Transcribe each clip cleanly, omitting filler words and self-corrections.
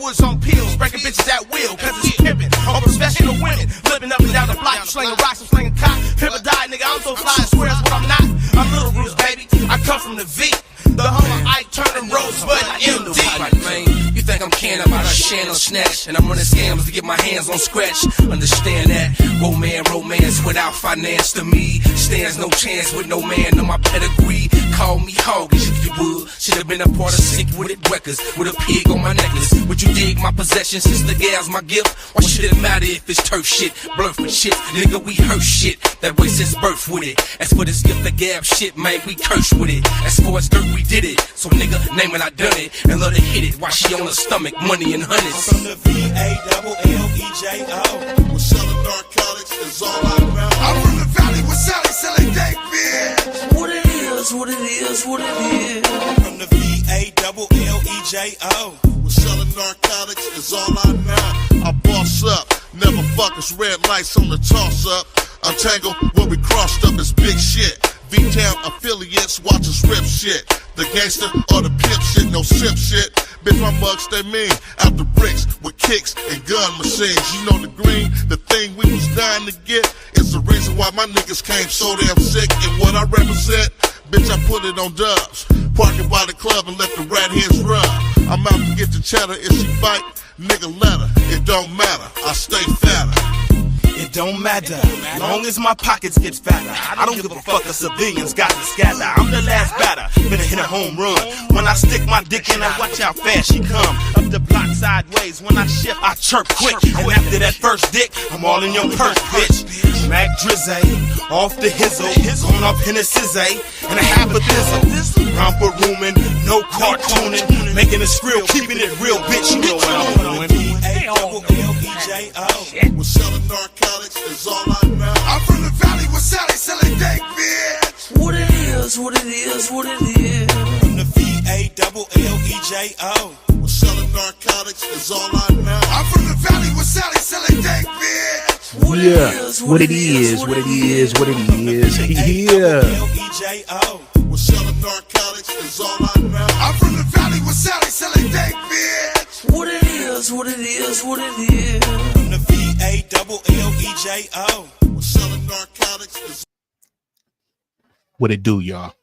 backwoods on pills, breaking bitches at will, cause it's pimping. On professional women, living up and down the block, slinging rocks, I'm slinging cock. Pimp or die, nigga, I'm so fly, I swear that's what I'm not. I'm Little Roots, baby, I come from the V. The home of Ike Turner, Rosebud, MD. You think I'm caring about a shan or snatch, and I'm running scams to get my hands on scratch. Understand that romance without finance to me stands no chance with no man on my pedigree. Call me hoggish if you would. Should've been a part of Sick With It records with a pig on my necklace. Would you dig my possession since the gal's my gift? Why should it matter if it's turf shit, blurf and shit? Nigga, we hurt shit that way since birth with it. As for this gift of gab shit, man, we curse with it. As far as dirt, we did it. So nigga, name it, I done it, and let her hit it while she on her stomach, money and hundreds. I'm from the VALLEJO. We're selling narcotics, is all I know. I'm from the valley with Sally selling dank bitch. What it is, what it is, what it is. I'm from the VALLEJO. We're selling narcotics, is all I know. I boss up, never fuck us, red lights on the toss up. Untangle, when we crossed up is big shit. V-Town affiliates watch us rip shit. The gangster or the pimp shit, no simp shit. Bitch, my mugs stay mean. Out the bricks with kicks and gun machines. You know the green, the thing we was dying to get is the reason why my niggas came so damn sick. And what I represent, bitch, I put it on dubs. Park it by the club and let the rat heads run. I'm out to get the cheddar. If she fight, nigga let her. It don't matter, I stay fatter. It don't matter, long as my pockets get fatter. I don't give a fuck if civilians got to scatter. I'm the last batter, finna hit a home run. When I stick my dick in her, watch how fast she come. Up the block sideways, when I shift, I chirp quick. And after that first dick, I'm all in your purse, bitch. Mac Drizzy, off the hizzle, going off Hennessy, and a half a thizzle. Romper rooming, no cartooning, making it real, keeping it real, bitch. You know what I'm doing. VALLEJO. We're selling narcotics, is all I know. I'm from the valley with Sally selling dank bitch. What it is, what it is, what it is. From the VALLEJO. We're selling narcotics, is all I know. I'm from the valley with Sally selling dank bitch. What it is, what it is, what it is, what it is. Yeah. VALLEJO. We're selling narcotics, is all I know. I'm from the valley with Sally selling dank bitch. What it is, what it is, what it is. From the VALLEJO. We're selling narcotics, is What it do, y'all?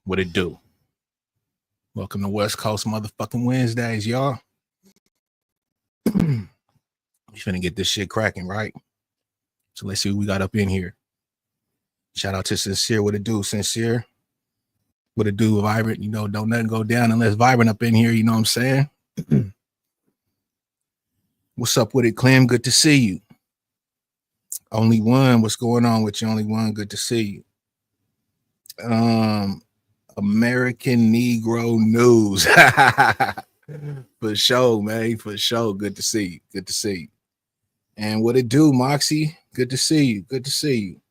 What it do? Welcome to West Coast motherfucking Wednesdays, y'all. We finna get this shit cracking, right? So let's see what we got up in here. Shout out to Sincere. What it do, Sincere? What it do, Vibrant? You know, don't nothing go down unless Vibrant up in here. You know what I'm saying? What's up with it, Clem? Good to see you. Only one. What's going on with you? Only one. Good to see you. American Negro News. For sure, man. For sure. Good to see you. Good to see you. And what it do, Moxie? Good to see you. Good to see you.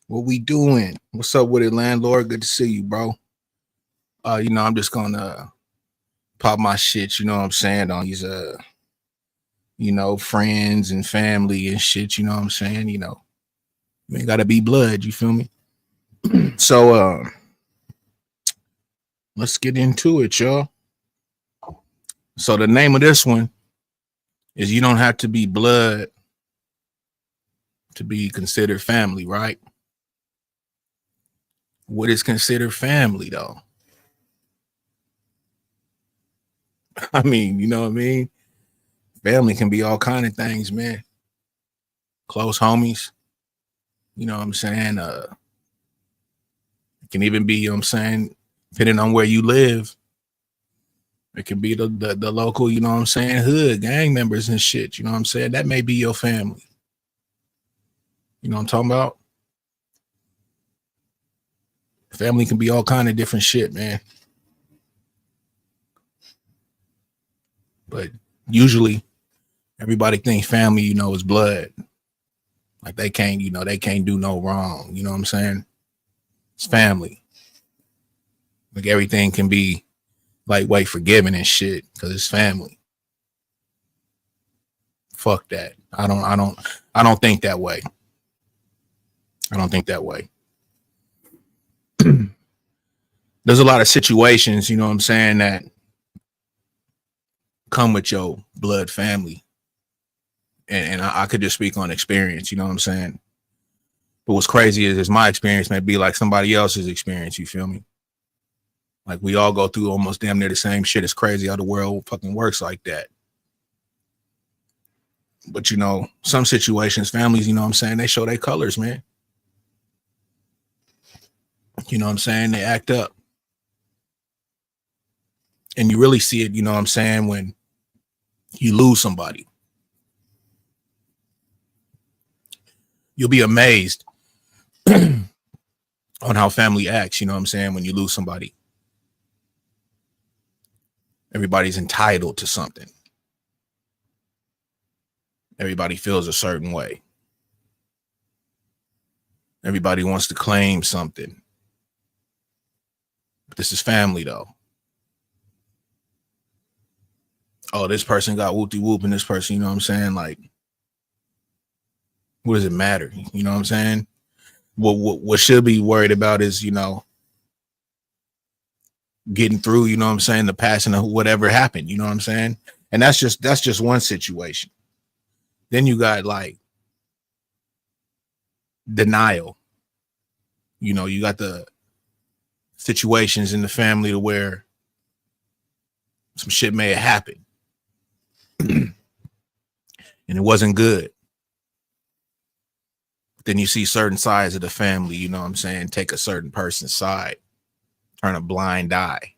What we doing? What's up with it, landlord? Good to see you, bro. You know, I'm just gonna pop my shit, you know what I'm saying, on these you know, friends and family and shit, you know what I'm saying? You know, you ain't gotta be blood, you feel me? So let's get into it, y'all. So the name of this one is You Don't Have to Be Blood to Be Considered Family, right? What is considered family, though? I mean, you know what I mean? Family can be all kind of things, man. Close homies, you know what I'm saying? It can even be, you know what I'm saying, depending on where you live. It can be the local, you know what I'm saying, hood, gang members and shit, you know what I'm saying? That may be your family. You know what I'm talking about? Family can be all kind of different shit, man. But usually everybody thinks family, you know, is blood. Like they can't, you know, they can't do no wrong. You know what I'm saying? It's family. Like everything can be lightweight forgiving and shit because it's family. Fuck that. I don't think that way. I don't think that way. There's a lot of situations, you know what I'm saying, that come with your blood family. And I could just speak on experience, you know what I'm saying? But what's crazy is my experience may be like somebody else's experience, you feel me? Like we all go through almost damn near the same shit. It's crazy how the world fucking works like that. But you know, some situations, families, you know what I'm saying, they show their colors, man. You know what I'm saying? They act up. And you really see it, you know what I'm saying, when you lose somebody. You'll be amazed on how family acts, you know what I'm saying, when you lose somebody. Everybody's entitled to something. Everybody feels a certain way. Everybody wants to claim something. But this is family, though. Oh, this person got whoop-de-whoop and this person, you know what I'm saying? Like, what does it matter? You know what I'm saying? What should be worried about is, you know, getting through, you know what I'm saying, the passing of whatever happened, you know what I'm saying? And that's just one situation. Then you got like denial. You know, you got the situations in the family to where some shit may have happened and it wasn't good. Then you see certain sides of the family, you know what I'm saying, take a certain person's side, turn a blind eye,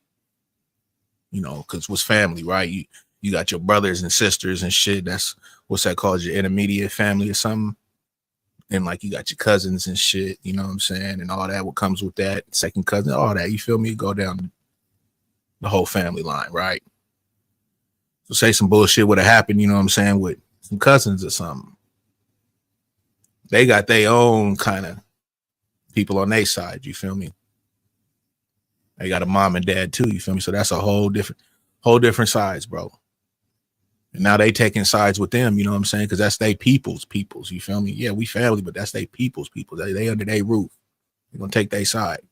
you know, because what's family, right? You got your brothers and sisters and shit. That's what's that called, your intermediate family or something. And like you got your cousins and shit, you know what I'm saying, and all that what comes with that, second cousin, all that, you feel me? Go down the whole family line, right? So say some bullshit would have happened, you know what I'm saying, with some cousins or something. They got their own kind of people on their side, you feel me? They got a mom and dad too, you feel me? So that's a whole different sides, bro. And now they taking sides with them, you know what I'm saying? Because that's they people's, you feel me? Yeah, we family, but that's they people's people. They under their roof. They're gonna take their side.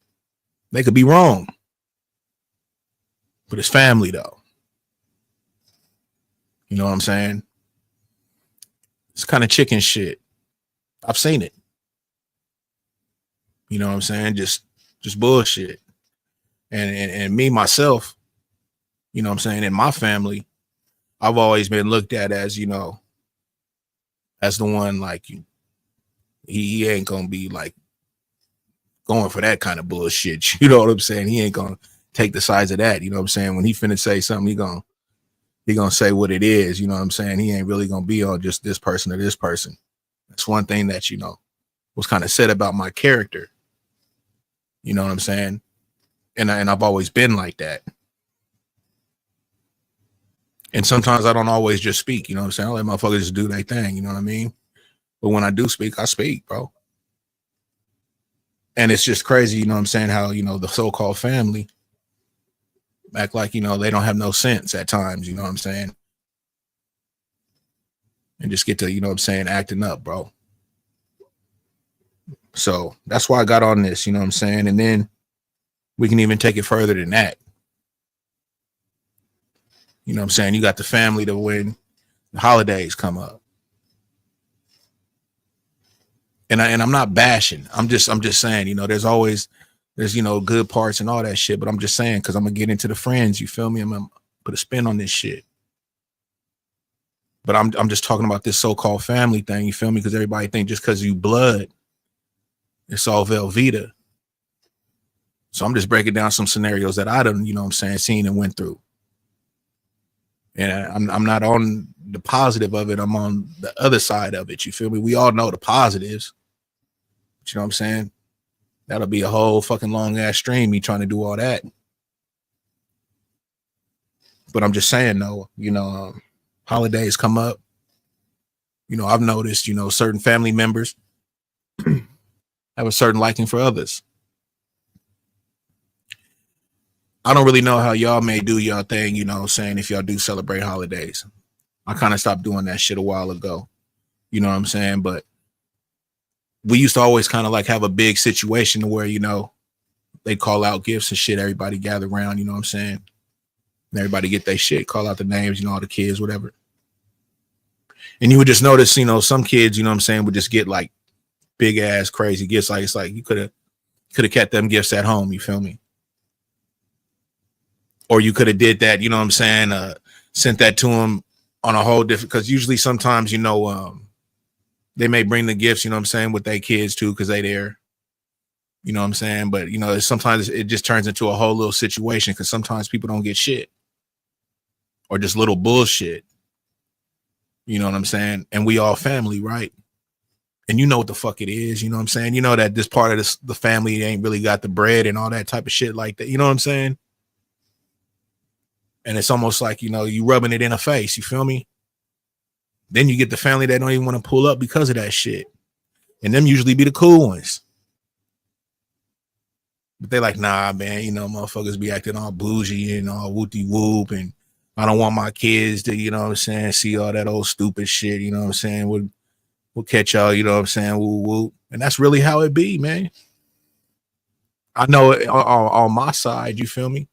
They could be wrong, but it's family though. You know what I'm saying? It's kind of chicken shit. I've seen it. You know what I'm saying? Just bullshit. And me, myself, you know what I'm saying, in my family, I've always been looked at as, you know, as the one like you. He ain't gonna be like going for that kind of bullshit. You know what I'm saying? He ain't gonna take the sides of that. You know what I'm saying? When he finna say something, he gonna say what it is. You know what I'm saying? He ain't really gonna be on just this person or this person. That's one thing that, you know, was kind of said about my character. You know what I'm saying? And I've always been like that. And sometimes I don't always just speak, you know what I'm saying? I let motherfuckers just do their thing, you know what I mean? But when I do speak, I speak, bro. And it's just crazy, you know what I'm saying, how, you know, the so-called family act like, you know, they don't have no sense at times, you know what I'm saying? And just get to, you know what I'm saying, acting up, bro. So that's why I got on this, you know what I'm saying? And then we can even take it further than that. You know what I'm saying? You got the family to when the holidays come up. And I'm not bashing. I'm just saying, you know, there's, you know, good parts and all that shit, but I'm just saying, because I'm gonna get into the friends, you feel me? I'm gonna put a spin on this shit. But I'm just talking about this so-called family thing, you feel me? Because everybody think just because you blood, it's all Velveeta. So I'm just breaking down some scenarios that I done, you know what I'm saying, seen and went through. And I'm not on the positive of it. I'm on the other side of it. You feel me? We all know the positives. But you know what I'm saying? That'll be a whole fucking long ass stream, me trying to do all that. But I'm just saying though, you know, holidays come up. You know, I've noticed, you know, certain family members have a certain liking for others. I don't really know how y'all may do y'all thing, you know what I'm saying, if y'all do celebrate holidays. I kind of stopped doing that shit a while ago. You know what I'm saying? But we used to always kind of like have a big situation where, you know, they call out gifts and shit, everybody gather around, you know what I'm saying? And everybody get their shit, call out the names, you know, all the kids, whatever. And you would just notice, you know, some kids, you know what I'm saying, would just get like big ass crazy gifts. Like it's like you could have kept them gifts at home, you feel me? Or you could have did that, you know what I'm saying, sent that to them on a whole different, because usually sometimes, you know, they may bring the gifts, you know what I'm saying, with their kids too, because they there. You know what I'm saying? But, you know, sometimes it just turns into a whole little situation because sometimes people don't get shit or just little bullshit. You know what I'm saying? And we all family, right? And you know what the fuck it is. You know what I'm saying? You know that this part of the family ain't really got the bread and all that type of shit like that. You know what I'm saying? And it's almost like, you know, you rubbing it in a face. You feel me? Then you get the family that don't even want to pull up because of that shit. And them usually be the cool ones. But they like, nah, man, you know, motherfuckers be acting all bougie and all whoopty whoop. And I don't want my kids to, you know what I'm saying, see all that old stupid shit, you know what I'm saying? We'll catch y'all, you know what I'm saying, woo woo. And that's really how it be, man. I know it, on my side, you feel me?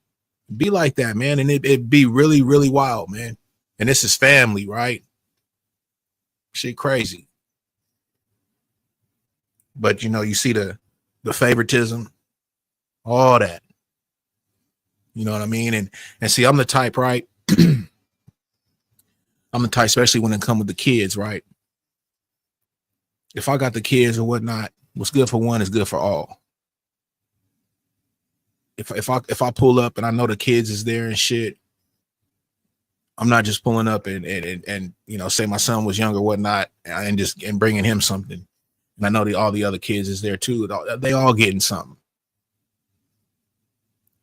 Be like that, man. And it be really, really wild, man. And this is family, right? Shit crazy. But, you know, you see the favoritism, all that. You know what I mean? And see, I'm the type, right? I'm the type, especially when it comes with the kids, right? If I got the kids or whatnot, what's good for one is good for all. If I pull up and I know the kids is there and shit, I'm not just pulling up and you know, say my son was young or whatnot and bringing him something. And I know all the other kids is there too. They all getting something.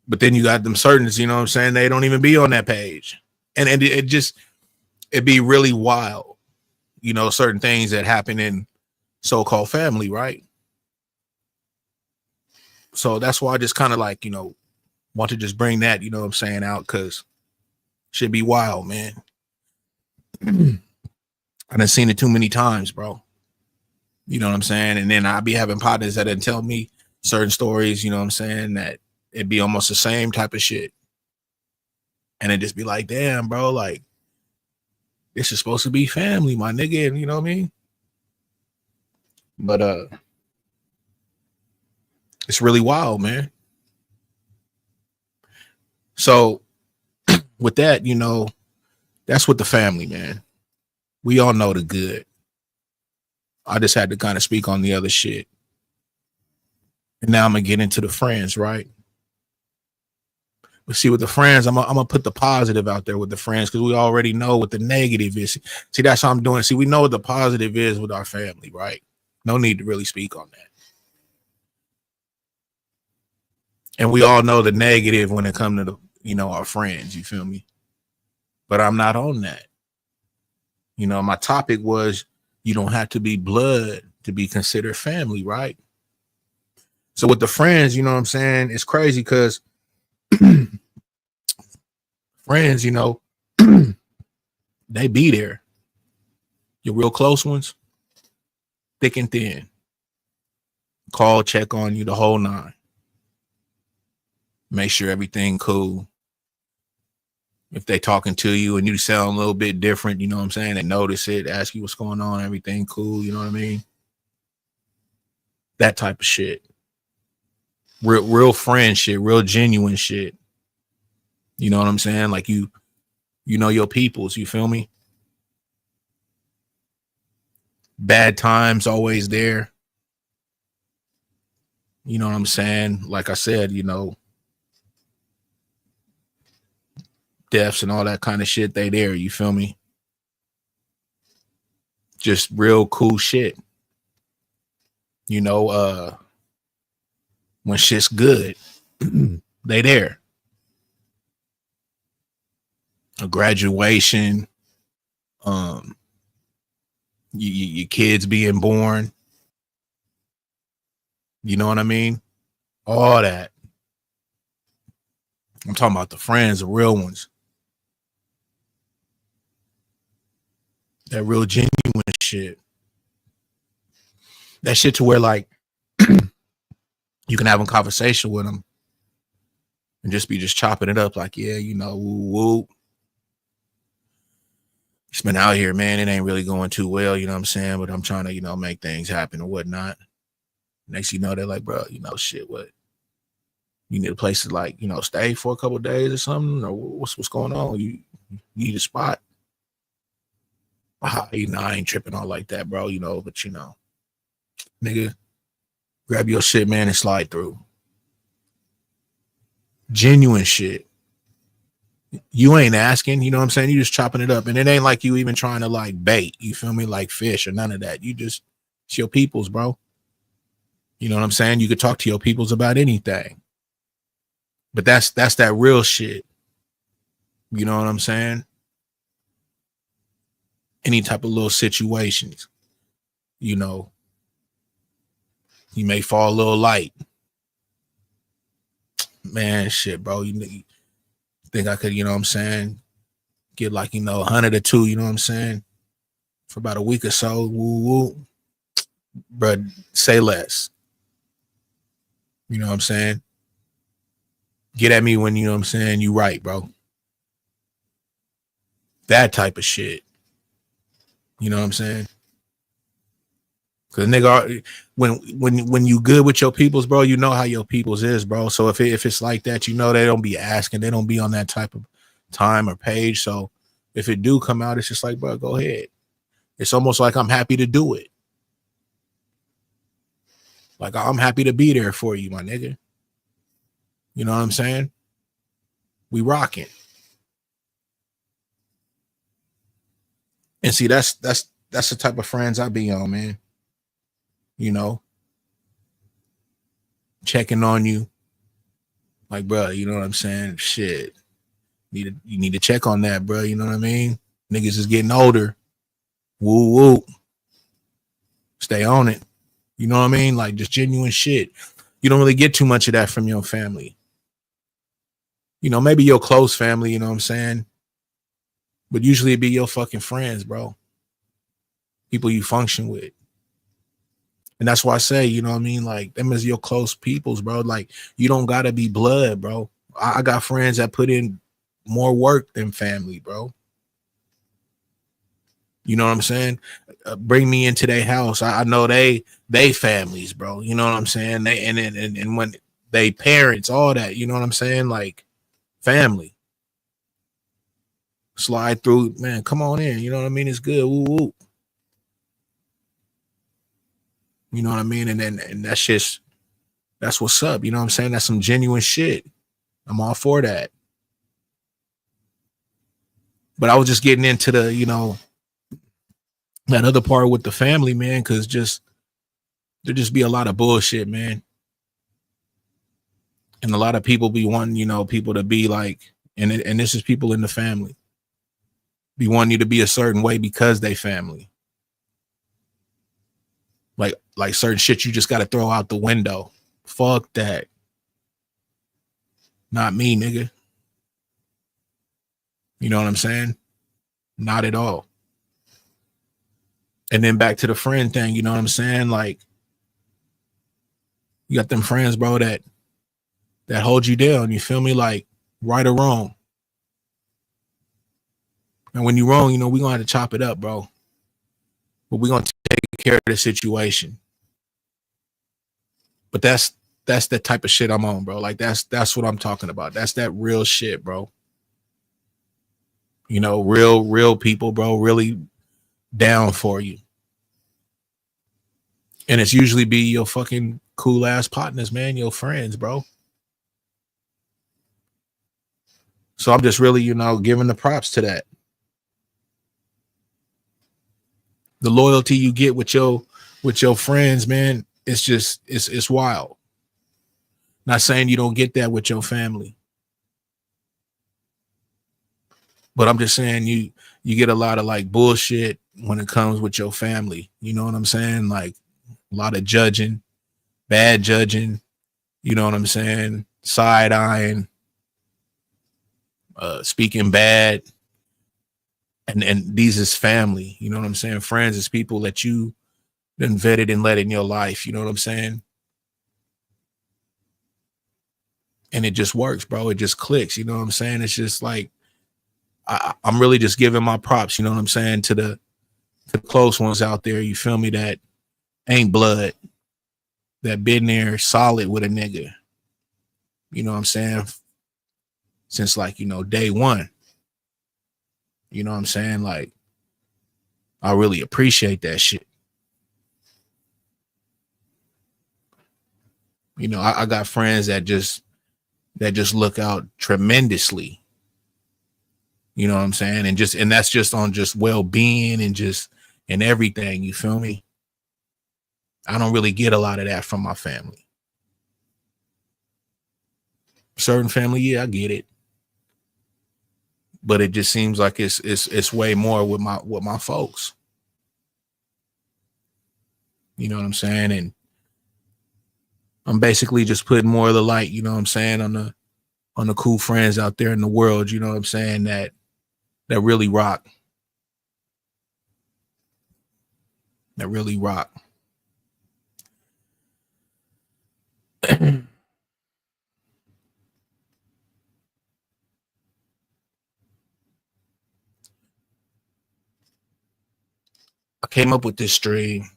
But then you got them certains, you know what I'm saying? They don't even be on that page. And it'd be really wild, you know, certain things that happen in so-called family, right? So that's why I just kind of like, you know, want to just bring that, you know what I'm saying, out, because should be wild, man. I done seen it too many times, bro. You know what I'm saying? And then I be having partners that didn't tell me certain stories, you know what I'm saying, that it'd be almost the same type of shit. And it just be like, damn, bro, like, this is supposed to be family, my nigga, and you know what I mean? But it's really wild, man. So with that, you know, that's with the family, man. We all know the good. I just had to kind of speak on the other shit. And now I'm gonna get into the friends, right? But see, with the friends, I'm gonna put the positive out there with the friends, because we already know what the negative is. See, that's how I'm doing. See, we know what the positive is with our family, right? No need to really speak on that. And we all know the negative when it comes to the, you know, our friends, you feel me? But I'm not on that. You know, my topic was, you don't have to be blood to be considered family, right? So with the friends, you know what I'm saying? It's crazy because friends, you know, they be there. Your real close ones, thick and thin. Call, check on you, the whole nine. Make sure everything cool. If they talking to you and you sound a little bit different, you know what I'm saying, they notice it, ask you what's going on, everything cool, you know what I mean? That type of shit. Real friend shit, real genuine shit. You know what I'm saying? Like you know your peoples, you feel me? Bad times always there. You know what I'm saying? Like I said, you know, deaths and all that kind of shit, they there, you feel me? Just real cool shit. You know, when shit's good, they there. A graduation, your kids being born. You know what I mean? All that. I'm talking about the friends, the real ones. That real genuine shit. That shit to where like you can have a conversation with them and just chopping it up like, yeah, you know, woo woo. It's been out here, man. It ain't really going too well, you know what I'm saying? But I'm trying to, you know, make things happen or whatnot. Next, you know, they're like, bro, you know, shit, what? You need a place to, like, you know, stay for a couple of days or something, or what's going on? You need a spot? You know, I ain't tripping all like that, bro. You know, but you know, nigga, grab your shit, man, and slide through. Genuine shit. You ain't asking, you know what I'm saying? You just chopping it up, and it ain't like you even trying to like bait. You feel me? Like fish or none of that. You just, it's your peoples, bro. You know what I'm saying? You could talk to your peoples about anything. But that's that real shit. You know what I'm saying? Any type of little situations, you know, you may fall a little light. Man, shit, bro. You think I could, you know what I'm saying, get like, you know, 100 or 2, you know what I'm saying, for about a week or so. Woo woo. But say less. You know what I'm saying? Get at me when, you know what I'm saying, you right, bro. That type of shit. You know what I'm saying? Cause nigga, when you good with your peoples, bro, you know how your peoples is, bro. So if it's like that, you know they don't be asking, they don't be on that type of time or page. So if it do come out, it's just like, bro, go ahead. It's almost like I'm happy to do it. Like I'm happy to be there for you, my nigga. You know what I'm saying? We rocking. And see, that's the type of friends I be on, man. You know, checking on you. Like, bro, you know what I'm saying? Shit. You need to check on that, bro. You know what I mean? Niggas is getting older. Woo woo. Stay on it. You know what I mean? Like just genuine shit. You don't really get too much of that from your family. You know, maybe your close family, you know what I'm saying? But usually it be your fucking friends, bro. People you function with. And that's why I say, you know what I mean? Like them is your close peoples, bro. Like you don't gotta be blood, bro. I got friends that put in more work than family, bro. You know what I'm saying? Bring me into their house. I know they families, bro. You know what I'm saying? They and when they parents, all that. You know what I'm saying? Like family. Slide through, man. Come on in. You know what I mean? It's good. Woo woo. You know what I mean? And that's just that's what's up. You know what I'm saying? That's some genuine shit. I'm all for that. But I was just getting into the, you know, that other part with the family, man, because there just be a lot of bullshit, man. And a lot of people be wanting, you know, people to be like, and this is people in the family, be wanting you to be a certain way because they family. Like certain shit you just got to throw out the window. Fuck that. Not me, nigga. You know what I'm saying? Not at all. And then back to the friend thing, you know what I'm saying? Like, you got them friends, bro, that hold you down. You feel me? Like, right or wrong. And when you're wrong, you know, we're going to have to chop it up, bro. But we're going to take care of the situation. But that's the type of shit I'm on, bro. Like, that's what I'm talking about. That's that real shit, bro. You know, real people, bro, really down for you. And it's usually be your fucking cool ass partners, man, your friends, bro. So I'm just really, you know, giving the props to that. The loyalty you get with your friends, man, it's just it's wild. Not saying you don't get that with your family. But I'm just saying you get a lot of like bullshit when it comes with your family. You know what I'm saying? Like a lot of judging, bad judging, you know what I'm saying? Side eyeing, speaking bad. And these is family, you know what I'm saying? Friends is people that you done vetted and let in your life, you know what I'm saying? and it just works, bro. It just clicks. You know what I'm saying? It's just like I'm really just giving my props. You know what I'm saying, to the close ones out there. You feel me? That ain't blood. That been there solid with a nigga. You know what I'm saying? Since like, you know, day one. You know what I'm saying? Like, I really appreciate that shit. You know, I got friends that just look out tremendously. You know what I'm saying? And that's just on just well-being and everything. You feel me? I don't really get a lot of that from my family. Certain family, yeah, I get it. But it just seems like it's way more with my folks. You know what I'm saying? And I'm basically just putting more of the light, you know what I'm saying, on the cool friends out there in the world, you know what I'm saying, that really rock. That really rock. I came up with this stream.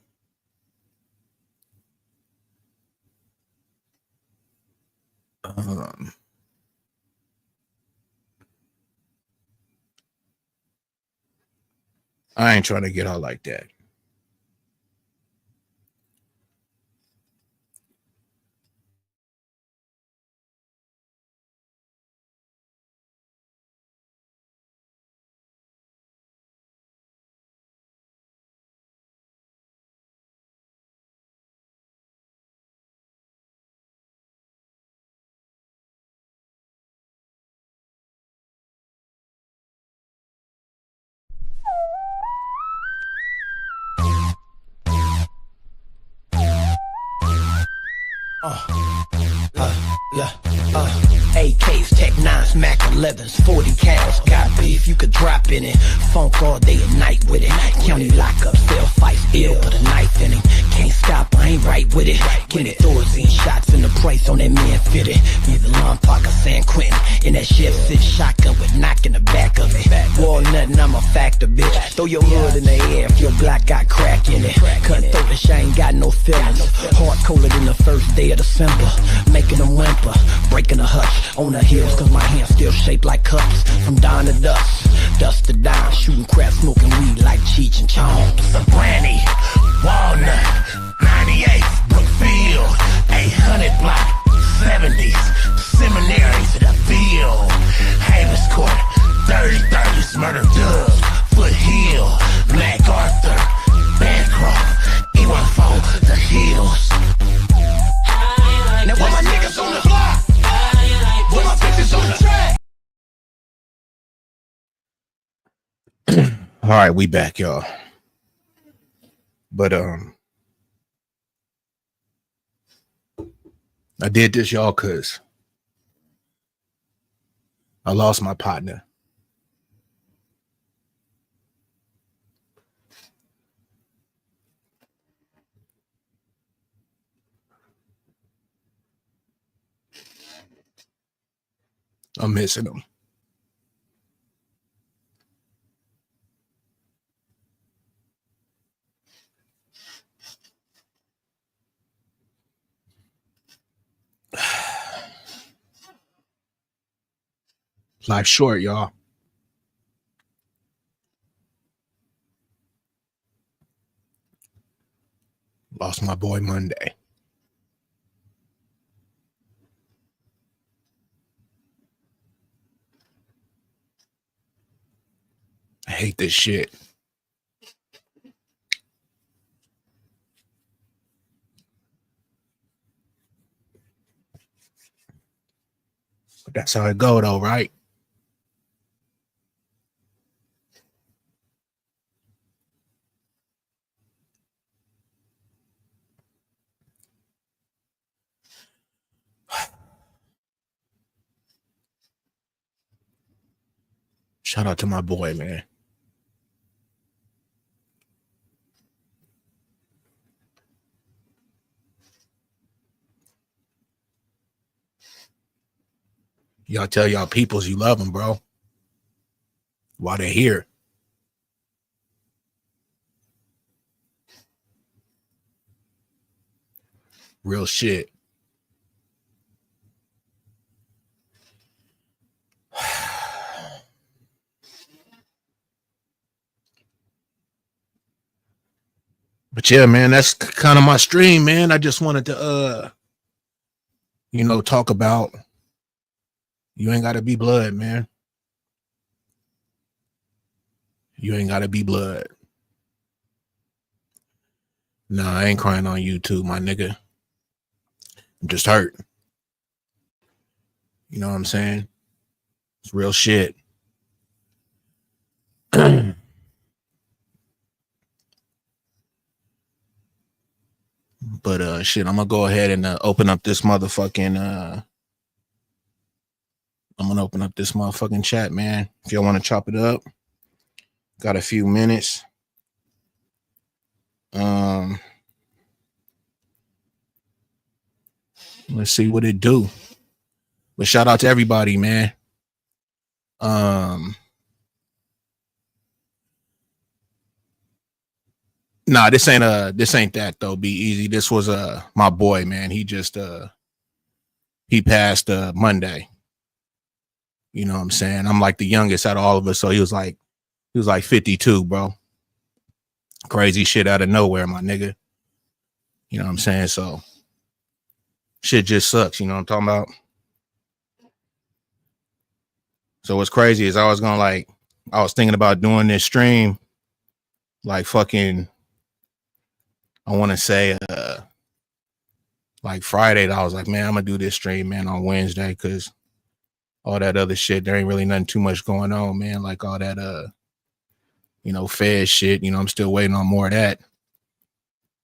I ain't trying to get out like that. AKs, Tech 9s, Mac 11s, 40 cals. Got beef, you could drop in it. Funk all day and night with it. County lockup, cell fights, ill, put a knife in it. Can't stop, I ain't right with it. Get it, Thorazine shots in the price on that man fitted. Either Lon Parker, San Quentin. In that Chef 6 shotgun with knock in the back of it. Walnut, I'm a factor, bitch. Throw your hood in the air if your block got crack in it. Cut through the shit, ain't got no feelings. Heart colder than the first day of December. Making them whimper, breaking the hutch on the hills, cause my hands still shaped like cups. From dawn to dust to dawn, shooting crap, smoking weed like Cheech and Chong. Brandy, Walnut, 98, Brookfield, 800 block, 70s, seminaries to the field, Havens Court, 30s, Murder Dub, Foothill, Black Arthur, Bancroft, E14, the Hills. Now where my niggas on the block? Where my bitches on the track? All right, we back, y'all. But I did this, y'all, cause I lost my partner. I'm missing him. Life short, y'all. Lost my boy Monday. I hate this shit. But that's how it go, though, right? Shout out to my boy, man. Y'all tell y'all peoples you love them, bro. While they're here. Real shit. But yeah, man, that's kind of my stream, man. I just wanted to talk about you ain't gotta be blood, man. You ain't gotta be blood. Nah, I ain't crying on YouTube, my nigga. I'm just hurt. You know what I'm saying? It's real shit. But shit, I'm gonna go ahead and open up this motherfucking I'm gonna open up this motherfucking chat, man. If y'all want to chop it up, got a few minutes. Let's see what it do. But shout out to everybody, man. Nah, this ain't that though. Be easy. This was my boy, man. He just he passed Monday. You know what I'm saying? I'm like the youngest out of all of us, so he was like 52, bro. Crazy shit out of nowhere, my nigga. You know what I'm saying? So shit just sucks, you know what I'm talking about? So what's crazy is I was thinking about doing this stream like fucking, I want to say like Friday. I was like, man, I'm gonna do this stream, man, on Wednesday, because all that other shit, there ain't really nothing too much going on, man. Like all that Fed shit, I'm still waiting on more of that.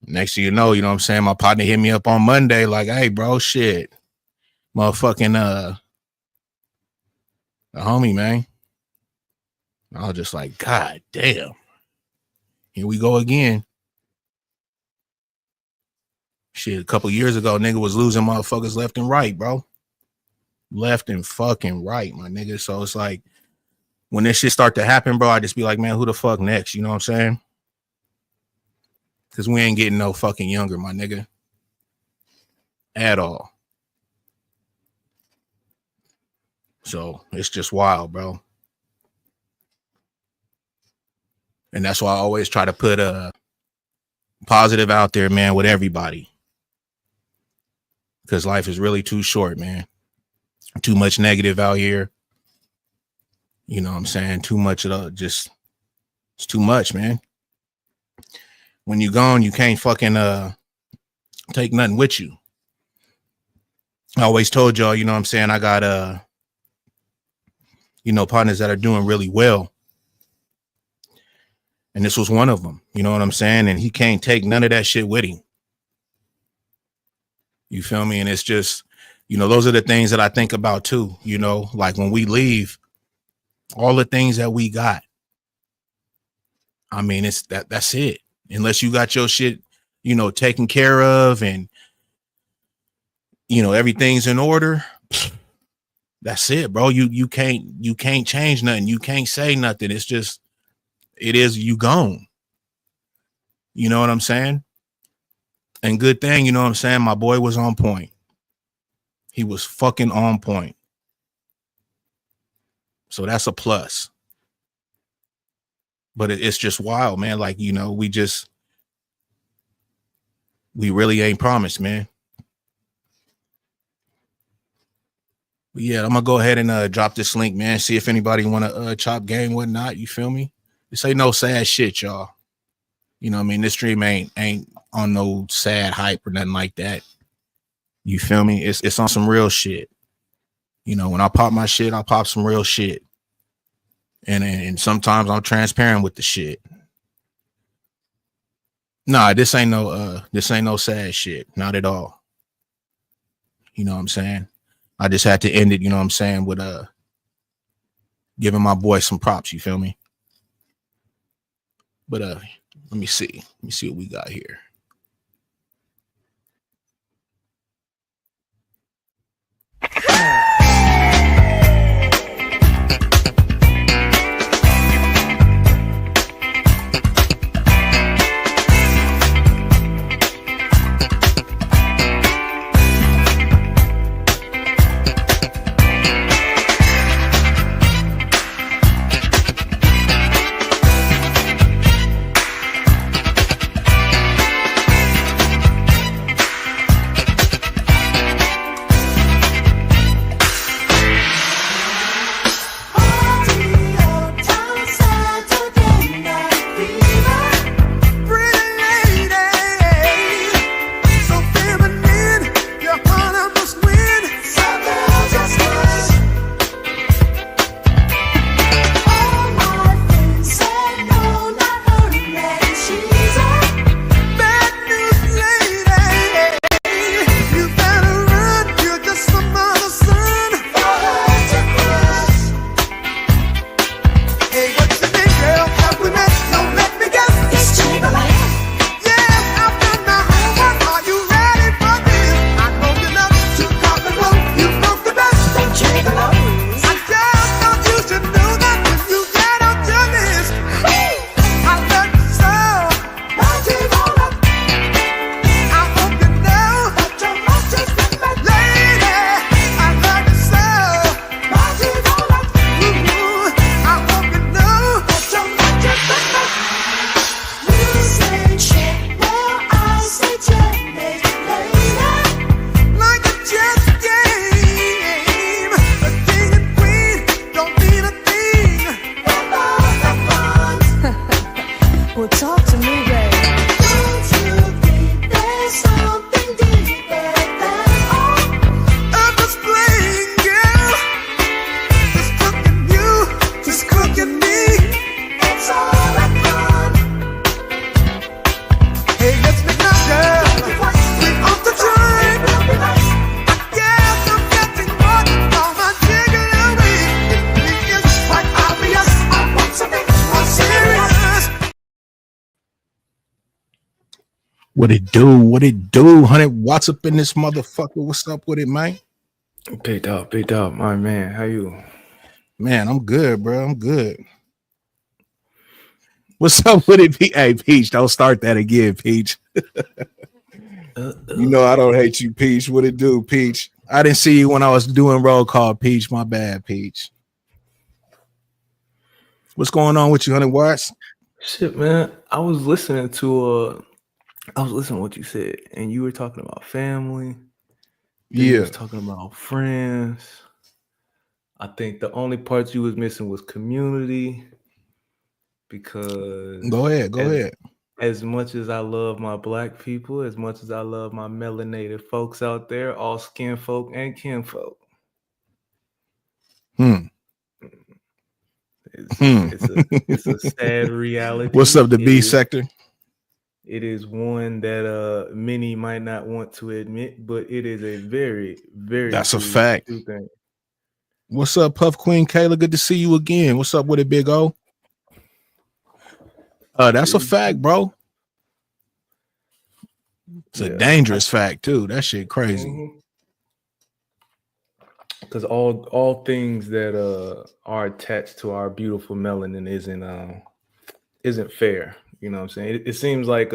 Next thing you know what I'm saying, my partner hit me up on Monday like, hey bro, shit, motherfucking a homie, man. I was just like, God damn, here we go again. Shit, a couple years ago, nigga was losing motherfuckers left and right, bro. Left and fucking right, my nigga. So it's like, when this shit start to happen, bro, I just be like, man, who the fuck next? You know what I'm saying? Because we ain't getting no fucking younger, my nigga. At all. So it's just wild, bro. And that's why I always try to put a positive out there, man, with everybody. Because life is really too short, man. Too much negative out here. You know what I'm saying? Too much of it's too much, man. When you gone, you can't fucking take nothing with you. I always told y'all, you know what I'm saying, I got partners that are doing really well. And this was one of them, you know what I'm saying? And he can't take none of that shit with him. You feel me? And it's just, those are the things that I think about too, like when we leave, all the things that we got. I mean, it's that's it. Unless you got your shit, taken care of and, everything's in order. That's it, bro. You can't change nothing. You can't say nothing. It's just, it is, you gone. You know what I'm saying? And good thing, you know what I'm saying? My boy was on point. He was fucking on point. So that's a plus. But it's just wild, man. Like, we really ain't promised, man. But yeah, I'm gonna go ahead and drop this link, man. See if anybody want to chop game, whatnot. You feel me? This ain't no sad shit, y'all. You know what I mean? This stream ain't on no sad hype or nothing like that. You feel me? It's on some real shit. When I pop my shit, I pop some real shit. And sometimes I'm transparent with the shit. Nah, this ain't no sad shit. Not at all. You know what I'm saying? I just had to end it, you know what I'm saying, with giving my boy some props, you feel me? But let me see. Let me see what we got here. Well, talk to me, baby. Don't you think there's something deeper than all? I'm just playing, girl. Just cooking you, just cooking me. It's all I want. Hey, let's make love, girl. We off the train. Yes, I'm getting more on my jiggle weed. It's quite obvious. I want something more serious. What it do? What it do? 100 watts up in this motherfucker. What's up with it, man? Big dog, my man. How you? Man, I'm good, bro. I'm good. What's up with it? Hey, Peach, don't start that again, Peach. You know I don't hate you, Peach. What it do, Peach? I didn't see you when I was doing roll call, Peach. My bad, Peach. What's going on with you, 100 watts? Shit, man. I was listening to what you said, and you were talking about family. You Yeah. was talking about friends. I think the only part you was missing was community. Because Go ahead. as much as I love my black people, as much as I love my melanated folks out there, all skin folk and kinfolk. It's a sad reality. What's up, the B sector? It is one that many might not want to admit, but it is a very, very That's a fact. true thing. What's up, Puff Queen Kayla? Good to see you again. What's up with it, Big O? That's a fact, bro. It's a dangerous fact too. That shit crazy. Because all things that are attached to our beautiful melanin isn't fair. You know what I'm saying? It seems like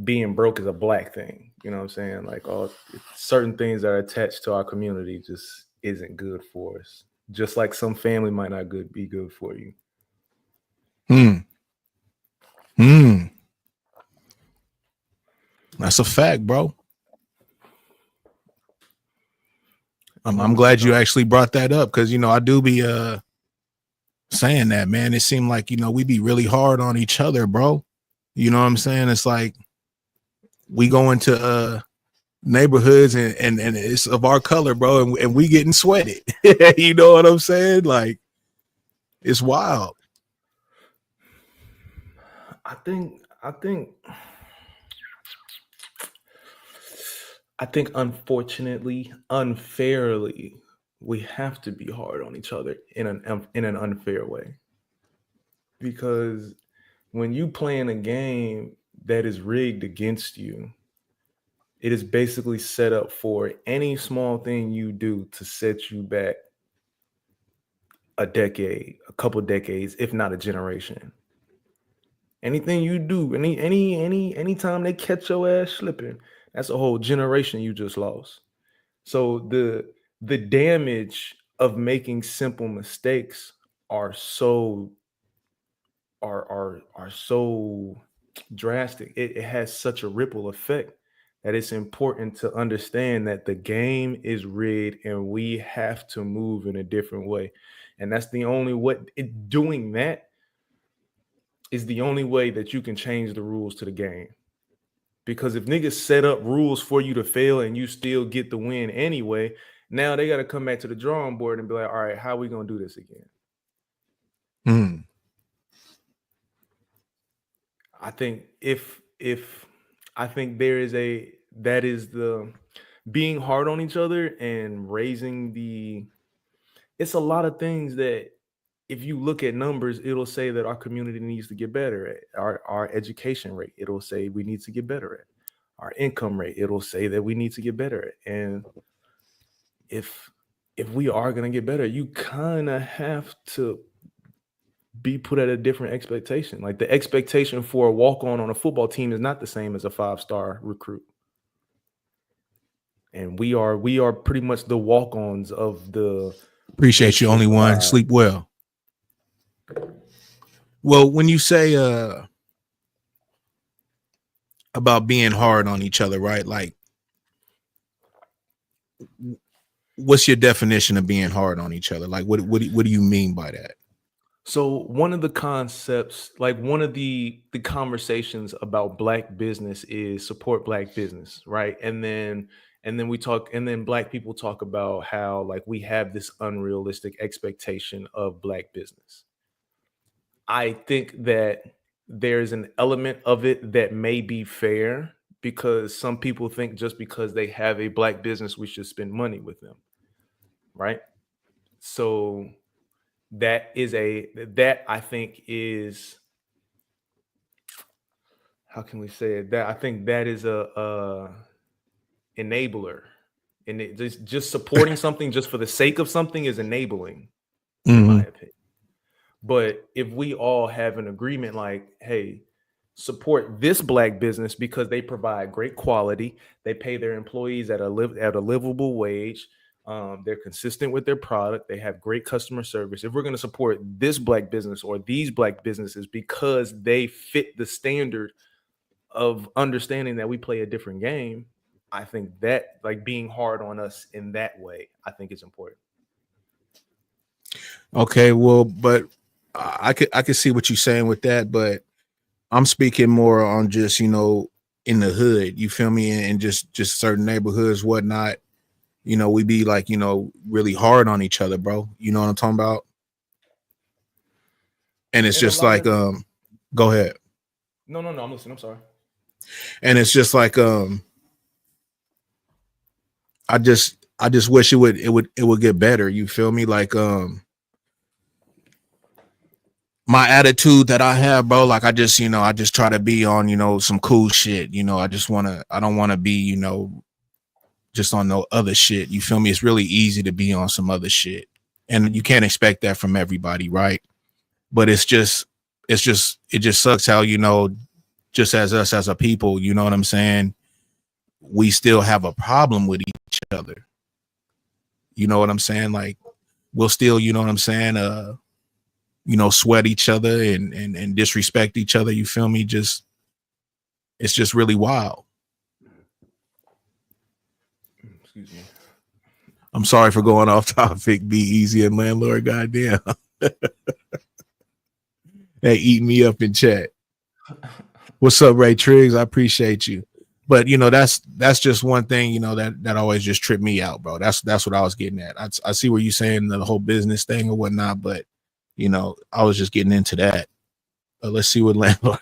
being broke is a black thing. You know what I'm saying? Like all certain things that are attached to our community just isn't good for us. Just like some family might not be good for you. That's a fact, bro. I'm glad you actually brought that up because I do be saying that, man. It seemed like we be really hard on each other, bro. You know what I'm saying? It's like we go into neighborhoods and it's of our color, bro, and we getting sweated. You know what I'm saying? Like it's wild. I think unfortunately, unfairly, we have to be hard on each other in an unfair way. Because when you playing a game that is rigged against you, it is basically set up for any small thing you do to set you back a decade, a couple decades, if not a generation. Anything you do, anytime they catch your ass slipping, that's a whole generation you just lost. So the damage of making simple mistakes are so drastic. It has such a ripple effect that it's important to understand that the game is rigged and we have to move in a different way. And that's the only way. Doing that is the only way that you can change the rules to the game. Because if niggas set up rules for you to fail and you still get the win anyway, now they got to come back to the drawing board and be like, all right, how are we going to do this again? I think that is the being hard on each other and raising it's a lot of things that if you look at numbers, it'll say that our community needs to get better at our education rate. It'll say we need to get better at our income rate. It'll say that we need to get better at. And if we are going to get better, you kind of have to be put at a different expectation. Like the expectation for a walk-on on a football team is not the same as a 5-star recruit. And we are pretty much the walk-ons of the. Appreciate you, only one. Sleep well. Well, when you say about being hard on each other, right? Like, what's your definition of being hard on each other? Like, what do you mean by that? So one of the concepts, like one of the conversations about black business is support black business, right? And then we talk, and then black people talk about how like we have this unrealistic expectation of black business. I think that there's an element of it that may be fair because some people think just because they have a black business, we should spend money with them, right? So that I think is, how can we say it? That I think that is a enabler, and it just supporting something just for the sake of something is enabling, in my Mhm. opinion. But if we all have an agreement, like, hey, support this black business because they provide great quality, they pay their employees at a livable wage, they're consistent with their product, they have great customer service. If we're going to support this black business or these black businesses because they fit the standard of understanding that we play a different game, I think that like being hard on us in that way, I think is important. Okay, well, but I could see what you're saying with that, but I'm speaking more on just in the hood. You feel me? And just certain neighborhoods, whatnot. We be like really hard on each other, bro. You know what I'm talking about? And it's And a just lot like of go ahead. no, I'm listening. I'm sorry. And it's just like I just wish it would get better. You feel me? Like my attitude that I have, bro, like I just try to be on, some cool shit. I don't want to be, just on no other shit. You feel me? It's really easy to be on some other shit. And you can't expect that from everybody, right? But it just sucks how, just as us as a people, you know what I'm saying? We still have a problem with each other. You know what I'm saying? Like we'll still, you know what I'm saying? Sweat each other and disrespect each other. You feel me? It's just really wild. Excuse me. I'm sorry for going off topic. Be easy and landlord. Goddamn. They eat me up in chat. What's up, Ray Triggs? I appreciate you. But that's just one thing, that always just tripped me out, bro. That's what I was getting at. I see what you're saying, the whole business thing or whatnot, but I was just getting into that. Let's see what landlord.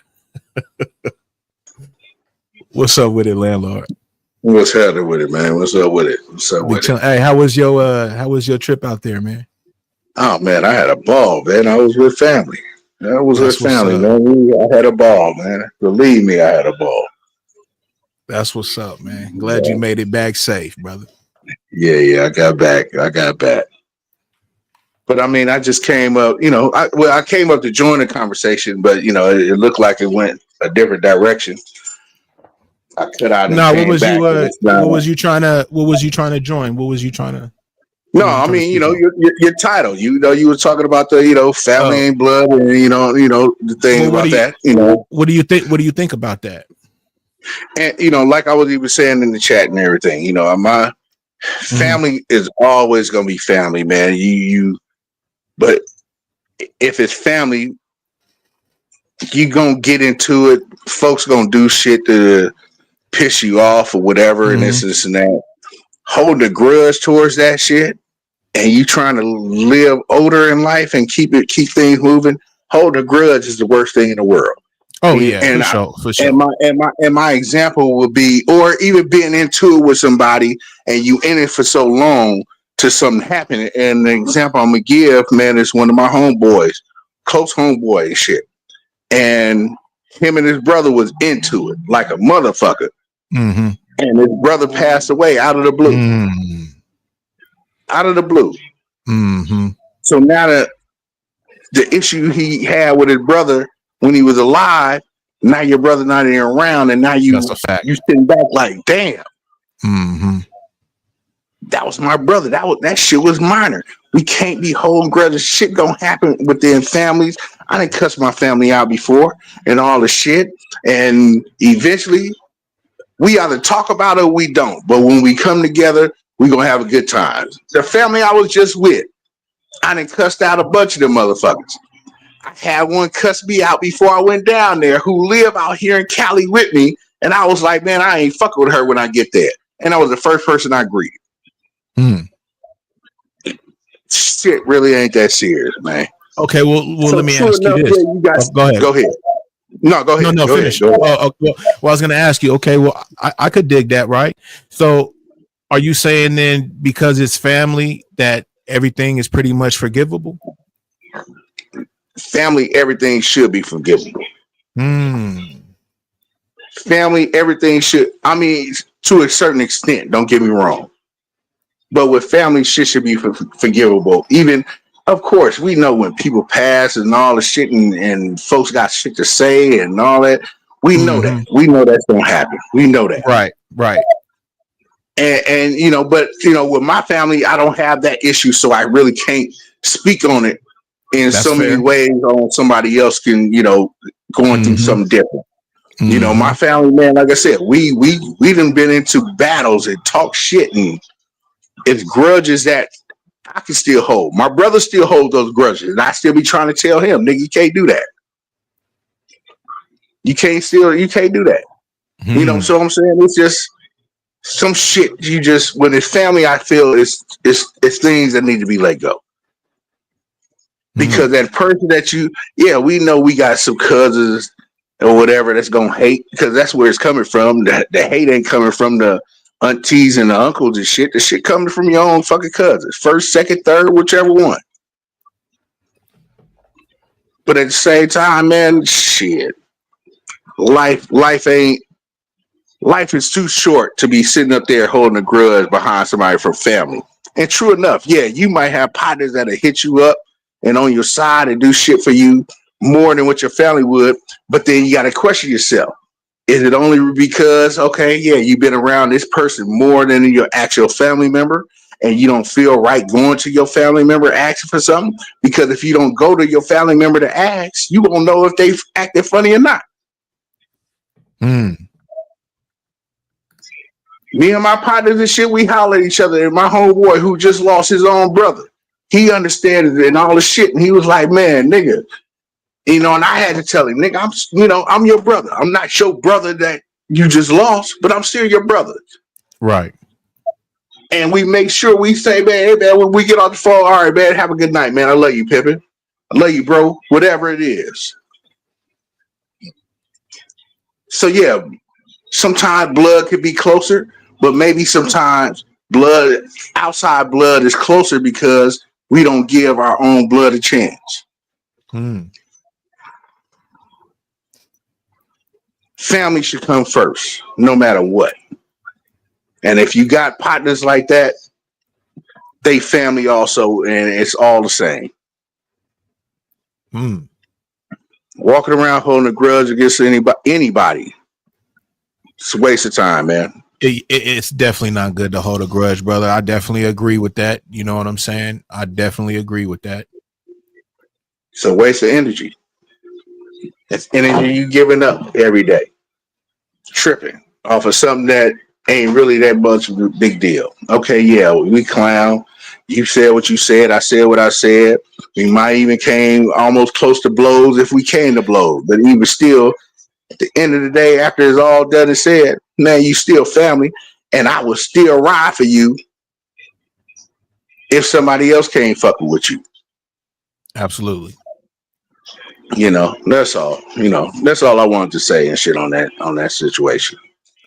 What's up with it, landlord? What's happening with it, man? What's up with it? What's up with it? Hey, how was your trip out there, man? Oh man, I had a ball, man. I was with family. I was with That's what's family, up. man. I had a ball, man. Believe me, I had a ball. That's what's up, man. Glad you made it back safe, brother. Yeah, I got back. But I mean, I just came up, I came up to join the conversation, but it looked like it went a different direction. I cut out and No, came back, and it's not. what was you trying to join? What was you trying to No, what was you I trying to mean, speak on? your title. You were talking about the family Oh, ain't blood, and the thing well, about that. what do you think about that? And like I was even saying in the chat and everything, my Mm-hmm. family is always gonna be family, man. But if it's family, you gonna get into it. Folks gonna do shit to piss you off or whatever, and Mm-hmm. this and that. Holding a grudge towards that shit, and you trying to live older in life and keep things moving. Holding a grudge is the worst thing in the world. Oh yeah, And for I, sure, for and sure. my example would be, or even being into it with somebody and you in it for so long to something happen. And the example I'm gonna give, man, is one of my homeboys, close homeboy and shit. And him and his brother was into it like a motherfucker. Mm-hmm. And his brother passed away out of the blue. Mm-hmm. Out of the blue. Mm-hmm. So now the issue he had with his brother when he was alive, now your brother not even around, and now That's a fact. you sitting back like, damn, Mm-hmm. that was my brother. That shit was minor. We can't be holding grudges. Shit gonna happen within families. I didn't cuss my family out before and all the shit. And eventually we either talk about it or we don't. But when we come together, we gonna have a good time. The family I was just with, I done cussed out a bunch of them motherfuckers. I had one cuss me out before I went down there who live out here in Cali with me. And I was like, man, I ain't fucking with her when I get there. And I was the first person I greeted. Mm. Shit really ain't that serious, man. Okay, well, So let me true ask you enough, this. yeah, you got. Oh, go ahead. Go ahead. No, go ahead. No, Go finish. ahead. Go ahead. Well, I was going to ask you. Okay, well, I could dig that, right? So, are you saying then because it's family that everything is pretty much forgivable? Family, everything should be forgivable. Mm. Family, everything should. I mean, to a certain extent. Don't get me wrong. But with family, shit should be forgivable. Even, of course, we know when people pass and all the shit, and folks got shit to say and all that. We know that. We know that's gonna happen. We know that. Right. And but with my family, I don't have that issue, so I really can't speak on it in That's so many fair. ways. On somebody else can, going through something different. My family, man, like I said, we done been into battles and talk shit, and it's grudges that I can still hold. My brother still holds those grudges, and I still be trying to tell him, nigga, you can't do that. You can't do that. So I'm saying it's just some shit when it's family, I feel it's things that need to be let go. Because that person that we know we got some cousins or whatever that's gonna hate, because that's where it's coming from. The hate ain't coming from the aunties and the uncles and shit. The shit coming from your own fucking cousins. First, second, third, whichever one. But at the same time, man, shit. Life is too short to be sitting up there holding a grudge behind somebody from family. And true enough, yeah, you might have partners that'll hit you up and on your side and do shit for you more than what your family would. But then you got to question yourself. Is it only because, okay, yeah, you've been around this person more than your actual family member, and you don't feel right going to your family member asking for something? Because if you don't go to your family member to ask, you won't know if they acted funny or not. Me and my partners and shit, we holler at each other. And my homeboy who just lost his own brother, he understands it and all the shit. And he was like, man, nigga, and I had to tell him, nigga, I'm your brother. I'm not your brother that you just lost, but I'm still your brother. Right. And we make sure we say, man, hey, man, when we get off the phone, all right, man, have a good night, man. I love you, Pippin. I love you, bro. Whatever it is. So, yeah, sometimes blood could be closer, but maybe sometimes outside blood is closer because we don't give our own blood a chance. Family should come first, no matter what. And if you got partners like that, they family also, and it's all the same. Walking around holding a grudge against anybody, it's a waste of time, man. It's definitely not good to hold a grudge, brother. I definitely agree with that. You know what I'm saying? I definitely agree with that. It's a waste of energy. It's energy you giving up every day. Tripping off of something that ain't really that much of a big deal. Okay, yeah, we clown. You said what you said. I said what I said. We might even came almost close to blows if we came to blows. But even still, at the end of the day, after it's all done and said, man, you still family. And I will still ride for you if somebody else came fucking with you. Absolutely. That's all. That's all I wanted to say and shit on that situation.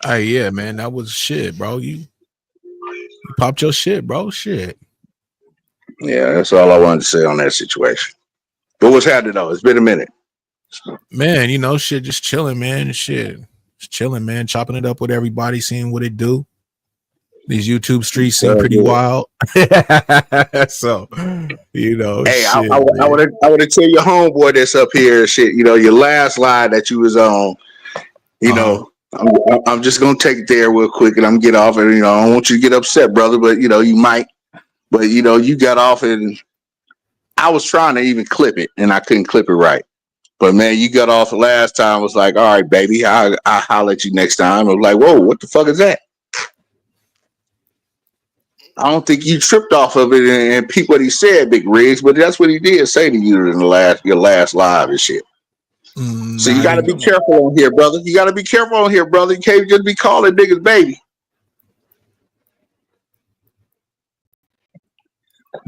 Hey, yeah, man, that was shit, bro. You popped your shit, bro. Shit. Yeah, that's all I wanted to say on that situation. But what's happening though? It's been a minute. Man, shit, just chilling, man. Shit. Just chilling, man. Chopping it up with everybody, seeing what it do. These YouTube streets seem pretty wild. So, Hey, shit, I want to tell your homeboy that's up here, shit. Your last line that you was on. I'm just gonna take it there real quick, and I'm gonna get off. And I don't want you to get upset, brother, but you might. But you got off, and I was trying to even clip it, and I couldn't clip it right. But man, you got off the last time. I was like, all right, baby, I'll holler at you next time. I was like, whoa, what the fuck is that? I don't think you tripped off of it and peep what he said, Big Riggs, but that's what he did say to you in your last live and shit. So Nah, you I got to didn't. be careful on here, brother. You got to be careful on here, brother. You can't just be calling niggas baby.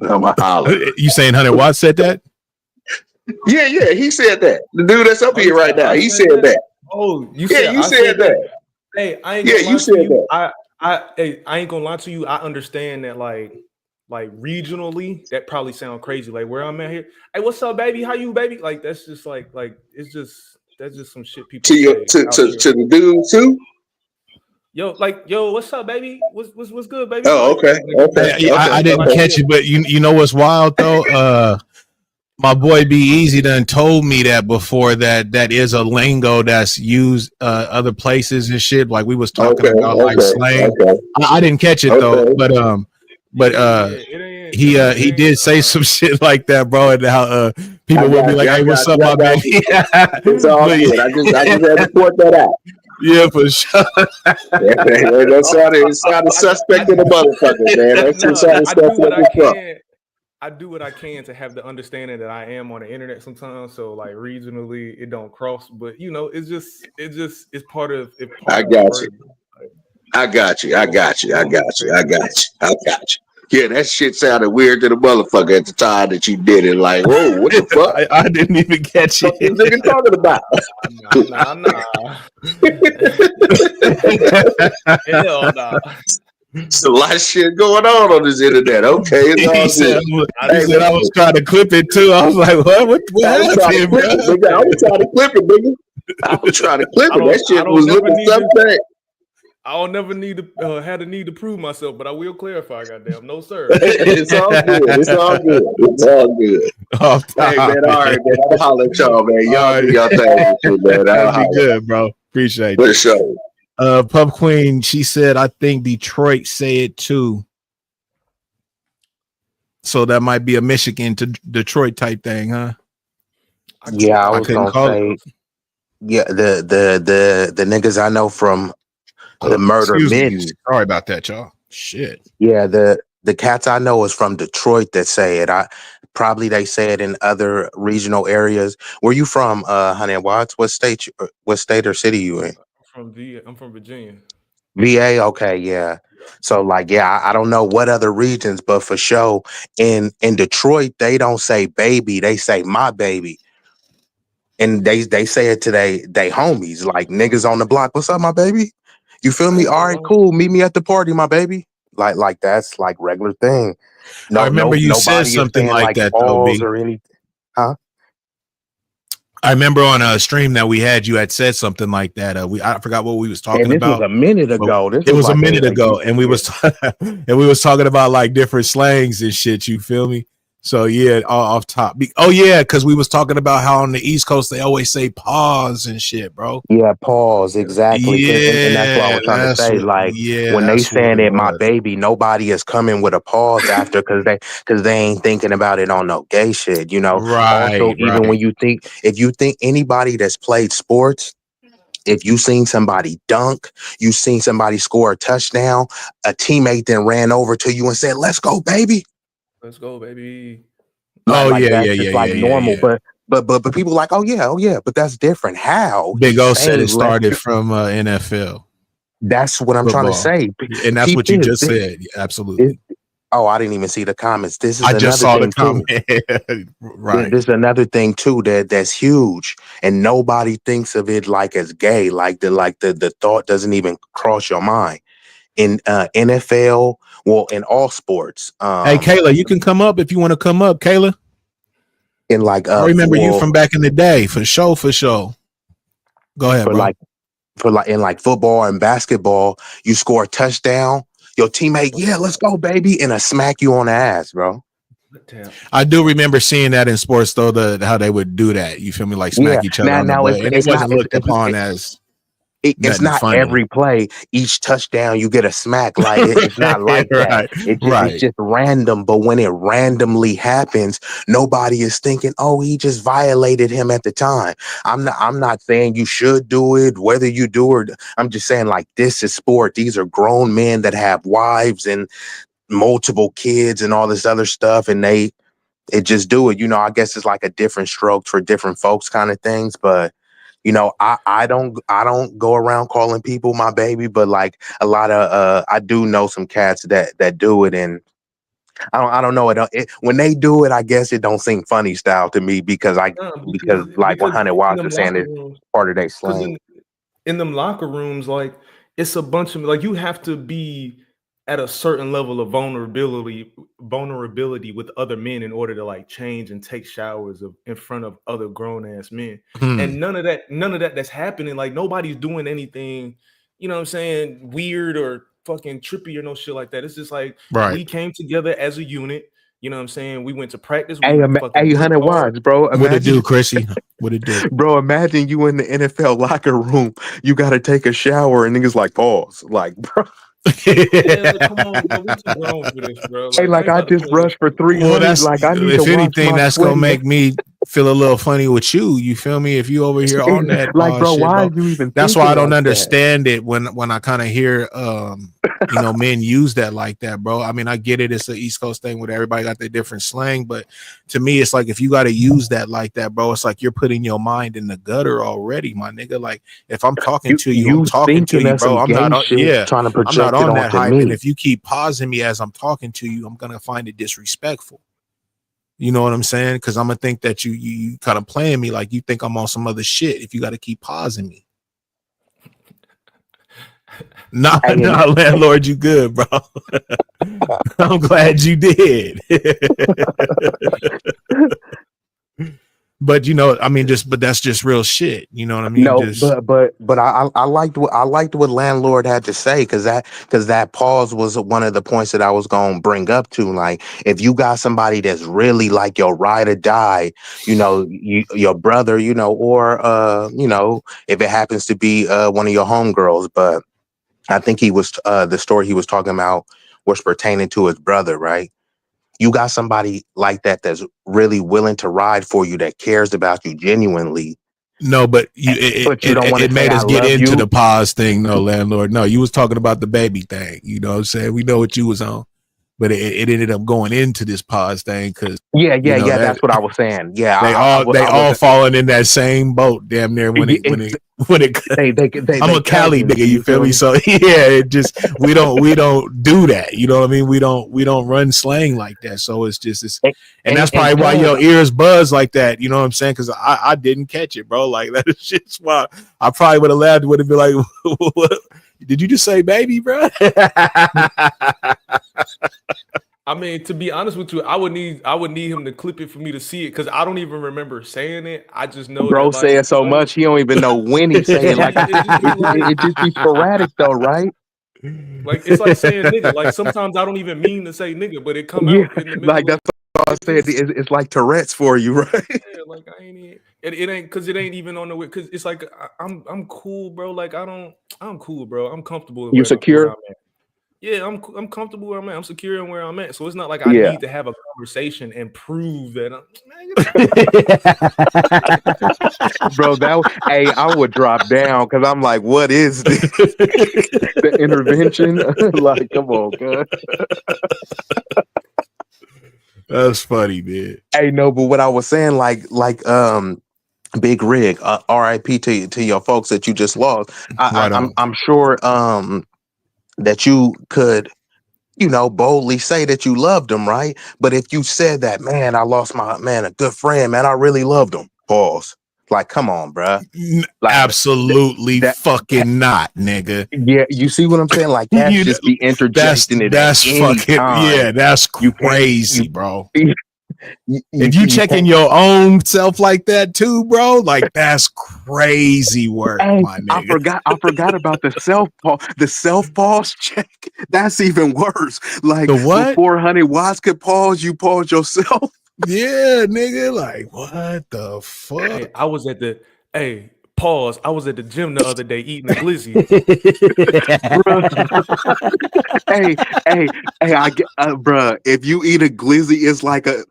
I'm a holler. You saying 100 Watts said that? Yeah, he said that. The dude that's up Oh, here you right said now, I he said said that? that. Oh, you Yeah, said you I said said that. that. Hey, I ain't Yeah, gonna you lie said to you. that. I ain't gonna lie to you. I understand that like regionally, that probably sound crazy. Like where I'm at here. Hey, what's up, baby? How you, baby? Like that's just like it's just that's just some shit people To your say to, out to, here. to the dude too. Yo, what's up, baby? What's good, baby? Oh, Like okay, okay, I okay, didn't okay. catch it, but you know what's wild though? My boy Be Easy done told me that before that is a lingo that's used other places and shit. Like we was talking Okay, about like okay, slang. okay, I didn't catch it though, okay. but Yeah, he did say some shit like that, bro, and how I people would be got like, you. I "Hey, what's got up, you. I my got baby?" you. It's all But good. I just had to point that out. yeah, for sure. It sounded suspect in the motherfucker, man. That shit no, sounded I do what suspect I as fuck. can. I do what I can to have the understanding that I am on the internet sometimes. So like regionally, it don't cross, but you know, it's I part of the got you. version. Like, I got you. I we don't got you. we I don't move got you. I crazy. got you. I got you. Yeah, that shit sounded weird to the motherfucker at the time that you did it. Like, whoa, what the fuck? I didn't even catch What this it. nigga talking about? Nah. Hell nah. It's a lot of shit going on this internet. Okay, it's he all said good. he Hey, said I was trying to clip it too. I was like, what I was trying to happened, clip it, nigga. I was trying to clip it, nigga. I was trying to clip I it. don't That I shit don't was never looking need to suspect. I don't never need to had a need to prove myself, but I will clarify, goddamn. No, sir. It's all good. It's all good. It's all good. Off Hey, man. All topic. right, man. I'll holler at y'all, man. All Y'all do right. y'all thing and shit, man. I'll That'd be holler. good, bro. Appreciate For you. sure. Pub Queen, she said, I think Detroit say it too. So that might be a Michigan to Detroit type thing, huh? Yeah, I I was couldn't gonna call it. say, yeah, the niggas I know from the Murder Excuse me. Mitten. Sorry about that, y'all. Shit. Yeah, the cats I know is from Detroit that say it. I probably they say it in other regional areas. Where you from, Honey Watts? What state or city you in? I'm from Virginia. VA? Okay, yeah. Yeah. So like, yeah, I don't know what other regions, but for sure in Detroit, they don't say baby, they say my baby. And they say it to they homies, like niggas on the block. What's up, my baby? You feel I me? ain't All gonna right, lie. cool. Meet me at the party, my baby. Like that's like regular thing. I No, remember you said nobody is something saying like like that though, pause B. or anything. Huh? I remember on a stream that we had, you had said something like that. I forgot what we was talking And this was about. a minute But ago. This it was was a like minute a ago, and we was and we was talking about like different slangs and shit. You feel me? So yeah, off top. Oh yeah, because we was talking about how on the East Coast they always say pause and shit, bro. yeah, pause exactly. And that's what I Yeah, was trying to say. Like when they that's what saying it it, my was. baby, nobody is coming with a pause after because they ain't thinking about it on no gay shit. You know. Also, Right, even when right. you think if you think anybody that's played sports. If you seen somebody dunk, you seen somebody score a touchdown, a teammate then ran over to you and said, "Let's go, baby." Let's go, baby. Oh Like yeah, that's yeah, yeah, just yeah, like yeah, normal. yeah. But people like, oh yeah, but that's different. How Big he's O said saying it let's started go. from NFL That's what I'm trying to football, say. and that's Peep what you just this. said. Yeah, absolutely. Oh, I didn't even see the comments. This is I just another saw the thing too. comment. Right. This is another thing too that's huge, and nobody thinks of it like as gay. Like the thought doesn't even cross your mind. In NFL, well, in all sports, Hey, Kayla, you can come up if you want to come up, Kayla. in like I remember you well, from back in the day, for sure, for sure. Go ahead, for bro. like in like football and basketball, you score a touchdown, your teammate, yeah, let's go, baby, and a smack you on the ass, bro. Damn. I do remember seeing that in sports, though, how they would do that. You feel me? Like Yeah. smack each other on the Now butt, and it it's not wasn't looked upon as it's nothing not funny. every play, each touchdown you get a smack. Like it's not like that. Right, It's right. just random. But when it randomly happens, nobody is thinking, oh, he just violated him at the time. I'm not saying you should do it, whether you do or I'm just saying like this is sport. These are grown men that have wives and multiple kids and all this other stuff, and it just do it. I guess it's like a different stroke for different folks kind of things. But I don't go around calling people my baby, but like a lot of I do know some cats that do it, and I don't know when they do it. I guess it don't seem funny style to me because No, because like because 100 in Watts them was saying locker it's rooms, part of their because slang. in them locker rooms, like it's a bunch of like you have to be at a certain level of vulnerability with other men in order to like change and take showers in front of other grown ass men. Hmm. And none of that that's happening. Like nobody's doing anything, you know what I'm saying, weird or fucking trippy or no shit like that. It's just like Right. we came together as a unit. You know what I'm saying? We went to practice. Hey, We fucking hey, worked 100 hard. Watts, bro. What it do, Imagine, Chrissy? What it do? bro. Imagine you in the NFL locker room. You got to take a shower, and niggas like pause, like, bro. Yeah, like come on, bro. We too grown for this, bro. Hey, Like I like ain't I about to just play this brushed for shit. Well, 300. that's Like I need to if wash anything, my that's gonna sweaty. make me feel a little funny with you. You feel me? If you over here on that Like, bro, shit, why bro. are you even That's why I thinking don't like that? understand it when I kind of hear men use that like that, bro. I mean, I get it. It's an East Coast thing where everybody got their different slang, but to me, it's like if you got to use that like that, bro, it's like you're putting your mind in the gutter already, my nigga. Like if I'm talking You to you, I'm you talking to thinking you, of bro. some I'm not gay on, shit, yeah, trying to I'm not project it on that onto hype. And me. if you keep pausing me as I'm talking to you, I'm gonna find it disrespectful. You know what I'm saying? Because I'm gonna think that you kind of playing me like you think I'm on some other shit. If you got to keep pausing me, nah, Hey, and nah, landlord, you good, bro. I'm glad you did. But I mean, but that's just real shit. You know what I mean? no, Just but I liked what landlord had to say because that pause was one of the points that I was gonna bring up to. Like, if you got somebody that's really like your ride or die, your brother, or if it happens to be one of your homegirls, but I think the story he was talking about was pertaining to his brother, right? You got somebody like that that's really willing to ride for you, that cares about you genuinely, no, but but you don't want it to say made I us get love into you. the pause thing. No, landlord. No, you was talking about the baby thing. You know what I'm saying? We know what you was on, but it ended up going into this pause thing because Yeah, yeah, yeah. that That's what I was saying. Yeah, they I, I, all wa- they I all wasn't. falling in that same boat, damn near when Yeah, it I'm they a Cali cousins. nigga, you You feel feel me? me? So yeah, it just we don't do that. You know what I mean? We don't run slang like that. So and that's And probably why cuz your ears buzz like that. You know what I'm saying? Because I didn't catch it, bro. Like that is just why I probably would have laughed. Would have been like, what? Did you just say baby, bro? I mean, to be honest with you, I would need him to clip it for me to see it because I don't even remember saying it. I just know that bro like said so much he don't even know when he say it. Like it just be like it just be sporadic though, right? it's like saying nigga. Like sometimes I don't even mean to say nigga, but it come Yeah, out in the like middle of that's what I said. sentences. It's like Tourette's for you, right? Yeah, like I ain't even, it ain't because it ain't even on the way because it's like I'm cool, bro. Like I'm cool, bro. I'm comfortable You where secure? I'm at. Yeah, I'm comfortable where I'm at. I'm secure in where I'm at. So it's not like I Yeah. need to have a conversation and prove that man, get the Bro, hey, I would drop down because I'm like, what is this? The intervention? Like, come on, cuz. That's funny, man. Hey, no, but what I was saying, Big Rig, RIP to your folks that you just lost. Right on. I'm sure that you could, boldly say that you loved him, right? But if you said that, man, I lost my man, a good friend, man, I really loved him. Pause. Like, come on, bruh. Like Absolutely that. fucking not, nigga. Yeah, you see what I'm saying? Like, cats You just be interjecting it at that's any fucking time. yeah, that's You can't. crazy, bro. You If you you checking can't. your own self like that too, bro, like that's crazy work, Hey, my I nigga. forgot. I forgot about the self pause check. That's even worse. Like The what? before Honey Watts could pause, you pause yourself. Yeah, nigga. Like what the Hey, fuck? I was at the hey, pause. I was at the gym the other day eating a glizzy. Bruh. Hey, I get, bruh. If you eat a glizzy, it's like a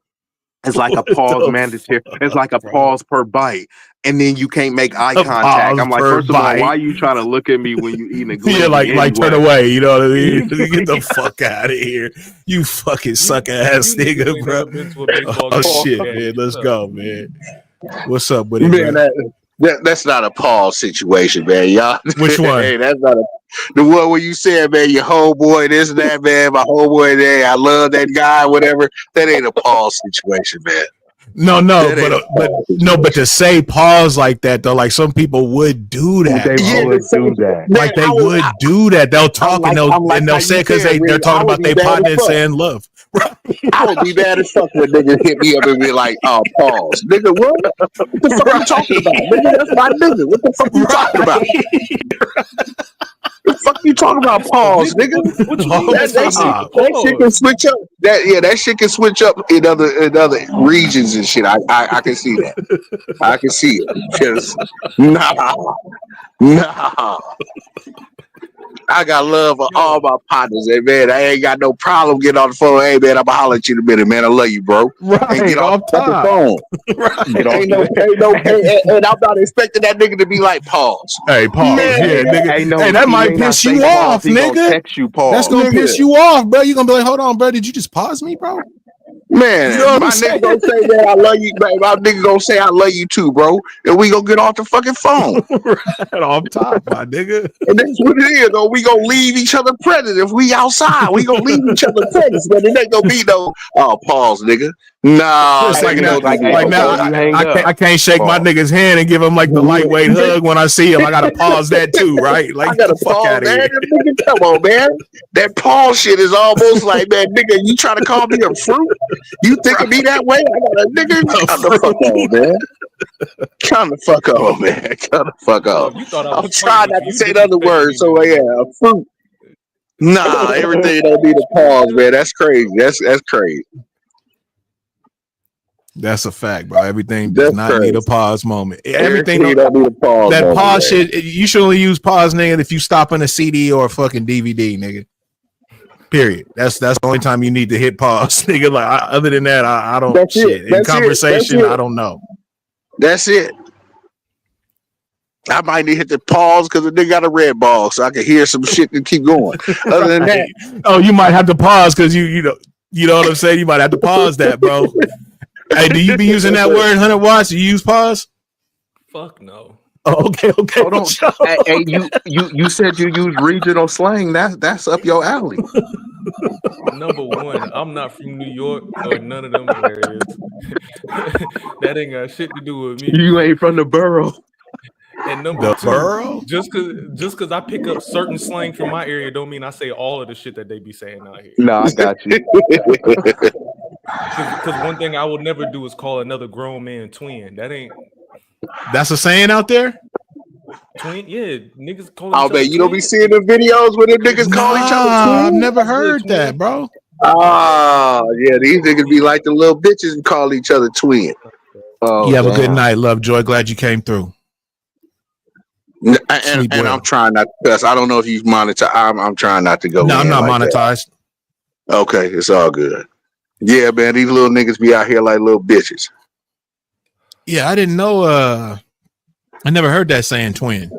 What pause the mandatory. It's fuck, like a bro? pause per bite. and then you can't make eye A contact. pause I'm like, per first of all, bite. why are you trying to look at me when you eating a glizzy Yeah, like turn anyway? away. You know what I mean? Get the fuck out of here, you fucking suck ass You niggas nigga, ain't bro. never been to a baseball Oh game. shit, Yeah, man. Let's what's up? go, man. What's up with it, Man, bro? that's not a pause situation, man. Y'all, Which one? hey, that's not the one where you said, man, your homeboy, this and that, man, my homeboy there, I love that guy, whatever. That ain't a pause situation, man. No, That ain't a but pause no, but to situation. say pause like that though, like some people would do that, They Yeah, bro. would the same, do that. man. Like they would do that. They'll talk and I'm like they'll how say you it because said, they're Reed. I talking would about be their mad partner as and fuck. saying love. I would be mad as fuck when niggas hit me up and be like, "Oh, pause, nigga. What? What the fuck you talking about, nigga? That's my nigga. What the fuck you talking about? The fuck you talking about? Pause, nigga. What you mean? That's my nigga. That shit can Pause. switch up. That shit can switch up in other regions and shit. I can see that. I can see it. Because nah. I got love for all my partners, hey man. I ain't got no problem getting on the phone. Hey man, I'ma holler at you in a minute, man. I love you, bro. And Right, get off off the fucking top. phone. Get off. And I'm not expecting that nigga to be like, pause. Hey, pause. Man, Yeah, nigga. Hey, no, Hey, that he might may not piss say you pause. off, He gonna nigga. text you That's pause. gonna nigga. piss you off, bro. You gonna be like, hold on, bro. Did you just pause me, bro? Man, You know what my I'm nigga saying? gonna say that I love you, man. My nigga gonna say I love you too, bro. And we gonna get off the fucking phone. Right off top, my nigga. And that's what it is, though. We gonna leave each other present. If we outside, we gonna leave each other present. But it ain't gonna be no pause, nigga. Nah, It's like nigga, now, don't do me like no now, before pause. you hang I up. can't shake my Pause. nigga's hand and give him like the lightweight hug when I see him. I gotta pause that too, right? Like, I get the gotta fuck pause out of that. here. Nigga, come on, man. That pause shit is almost like, man, nigga, you trying to call me a fruit? You think of me that way? I gotta, nigga, come the fuck on, man. Come the fuck on, man. Come the fuck Oh, on. you thought I I'm was playing trying with not you. to You say the other disrespecting words, me so now. yeah, a fruit. Nah, everything don't need a pause, man. That's crazy. That's crazy. That's a fact, bro. Everything does That's not need a crazy. pause moment. Everything Everything don't need a pause, that moment, pause man. shit. You should only use pause, nigga, if you stop on a CD or a fucking DVD, nigga. Period. That's the only time you need to hit pause, nigga. Like other than that, I don't That's it. shit in That's it. That's conversation. I it. don't know. That's it. I might need to hit the pause because the nigga got a red ball, so I can hear some shit and keep going. Other than that, Right. Oh, you might have to pause because you know what I'm saying. You might have to pause that, bro. Hey, do you be using that word, 100 watts? You use pause? Fuck no. Oh, okay. Hold on. Hey, you said you use regional slang. That's up your alley. Number one, I'm not from New York or none of them areas. That ain't got shit to do with me. You ain't from the borough. And number The two, borough? just cause I pick up certain slang from my area don't mean I say all of the shit that they be saying out here. No, I got you. Cause one thing I will never do is call another grown man twin. That ain't That's a saying out there? twin. Yeah, niggas call oh each other man, you don't be twin. seeing the videos where the niggas call each other Nah, I've twins? never That's good, heard twin. that, bro. Ah, yeah, these niggas be like the little bitches and call each other twin. Oh, You have a good damn. night, Lovejoy. Glad you came through. Sleep And well. I'm trying not to cuss. I don't know if you monitor. I'm trying not to go No, I'm in not like that. monetized. Okay, it's all good. Yeah, man, these little niggas be out here like little bitches. Yeah, I didn't know. I never heard that saying twin.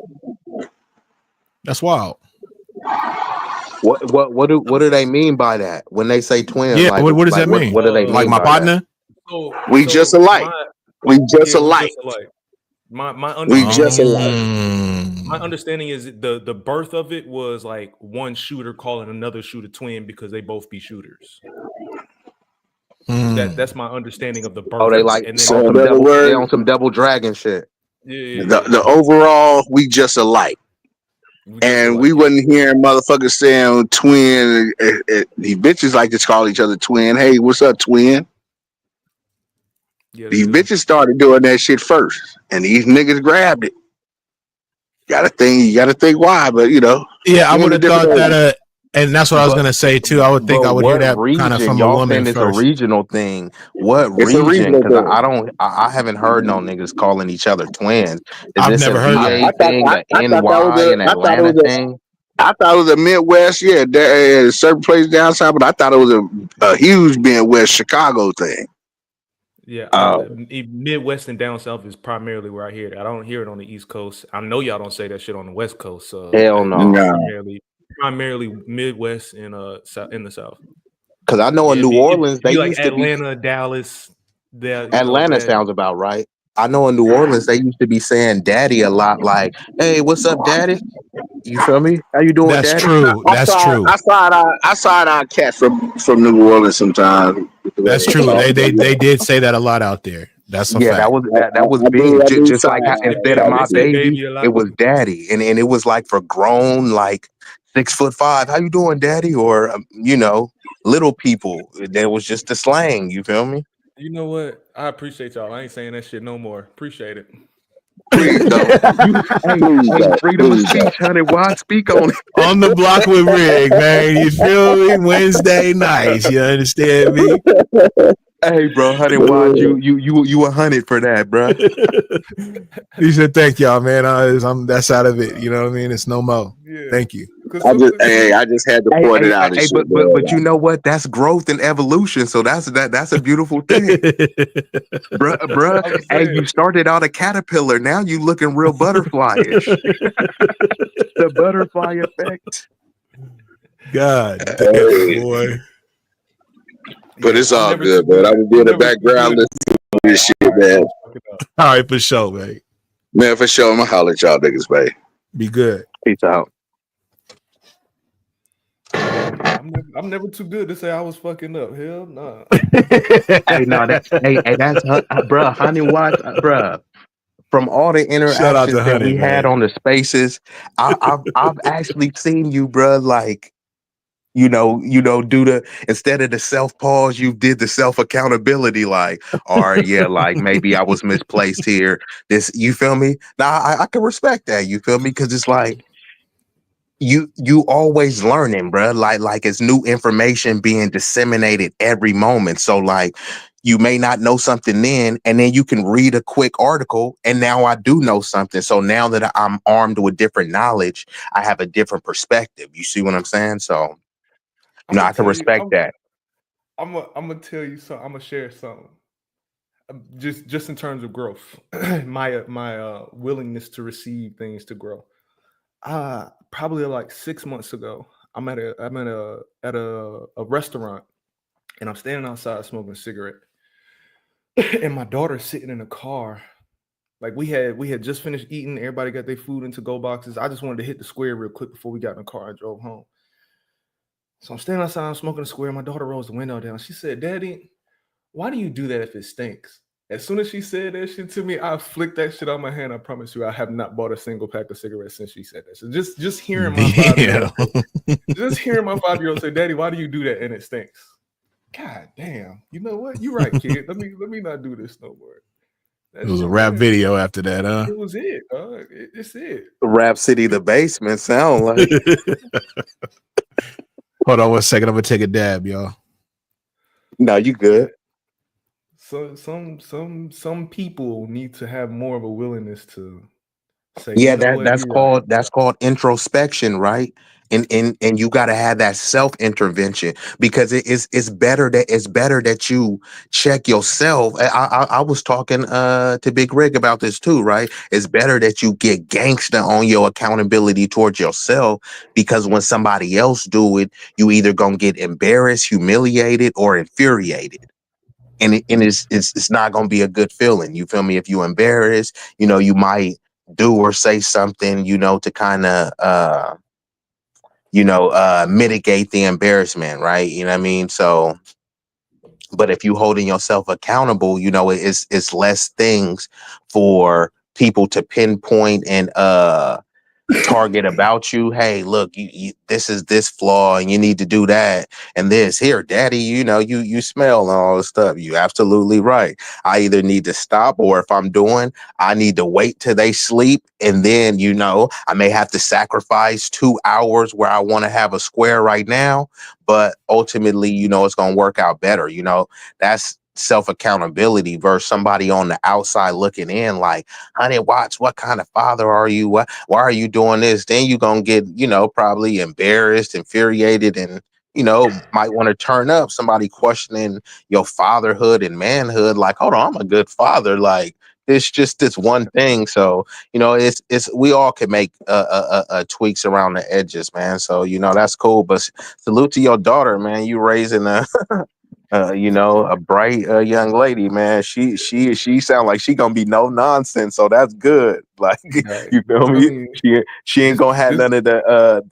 That's wild. What do they mean by that when they say twin? Yeah, Like what does like that mean? what do they Uh, Like mean my by that? partner? We just alike. my We just yeah, we alike. just alike. My We understanding just is alike. my understanding is the birth of it was like one shooter calling another shooter twin because they both be shooters. That's my understanding of the birth. Oh, they of like it. And So then in other they words, on some double dragon shit. the overall, we just alike. We just And alike. we wasn't hearing motherfuckers saying twin. These bitches like to call each other twin. Hey, what's up, twin? Yeah, they These do. bitches started doing that shit first, and these niggas grabbed it. You gotta think why, but you know. Yeah, I we in would a have different thought age. that. And that's what I was But gonna say too. I would think I would hear what that kind of region? from a Y'all woman saying it's a first. regional thing. What It's a region? regional Because thing. I haven't heard no niggas calling each other twins. Is I've this a never heard that. VA thing, a I thought that was NY, an Atlanta thing? I thought it was a Midwest, yeah, there, a certain place down south, but I thought it was a huge Midwest Chicago thing. Yeah, Oh, Midwest and down south is primarily where I hear it. I don't hear it on the East Coast. I know y'all don't say that shit on the West Coast. So Hell it's no. no. primarily Midwest and south in the South. Because I know Yeah, in New it'd Orleans they be like used to be. Atlanta, Dallas. That Atlanta that sounds about right. I know in New Orleans they used to be saying "daddy" a lot. Like, "Hey, what's up, daddy?" You feel me? How you doing, That's daddy? true. I That's saw true. I saw it I saw it on cats from New Orleans sometimes with the way That's they true. talk. They did say that a lot out there. That's a Yeah, that fact. was that was I do big. I do Just saw like it how they say on instead of baby, they my cats. say baby, baby a it lot was too. daddy, and it was like for grown, like 6'5". How you doing, daddy? Or little people. That was just the slang. You feel me? You know what? I appreciate y'all. I ain't saying that shit no more. Appreciate it. Please don't. You, hey, Please hey, don't. freedom of Please don't. speech, honey. Why speak on it? On the block with Rig, man. You feel me? Wednesday nights. You understand me? Hey, bro, honey, watch you 100 for that, bro. He said, "Thank y'all, man. That's out of it. You know what I mean? It's no more. Yeah, Thank you." cause Hey, I just had to Hey, point it hey, hey, out and hey, shit, but you man. know what? That's growth and evolution. So that's a beautiful thing, bruh. I'm Hey, saying. you started out a caterpillar. Now you looking real butterfly-ish. The butterfly effect. God damn, boy. But Yeah, it's all good, man. I was I'm in the never too background good to listening see to y'all this shit, man. always fucking up. All right, for sure, man. Man, for sure, I'm gonna holler at y'all niggas, man. Be good. Peace out. I'm never too good to say I was fucking up. Hell nah. Hey, no, that's bruh, honey, watch, bruh. From all the Shout out interactions to that Honey, we had man. on the spaces, I've actually seen you, bruh, like do the instead of the self pause, you did the self accountability. Like, all right, yeah, like maybe I was misplaced here. This, you feel me? Now I can respect that. You feel me? Because it's like you always learning, bruh. Like it's new information being disseminated every moment. So like you may not know something then, and then you can read a quick article, and now I do know something. So now that I'm armed with different knowledge, I have a different perspective. You see what I'm saying? So I'm gonna I can tell you. respect that. I'm gonna tell you something. I'm gonna share something. Just in terms of growth, my willingness to receive things to grow. Probably like 6 months ago, I'm at a restaurant, and I'm standing outside smoking a cigarette, and my daughter's sitting in a car. Like we had just finished eating. Everybody got their food into go boxes. I just wanted to hit the square real quick before we got in the car and drove home. So I'm standing outside, I'm smoking a square. My daughter rolls the window down. She said, "Daddy, why do you do that if it stinks?" As soon as she said that shit to me, I flicked that shit out my hand. I promise you, I have not bought a single pack of cigarettes since she said that. So just hearing my 5 year Damn. old, just hearing my 5 year old say, "Daddy, why do you do that?" and it stinks. God damn. You know what? You're right, kid. Let me not do this no more. It That was a shit rap went. video after that, huh? It was it. It's it. Rap City, the basement sound like. Hold on 1 second. I'm gonna take a dab, y'all. No, you Yeah. good. So some people need to have more of a willingness to say, you Yeah, know that what, that's you're right. called introspection, right? And you got to have that self intervention because it's better that you check yourself. I was talking to Big Rig about this too, right? It's better that you get gangster on your accountability towards yourself because when somebody else do it, you either gonna get embarrassed, humiliated, or infuriated. And it's not gonna be a good feeling. You feel me? If you embarrassed, you might do or say something, to kind of mitigate the embarrassment, right? You know what I mean? So, but if you holding yourself accountable, it's less things for people to pinpoint and target about you. Hey, look, this is this flaw, and you need to do that and this. Here, daddy, you smell and all this stuff. You absolutely right. I either need to stop, or if I'm doing, I need to wait till they sleep, and then I may have to sacrifice 2 hours where I want to have a square right now, but ultimately, it's gonna work out better. That's self accountability versus somebody on the outside looking in, like, honey, watch, what kind of father are you? Why are you doing this? Then you're gonna get, probably embarrassed, infuriated, and might want to turn up. Somebody questioning your fatherhood and manhood. Like, hold on, I'm a good father. Like, it's just this one thing. So, it's we all can make tweaks around the edges, man. So, that's cool. But salute to your daughter, man. You raising a bright young lady, man. She sound like she gonna be no nonsense, so that's good. Like, Nah, you feel I me? mean, She ain't this gonna have this none of the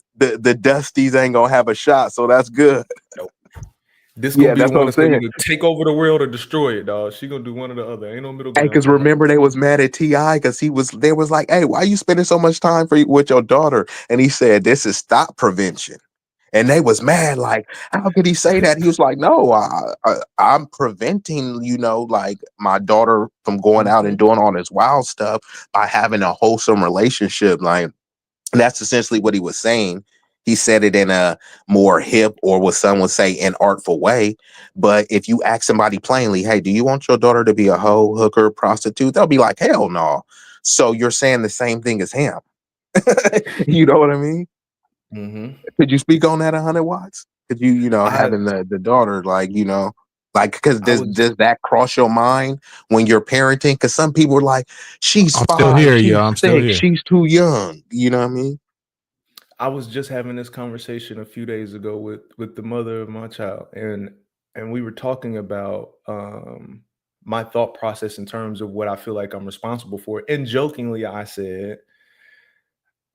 dusties ain't gonna have a shot, so that's good. nope. This gonna Yeah, be the that's what one I'm that's gonna saying. either take over the world or destroy it, dog. She gonna do one or the other. Ain't no middle Hey, ground cause for her. remember they was mad at Ti because they was like, hey, why you spending so much time with your daughter? And he said, this is stop prevention. And they was mad, like, how could he say that? He was like, no, I'm preventing, like my daughter from going out and Mhm. doing all this wild stuff by having a wholesome relationship. Like, that's essentially what he was saying. He said it in a more hip, or what some would say, an artful way. But if you ask somebody plainly, hey, do you want your daughter to be a hoe, hooker, prostitute? They'll be like, hell no. So you're saying the same thing as him. You know what I mean? Mhm. Could you speak on that 100 watts? Could you, I having the daughter, like, like, because I was does that cross your mind when you're parenting? Because some people are like, she's I'm still 5, here, she's yo. I'm still 6, here. she's too young. You know what I mean? I was just having this conversation a few days ago with the mother of my child, and we were talking about my thought process in terms of what I feel like I'm responsible for. And jokingly, I said,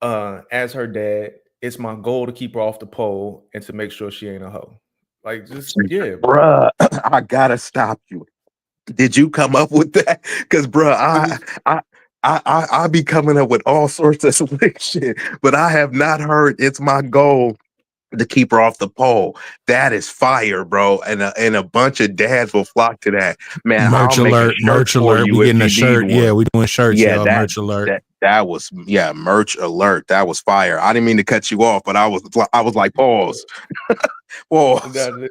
as her dad, it's my goal to keep her off the pole and to make sure she ain't a hoe. Like, just yeah. Bruh, I gotta stop you. Did you come up with that? Because, bruh, It I, was I, I be coming up with all sorts of slick shit, but I have not heard it's my goal to keep her off the pole. That is fire, bro. And a bunch of dads will flock to that. Man, I'll Merch make a alert, shirt merch for alert. We you if getting a you need shirt. one. Yeah, we doing shirts, Yeah, y'all. Merch alert. that was, yeah, merch alert. That was fire. I didn't mean to cut you off, but I was like, pause. Pause. that.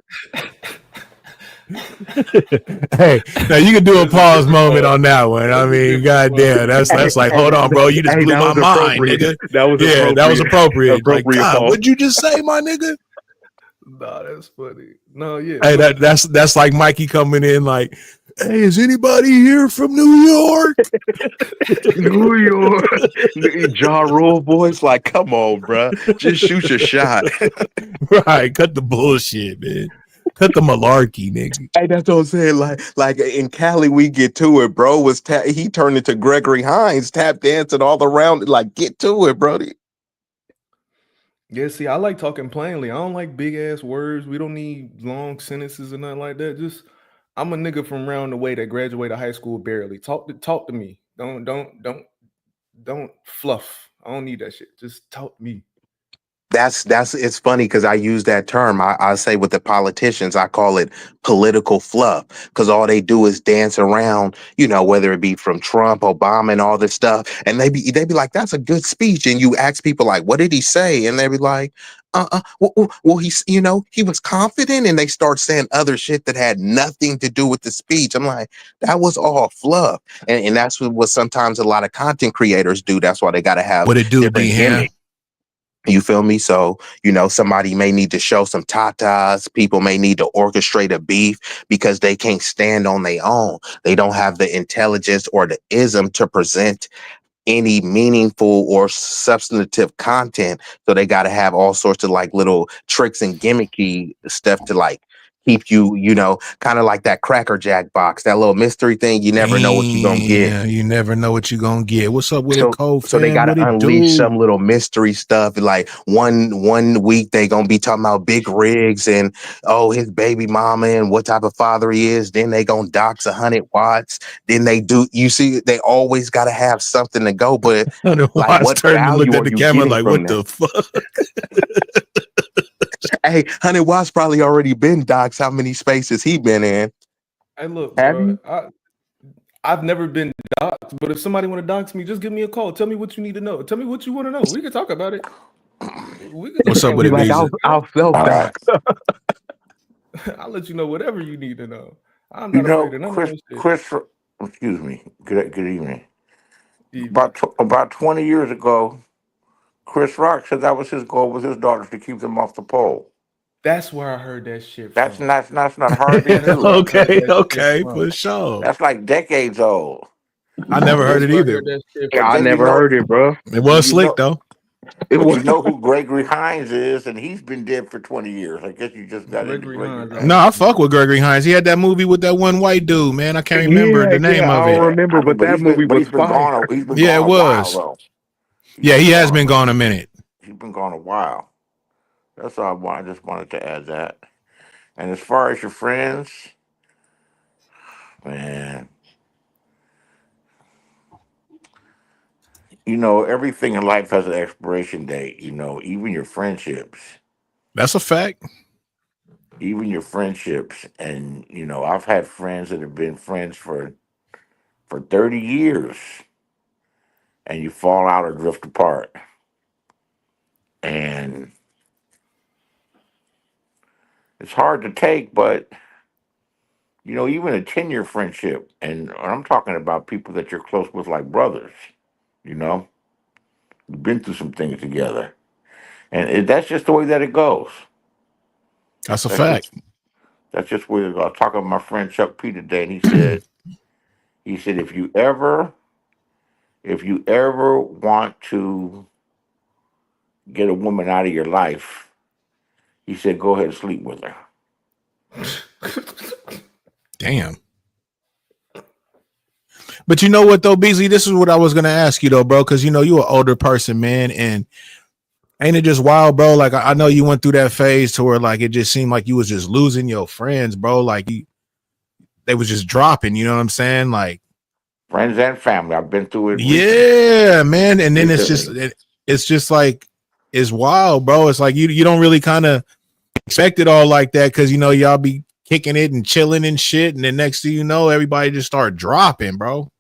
Hey, now you can do a This pause is moment pause. on that one. I That's a mean, different pause. goddamn, that's like, Hey, hold on, bro. You just blew that my was mind, appropriate. nigga. That was Yeah, that was appropriate. appropriate. Like, Appropriate God, pause. what'd you just say, my nigga? Nah, that's funny. No, yeah, Hey, but that's like Mikey coming in like, hey, is anybody here from New York? New York. Ja Rule voice, like, come on, bruh. Just shoot your shot. Right, cut the bullshit, man. Cut the malarkey, nigga. Hey, that's what I'm saying. Like in Cali, we get to it, bro. He turned into Gregory Hines, tap dancing all around it. Like, get to it, Brody. yeah, see, I like talking plainly. I don't like big ass words. We don't need long sentences or nothing like that. Just I'm a nigga from round the way that graduated high school barely. Talk to me. Don't fluff. I don't need that shit. Just talk to me. That's it's funny because I use that term. I say with the politicians, I call it political fluff because all they do is dance around, whether it be from Trump, Obama, and all this stuff. And they be like, that's a good speech. And you ask people like, what did he say? And they be like, well, he's, he was confident, and they start saying other shit that had nothing to do with the speech. I'm like, that was all fluff. And that's what sometimes a lot of content creators do. That's why they got to have What it do, D different Ham? gimmicks. You feel me? So, somebody may need to show some tatas. People may need to orchestrate a beef because they can't stand on their own. They don't have the intelligence or the ism to present any meaningful or substantive content. So they got to have all sorts of like little tricks and gimmicky stuff to like keep you, kind of like that Cracker Jack box, that little mystery thing. You never know what you're going to get. Damn, you never know what you're gonna get. What's up with it, So Cole so they fam? gotta What it unleash do? some little mystery stuff. Like one week they gonna be talking about Big Rigs and his baby mama and what type of father he is. Then they gonna dox 100 watts. Then they do, you see, they always gotta have something to go. But And like, Watts what turned and looked value at are the you camera getting like, from what that? the fuck? Hey, 100 watts probably already been doxed. How many spaces he been in? Hey, look, Have bro. you? I've never been doxxed, but if somebody want to dox me, just give me a call. Tell me what you need to know. Tell me what you want to know. We can talk about it. We can What's talk up about with Be it, what you like, need Beezer? I'll to know. I'll self All right. dox. I'll let you know whatever you need to know. I'm You not afraid know, of none of that shit. excuse me. Good evening. Evening. About 20 years ago, Chris Rock said that was his goal with his daughters to keep them off the pole. That's where I heard that shit That's from. not hard to That's where do. I heard Okay, that shit okay, from. for sure. That's like decades old. I never heard That's it where I either. heard that shit Yeah, But I then from. you never know, heard it, bro. It was you slick know, though. It but was. you know who Gregory Hines is, and he's been dead for 20 years. I guess you just got into Gregory Gregory Hines is No, Hines. I fuck with Gregory Hines. He had that movie with that one white dude, man. I can't remember Yeah, the yeah, name I of don't it. Yeah, remember, I mean, but that movie but was fire. he's been Yeah, gone it a while was. though. He's Yeah, he been has gone been a gone a minute. he's been gone a while. That's all I want. I just wanted to add that. And as far as your friends, man, you know everything in life has an expiration date. You know, even your friendships, That's a fact. and you know I've had friends that have been friends for 30 years, and you fall out or drift apart, and it's hard to take, but you know, even a 10-year friendship, and I'm talking about people that you're close with like brothers, you know, you've been through some things together. And that's just the way that it goes. That's a That's just fact. that's just where it goes. I was talking to my friend Chuck P today, and he said if you ever want to get a woman out of your life, he said go ahead and sleep with her. Damn. But you know what though, Beasley? This is what I was gonna ask you though, bro, because you know you're an older person, man, and ain't it just wild, bro? Like I know you went through that phase to where like it just seemed like you was just losing your friends, bro. Like they was just dropping. You know what I'm saying? Like Friends and family. I've been through it yeah, man. And then recently. it's just like it's wild, bro. It's like you don't really kind of expect it all like that because you know y'all be kicking it and chilling and shit, and then next thing you know, everybody just start dropping, bro.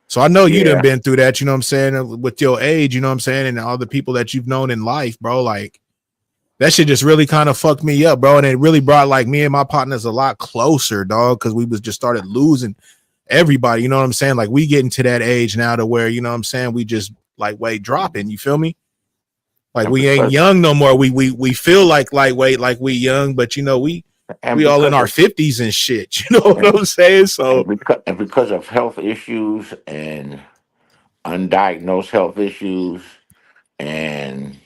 So I know you done Yeah. been through that, you know what I'm saying, with your age, you know what I'm saying, and all the people that you've known in life, bro. Like that shit just really kind of fucked me up, bro. And it really brought like me and my partners a lot closer, dog, because we was just started losing everybody, you know what I'm saying? Like we getting to that age now to where, you know what I'm saying, we just lightweight dropping, you feel me? Like And we ain't because young no more. We feel like lightweight, like we young, but you know, we and we all in because our of 50s and shit. You know what and, I'm saying? So and because of health issues and undiagnosed health issues and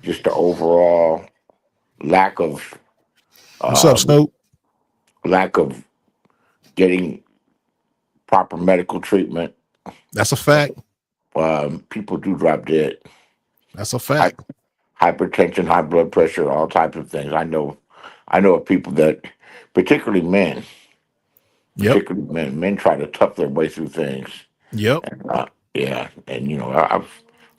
just the overall lack of what's up, um, Snoop? lack of getting proper medical treatment, That's a fact. people do drop dead. That's a Hy- fact. Hypertension, high blood pressure, all types of things. I know of people that, particularly men, Yep. men try to tough their way through things. Yep. Yeah, and you know, I've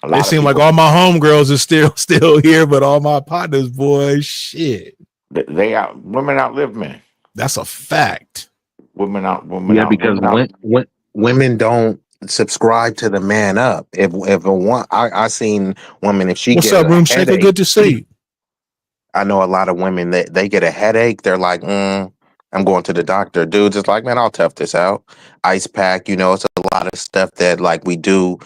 a It lot of seemed like people. all my homegirls are still here, but all my partners, boy, shit. They out women outlive men. That's a fact. Women Yeah, out because women out. when Women don't subscribe to the man up. If a one, I seen women, if she What's get up, a Room Shaker? headache, Good to see you. I know a lot of women that they get a headache, they're like, I'm going to the doctor. Dudes, it's like, man, I'll tough this out. Ice pack, it's a lot of stuff that like we do,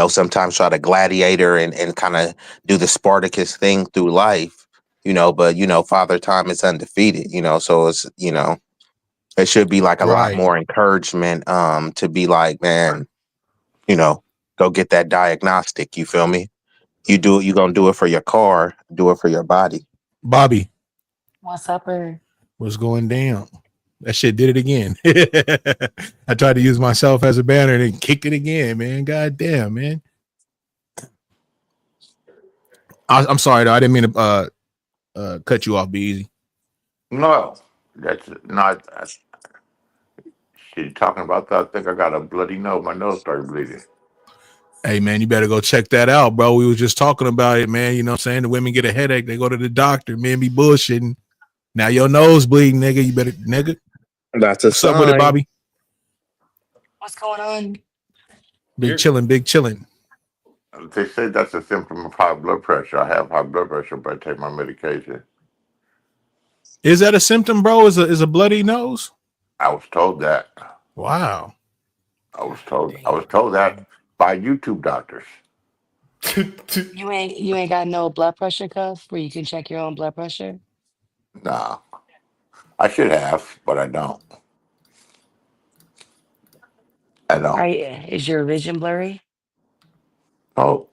sometimes try to gladiator and kind of do the Spartacus thing through life, but Father Time is undefeated, so it's, it should be like a lot Right. more encouragement to be like, man, you know, go get that diagnostic. You feel me? You do it, you're gonna do it for your car, do it for your body. Bobby, What's up, er? what's going down? That shit did it again. I tried to use myself as a banner and then kicked it again, man. God damn, man. I'm sorry though. I didn't mean to cut you off, be easy. No, that's not. Shit, talking about that. I think I got a bloody nose. My nose started bleeding. Hey man, you better go check that out, bro. We was just talking about it, man. You know what I'm saying? The women get a headache, they go to the doctor, men be bullshitting. Now your nose bleeding, nigga. You better nigga. that's a What's up with it, sign. Bobby? What's going on? Big chillin', big chillin'. They say that's a symptom of high blood pressure. I have high blood pressure, but I take my medication. Is that a symptom, bro? Is a bloody nose? I was told that. Wow. I was told that by YouTube doctors. You ain't got no blood pressure cuff where you can check your own blood pressure? Nah, I should have, but I don't. I don't. Is your vision blurry? Oh,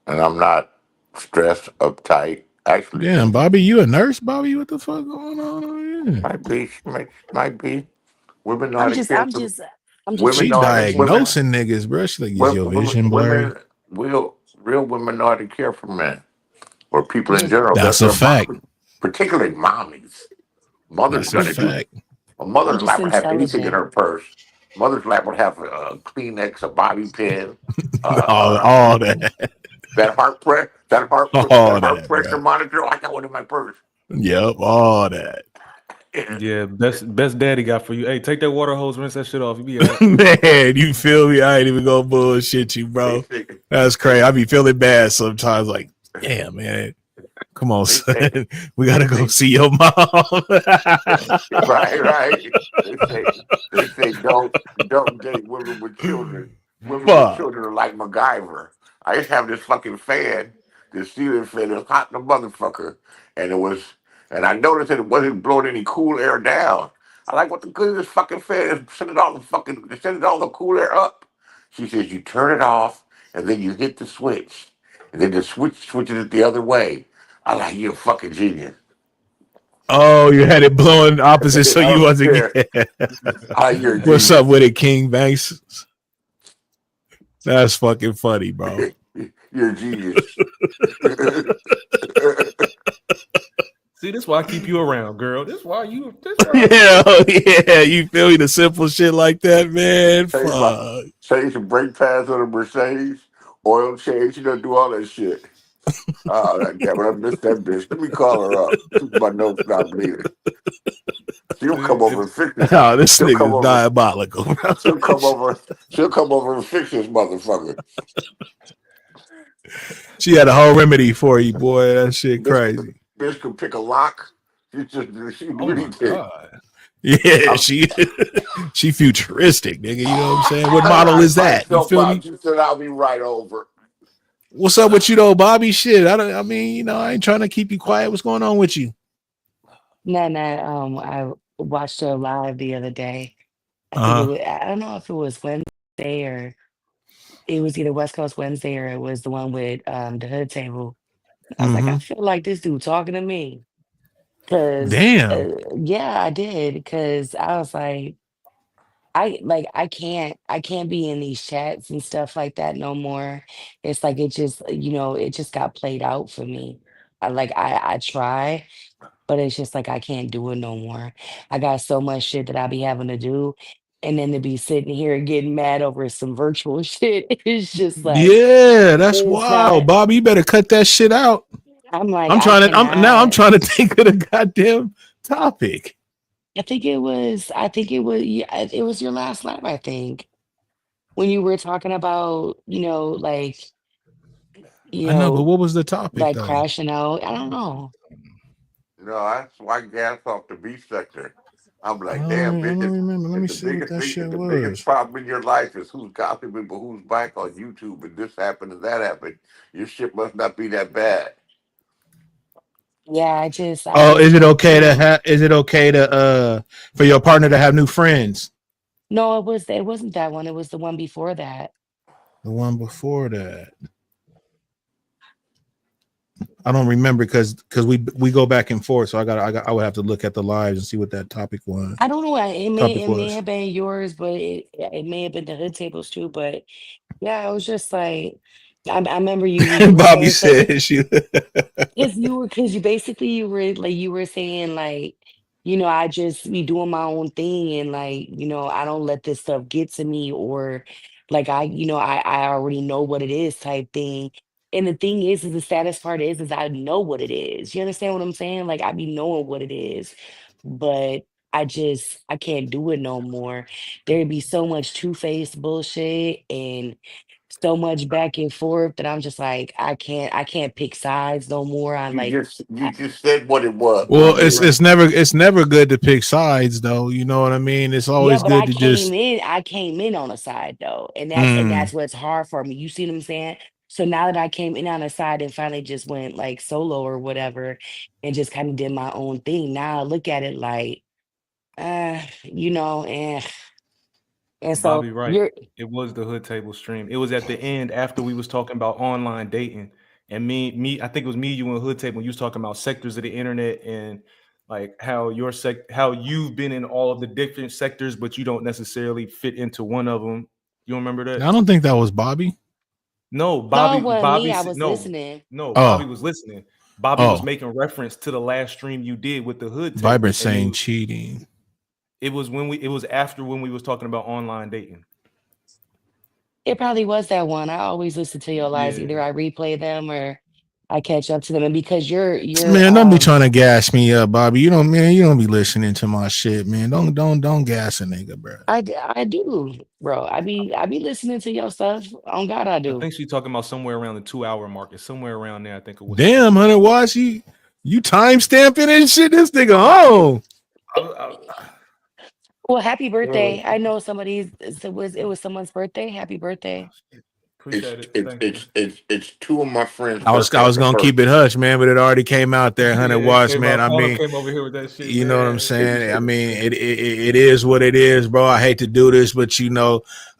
and I'm not stressed, uptight. Actually, Damn, Bobby, you a nurse, Bobby? What the fuck going on over here? might be. Women know how I'm to just care I'm for. just I'm just Women She know how to. encouraging. Women, diagnosing niggas, bro. She like, is your vision blurry? women, real women know how to care for men or I'm people in just general. That's a They're fact. particularly mommies. Mothers That's a got to do. fact. A I'm mother's just not would have anything in intelligent. her purse. Mother's lap would have a Kleenex, a bobby pin, all, uh, all that. All that heart that, bro. pressure monitor. Oh, I got one in my purse. Yep, all that. Yeah, best daddy got for you. Hey, take that water hose, rinse that shit off. You be all right. Man, you feel me? I ain't even gonna bullshit you, they bro. say That's they, crazy. I be feeling bad sometimes. Like, damn, man. Come on, they son. say We they gotta go say see your mom. right. They say don't date women with children. Women with Fuck. children are like MacGyver. I used to have this fucking fan, this ceiling fan, it was hot in the motherfucker, and it was, and I noticed that it wasn't blowing any cool air down. I like what the good of this fucking fan is sending all the cool air up. She says you turn it off and then you hit the switch, and then the switch switches it the other way. I like you a fucking genius. Oh, you had it blowing opposite, so I you don't wasn't care. get. I you're a What's up genius. with it, King Banks? That's fucking funny, bro. You're a genius. See, this why I keep you around, girl. This why I Yeah, oh, yeah. You feel me? The simple shit like that, man. change my Fuck. change the brake pads on a Mercedes, oil change, do all that shit. Oh, that damn it, I missed that bitch. Let me call her up. See if my nose not bleeding. She'll come over and fix this. Oh, this She'll come nigga's over. diabolical, bro. She'll come over. She'll come over and fix this motherfucker. She had a whole remedy for you, boy. That shit Bitch, crazy. bitch can pick a lock. She Oh do my anything. god. Yeah, I'm, she futuristic, nigga. You know what I'm saying? What I model ride is bike that? You so feel much. me? She said I'll be right over. What's up with you though, Bobby? Shit, I don't. I mean, I ain't trying to keep you quiet. What's going on with you? I watched her live the other day. I think Uh huh. I don't know if it was Wednesday or it was either West Coast Wednesday or it was the one with the hood table. I was like, I Mm-hmm. feel like this dude talking to me. Cause Damn. yeah, I did. Cause I was like, I can't be in these chats and stuff like that no more. It's like it just got played out for me. I try, but it's just like I can't do it no more. I got so much shit that I be having to do. And then to be sitting here and getting mad over some virtual shit, it's just like Yeah, that's it's wild, not. Bobby. You better cut that shit out. I'm like, I'm I trying to. I'm cannot. trying to think of the goddamn topic. I think it was yeah, it was your last live, I think. When you were talking about, you I know, but know, what was the topic like though? crashing out. I don't know. No, that's why gas off the beach sector. I'm like, damn, I bitch. don't remember. Let If me the see what biggest that thing, if shit the biggest was. problem in your life is who's gossiping but who's back on YouTube, and this happened and that happened, your shit must not be that bad. Yeah, I Oh, just is it I okay to can't. have? Is it okay to for your partner to have new friends? No, it wasn't that one. It was the one before that. The one before that, I don't remember because we go back and forth. So I would have to look at the lives and see what that I don't know. topic It may was. have been yours, but it may have been the hood tables too. But yeah, I was just like, I remember you were Bobby saying something. said she. Because you were saying like, I just be doing my own thing and like, I don't let this stuff get to me or like I already know what it is type thing. And the thing is the saddest part is I know what it is. You understand what I'm saying? Like I be knowing what it is, but I can't do it no more. There'd be so much two-faced bullshit and so much back and forth that I'm just like, I can't pick sides no more. I'm You like, just you just said what it was. Well, You're right. it's never good to pick sides though. You know what I mean? It's yeah, always but good to just I came in on a side though. And mm. that's what's hard for me. You see what I'm saying? So now that I came in on a side and finally just went like solo or whatever and just kind of did my own thing. Now I look at it like, and so Bobby, right. you're It was the hood table stream. It was at the end after we was talking about online dating. And I think it was me, you and Hood Table when you was talking about sectors of the internet and like how how you've been in all of the different sectors, but you don't necessarily fit into one of them. You remember that? I don't think that was Bobby. No, no, it wasn't me. I was No, listening. no, Bobby Oh, was listening. Bobby was oh, making reference to the last stream you did with the hood Vibrant table. And saying cheating. it was after when we was talking about online dating. It probably was that one. I always listen to your lives. Yeah. Either I replay them or I catch up to them. And because you're Man, don't be trying to gas me up, Bobby. You don't, man. You don't be listening to my shit, man. Don't gas a nigga, bro. I do, bro. I be listening to your stuff. On God, I I do. think she's talking about somewhere around the 2 hour mark. It's somewhere around there. I think of what she's Damn, talking Hunter Watch, you time stamping and shit. This nigga home. about. Well, happy Uh, birthday. I know it was someone's birthday. Happy birthday. It's Appreciate it. it's Thank you. it's it's it's two of my friends' I birthdays was the gonna keep it first. hush, man, but it already came out there. Hunter Yeah, it Watch, came man. out. I Paulo mean, came over here with that shit, you know what I'm man. saying? I Appreciate it, mean, man. it is what it is, bro. I hate to do this, but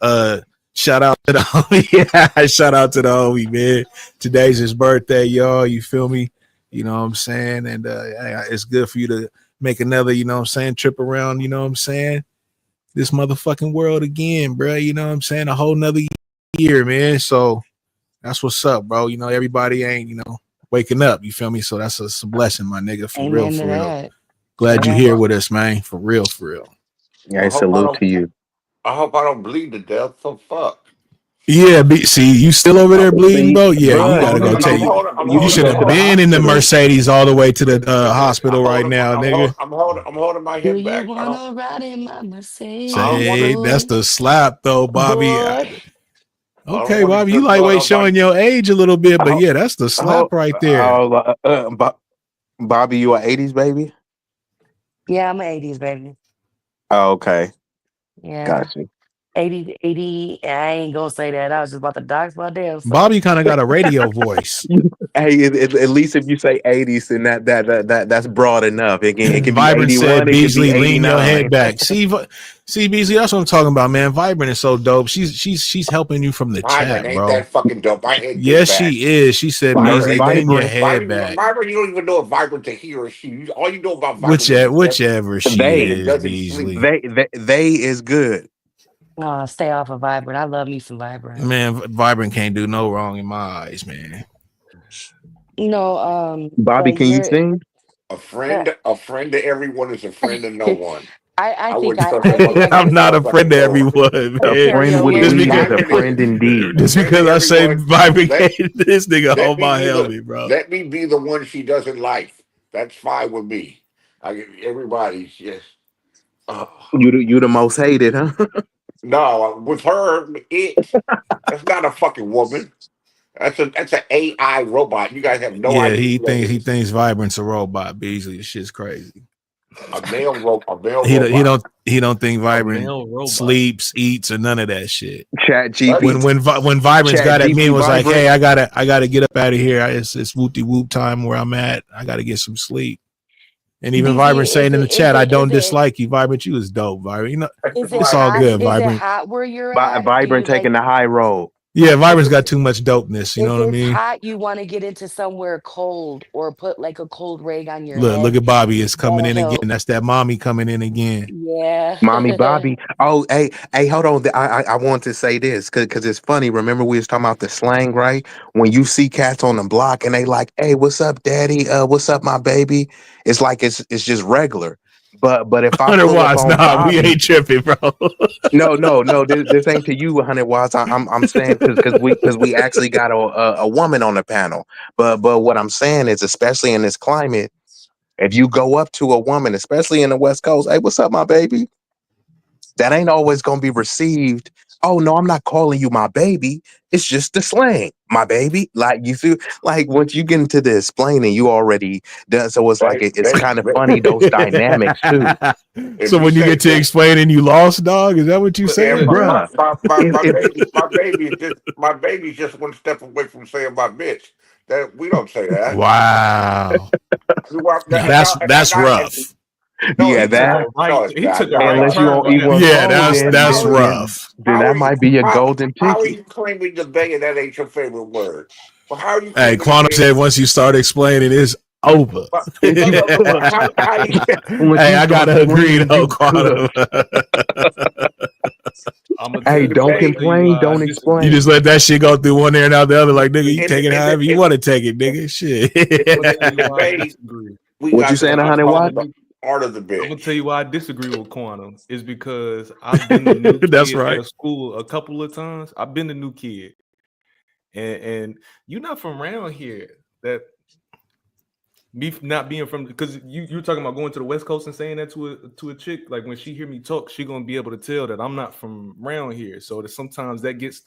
uh, shout out to the homie. Yeah, shout out to the homie, man. Today's his birthday, y'all. You feel me? You know what I'm saying? And it's good for you to make another, you know what I'm saying, trip around, you know what I'm saying? This motherfucking world again, bro. You know what I'm saying? A whole nother year, man. So that's what's up, bro. You know, everybody ain't, waking up. You feel me? So that's a blessing, my nigga. For real, Amen to for real. that. Glad you I here Amen. hope with us, man. For real, for real. Yeah, I hope I salute don't to you. I hope I don't bleed to death. So fuck. Yeah, see, you still over there bleeding, See, bro? Yeah, you I'm bruh, gotta holding go I'm take. holding I'm You you holding should need to go have to my the been in the hospital. Mercedes all the way to the hospital right now, nigga. I'm holding my Do head you back. wanna ride in my I don't Mercedes, want Say to that's boy? the slap though, Bobby. Boy. I don't Okay, want to Bobby, you drip blood lightweight on my showing your age a little bit, but Oh, yeah, that's the oh, slap right there. oh, Bobby, you an '80s baby? Yeah, I'm an 80s baby. Oh, okay, Yeah. got you. 80, 80. I ain't gonna say that. I was just about to dox my damn self. Bobby kind of got a radio voice. Hey, at least if you say '80s, then that's broad enough. It can be Vibrant said, '81, it could be Beasley, lean your head '89. back. See, Beasley, that's what I'm talking about, man. Vibrant is so dope. She's helping you from the vibrant. chat, Ain't bro. that fucking dope? My head get Yes, back. she is. She said, Vibrant. Beasley, Ain't that lean your Vibrant, head back. Vibrant? You don't even know if vibrant to he or she. All you know about vibrant is Whichever she they nigga is, doesn't sleep. Beasley. they is good. Oh, stay off of Vibrant. I love me some Vibrant. Man, Vibrant can't do no wrong in my eyes, man. Bobby, But can you sing? uh, A friend to everyone is a friend to no one. I I think wouldn't trust I that think I I'm got not motherfucking a friend motherfucking to door. everyone, A man. friend with Yeah, Just weed because is a vibrant friend indeed. a just friend to because I say everyone. Vibrant Let can't, this nigga let hold me my be helmet, bro. let me be the one she doesn't like. That's fine with me. I get everybody's just. Oh. You the most hated, huh? No, with her, that's not a fucking woman. That's an AI robot. You guys have no Yeah, idea who that he is. thinks Vibrant's a robot. Beasley, this shit's crazy. A male He don't he robot. don't he don't think A Vibrant male robot. sleeps, eats, or none of that shit. Chat That's GP, When Vibrant's Chat got at me and GP was like, Vibrant. "Hey, I gotta get up out of here. It's whoopty whoop time where I'm at. I gotta get some sleep." And even Beasley, Vibrant saying in the chat, "I don't dislike you, Vibrant. You was dope, Vibrant. You know, that's it's right. all good, is it Vibrant. hot where you're at? Do Vibrant you taking like the high road. Yeah, Vibrant's got too much dopeness. You know if what I it's mean? hot, you want to get into somewhere cold or put like a cold rag on your Look head? at Bobby. It's coming That'll in again. help. That's that mommy coming in again. Mommy Yeah. Bobby. Oh, hey, hold on. I want to say this because it's funny. Remember we was talking about the slang, right? When you see cats on the block and they like, "Hey, what's up, daddy? What's up, my baby?" It's like it's just regular. But if I 100 pull up watts. on Nah, we Bobby, ain't tripping, bro. no, this ain't to you, 100 watts. I'm saying because we actually got a woman on the panel. But what I'm saying is, especially in this climate, if you go up to a woman, especially in the West Coast, "Hey, what's up, my baby?" That ain't always gonna be received oh no, I'm not calling you my baby. It's just the slang, my baby. Like you feel like once you get into the explaining, you already done. So it's like it's kind of funny those dynamics too, If So you when you say get to that, explaining, you lost, dog. Is that what you yeah, saying, bro? bruh. If my baby's just one step away from saying my bitch. That we don't say that. Wow. Now that's rough. No, yeah, He it's took that a not. right. No, it's He not. took a No, right unless you no. turn want on you that want Yeah, one. phone, that's How are you? rough. then How are that you? might be a How, golden how are ticket. you claiming the bay and that ain't your favorite word? Well, how are you Hey, claiming the Quantum bay? said once you start explaining, it's over. But, but how you? Once Hey, you I start gotta agree swinging, though, you Quantum. cooked. I'm gonna Hey, tell. don't I'm gonna tell you complain, why I don't You disagree. just explain. let that shit go through one ear and out the other. Like, nigga, you In take the it in however the you in, want to take it, nigga. I'm gonna tell in you Shit. the why I bay, disagree. we What you got saying, something honey? called What? the art of the I'm gonna bitch. tell you why I disagree with Quantum is because I've been the new That's kid at right. a school a couple of times. I've been the new kid, and you're not from around here. That me not being from because you're talking about going to the West Coast and saying that to a chick. Like when she hear me talk, she gonna be able to tell that I'm not from around here. So that sometimes that gets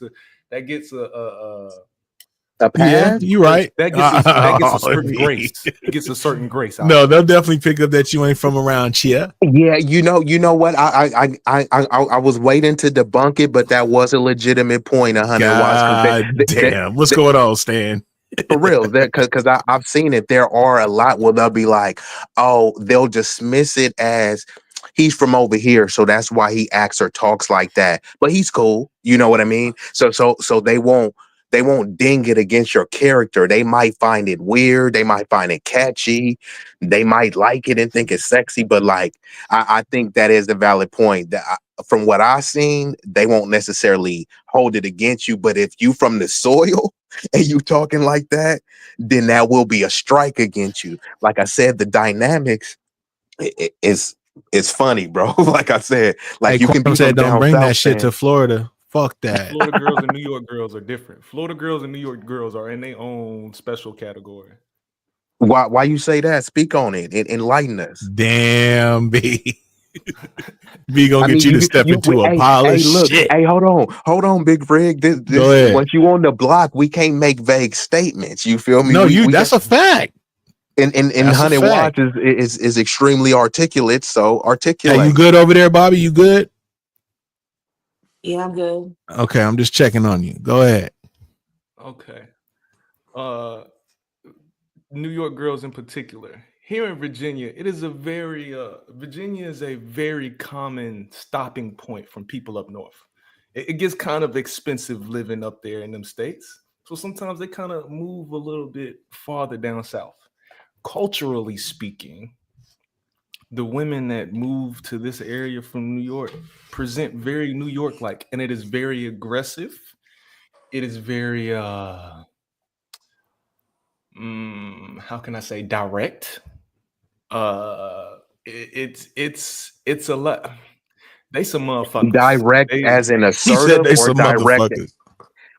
A Yeah, pass? you right. that gets a certain grace. It gets a certain grace out No, of it. they'll definitely pick up that you ain't from around here. Yeah, you know what? I was waiting to debunk it, but that was a legitimate point. 100 watts because God damn. What's going on, Stan? for real, that because I've seen it. There are a lot where they'll be like, oh, they'll dismiss it as he's from over here, so that's why he acts or talks like that. But he's cool, you know what I mean? So they won't ding it against your character. They might find it weird, they might find it catchy, they might like it and think it's sexy. But like, I think that is the valid point. From what I've seen, they won't necessarily hold it against you. But if you from the soil and you talking like that, then that will be a strike against you. Like I said, the dynamics is funny, bro. Like I said, Hey, like you can Quantum be said from don't down bring that south shit saying, to Florida. Fuck that. Florida girls and New York girls are different. Florida girls and New York girls are in their own special category. why you say that? Speak on it. Enlighten us. Damn, B. B gonna I get mean, you to step into a pile of hey, look, shit. hey, hold on, Big Rig. Go This, ahead. once you on the block, we can't make vague statements. You feel me? No, We got that's a fact. and That's a Honey fact. Watts is extremely articulate. So Hey, you articulate. good over there, Bobby? You good? Yeah, I'm good. Okay, I'm just checking on you. Go ahead. Okay. Uh New York girls in particular. Here in Virginia, it is a very Virginia is a very common stopping point from people up north. It gets kind of expensive living up there in them states. So sometimes they kind of move a little bit farther down south. Culturally speaking, the women that move to this area from New York present very New York like, and it is very aggressive. It is very how can I say direct? It's a lot. They some motherfuckers. Direct They as in He said assertive they or some direct? motherfuckers.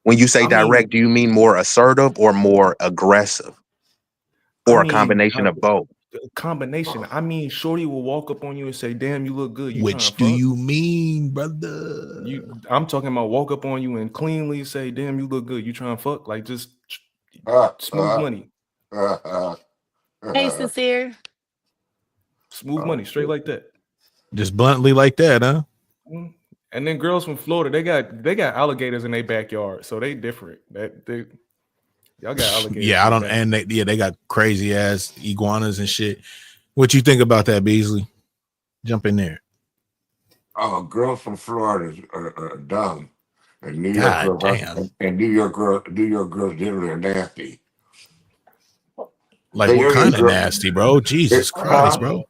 When you say I mean direct, do you mean more assertive or more aggressive I or a mean combination of both? a combination. I mean, Shorty will walk up on you and say, "Damn, you look good. You trying Which to do fuck?" you mean, brother? I'm talking about walk up on you and cleanly say, "Damn, you look good. You trying to fuck?" Like just Uh, smooth uh, money, uh, Hey, uh, sincere. smooth uh, money, straight like that. Just bluntly like that, huh? Mhm. And then girls from Florida, they got alligators in their backyard, so they different. Y'all got alligators Yeah, in I your don't. back. And they got crazy ass iguanas and shit. What you think about that, Beasley? Jump in there. oh, girls from Florida are dumb, and God damn. New York girls generally are nasty. Like Bay what Area kind of girl, nasty, bro? Jesus Christ, bro.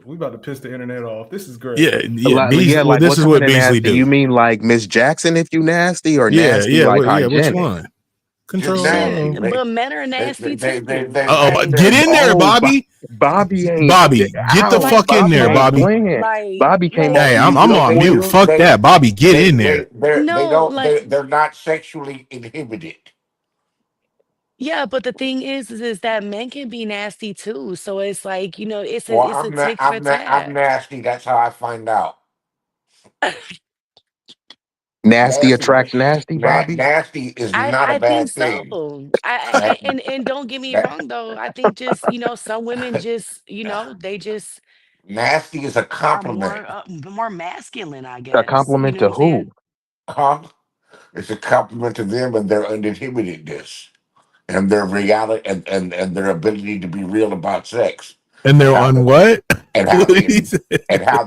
We about to piss the internet off. This is great. Yeah, Yeah, Beasley. Well, like this what is kind what of Beasley nasty? You do. mean like Miss Jackson if you nasty, or Yeah, nasty yeah, like yeah. Which hygienic? one? just Shit, nasty. Control. but men are nasty too. Oh, but They get in there, Oh, Bobby. Bobby ain't Bobby, get the out. Like, fuck in Bobby there, ain't like, Bobby. playing. like, Bobby came like, off Hey, I'm mute. I'm Good on for mute. you. Fuck that, Bobby. Get in there. no, like, they're not sexually inhibited. yeah. But the thing is that men can be nasty too. So it's like, Well, it's a tick for I'm tat. nasty. That's how I find out. Nasty Nasty, attracts nasty, Bobby. nasty is not a I think bad thing. so. That, And don't get me that wrong though. I think just, some women just, they just nasty is a are compliment, more masculine, I A guess. You compliment know what to I'm saying? who? huh? It's a compliment to them and their uninhibitedness and their reality and their ability to be real about sex And and they're how on what? and how What he said? and how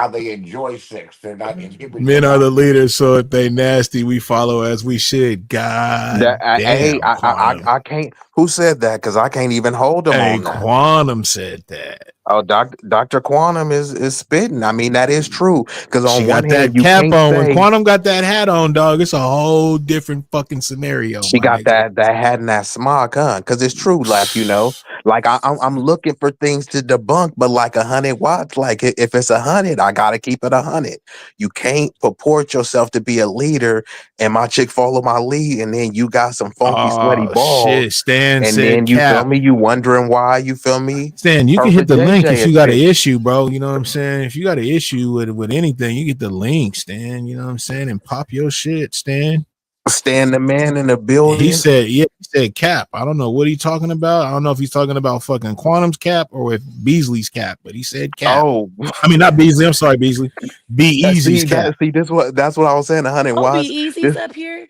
they enjoy sex. They're not inhibited Men are about the it. leaders, so if they nasty, we follow as we should. God Hey, damn, Quantum. I can't. Who said that? Because I can't even hold them Hey, on that. Quantum said that. Oh, Dr. Quantum is spitting. I mean, that is true. Because She on one got hand, that you cap can't on. When say Quantum got that hat on, dog, it's a whole different fucking scenario, she my got nigga. that hat and that smog, huh? Because it's true, like like I'm looking for things to debunk, but like 100 watts, like if it's 100, I gotta keep it 100. You can't purport yourself to be a leader, and my chick follow my lead, and then you got some funky sweaty Oh balls, shit. Stan and said then you feel cap. me, you wondering why, you feel me? Stan, you can hit Perfect the link JJ if is you got an spitting. issue, bro. You know what I'm saying? If you got an issue with anything, you get the link, Stan. You know what I'm saying? And pop your shit, Stan. Stan the man in the He building. said, yeah, he said cap. I don't know what he's talking about. I don't know if he's talking about fucking Quantum's cap or with Beasley's cap, but he said cap. Oh, I mean, not Beasley. I'm sorry, Beasley. Be Easy's cap. That's what I was saying. 100 Oh, be watts. easy's This up here.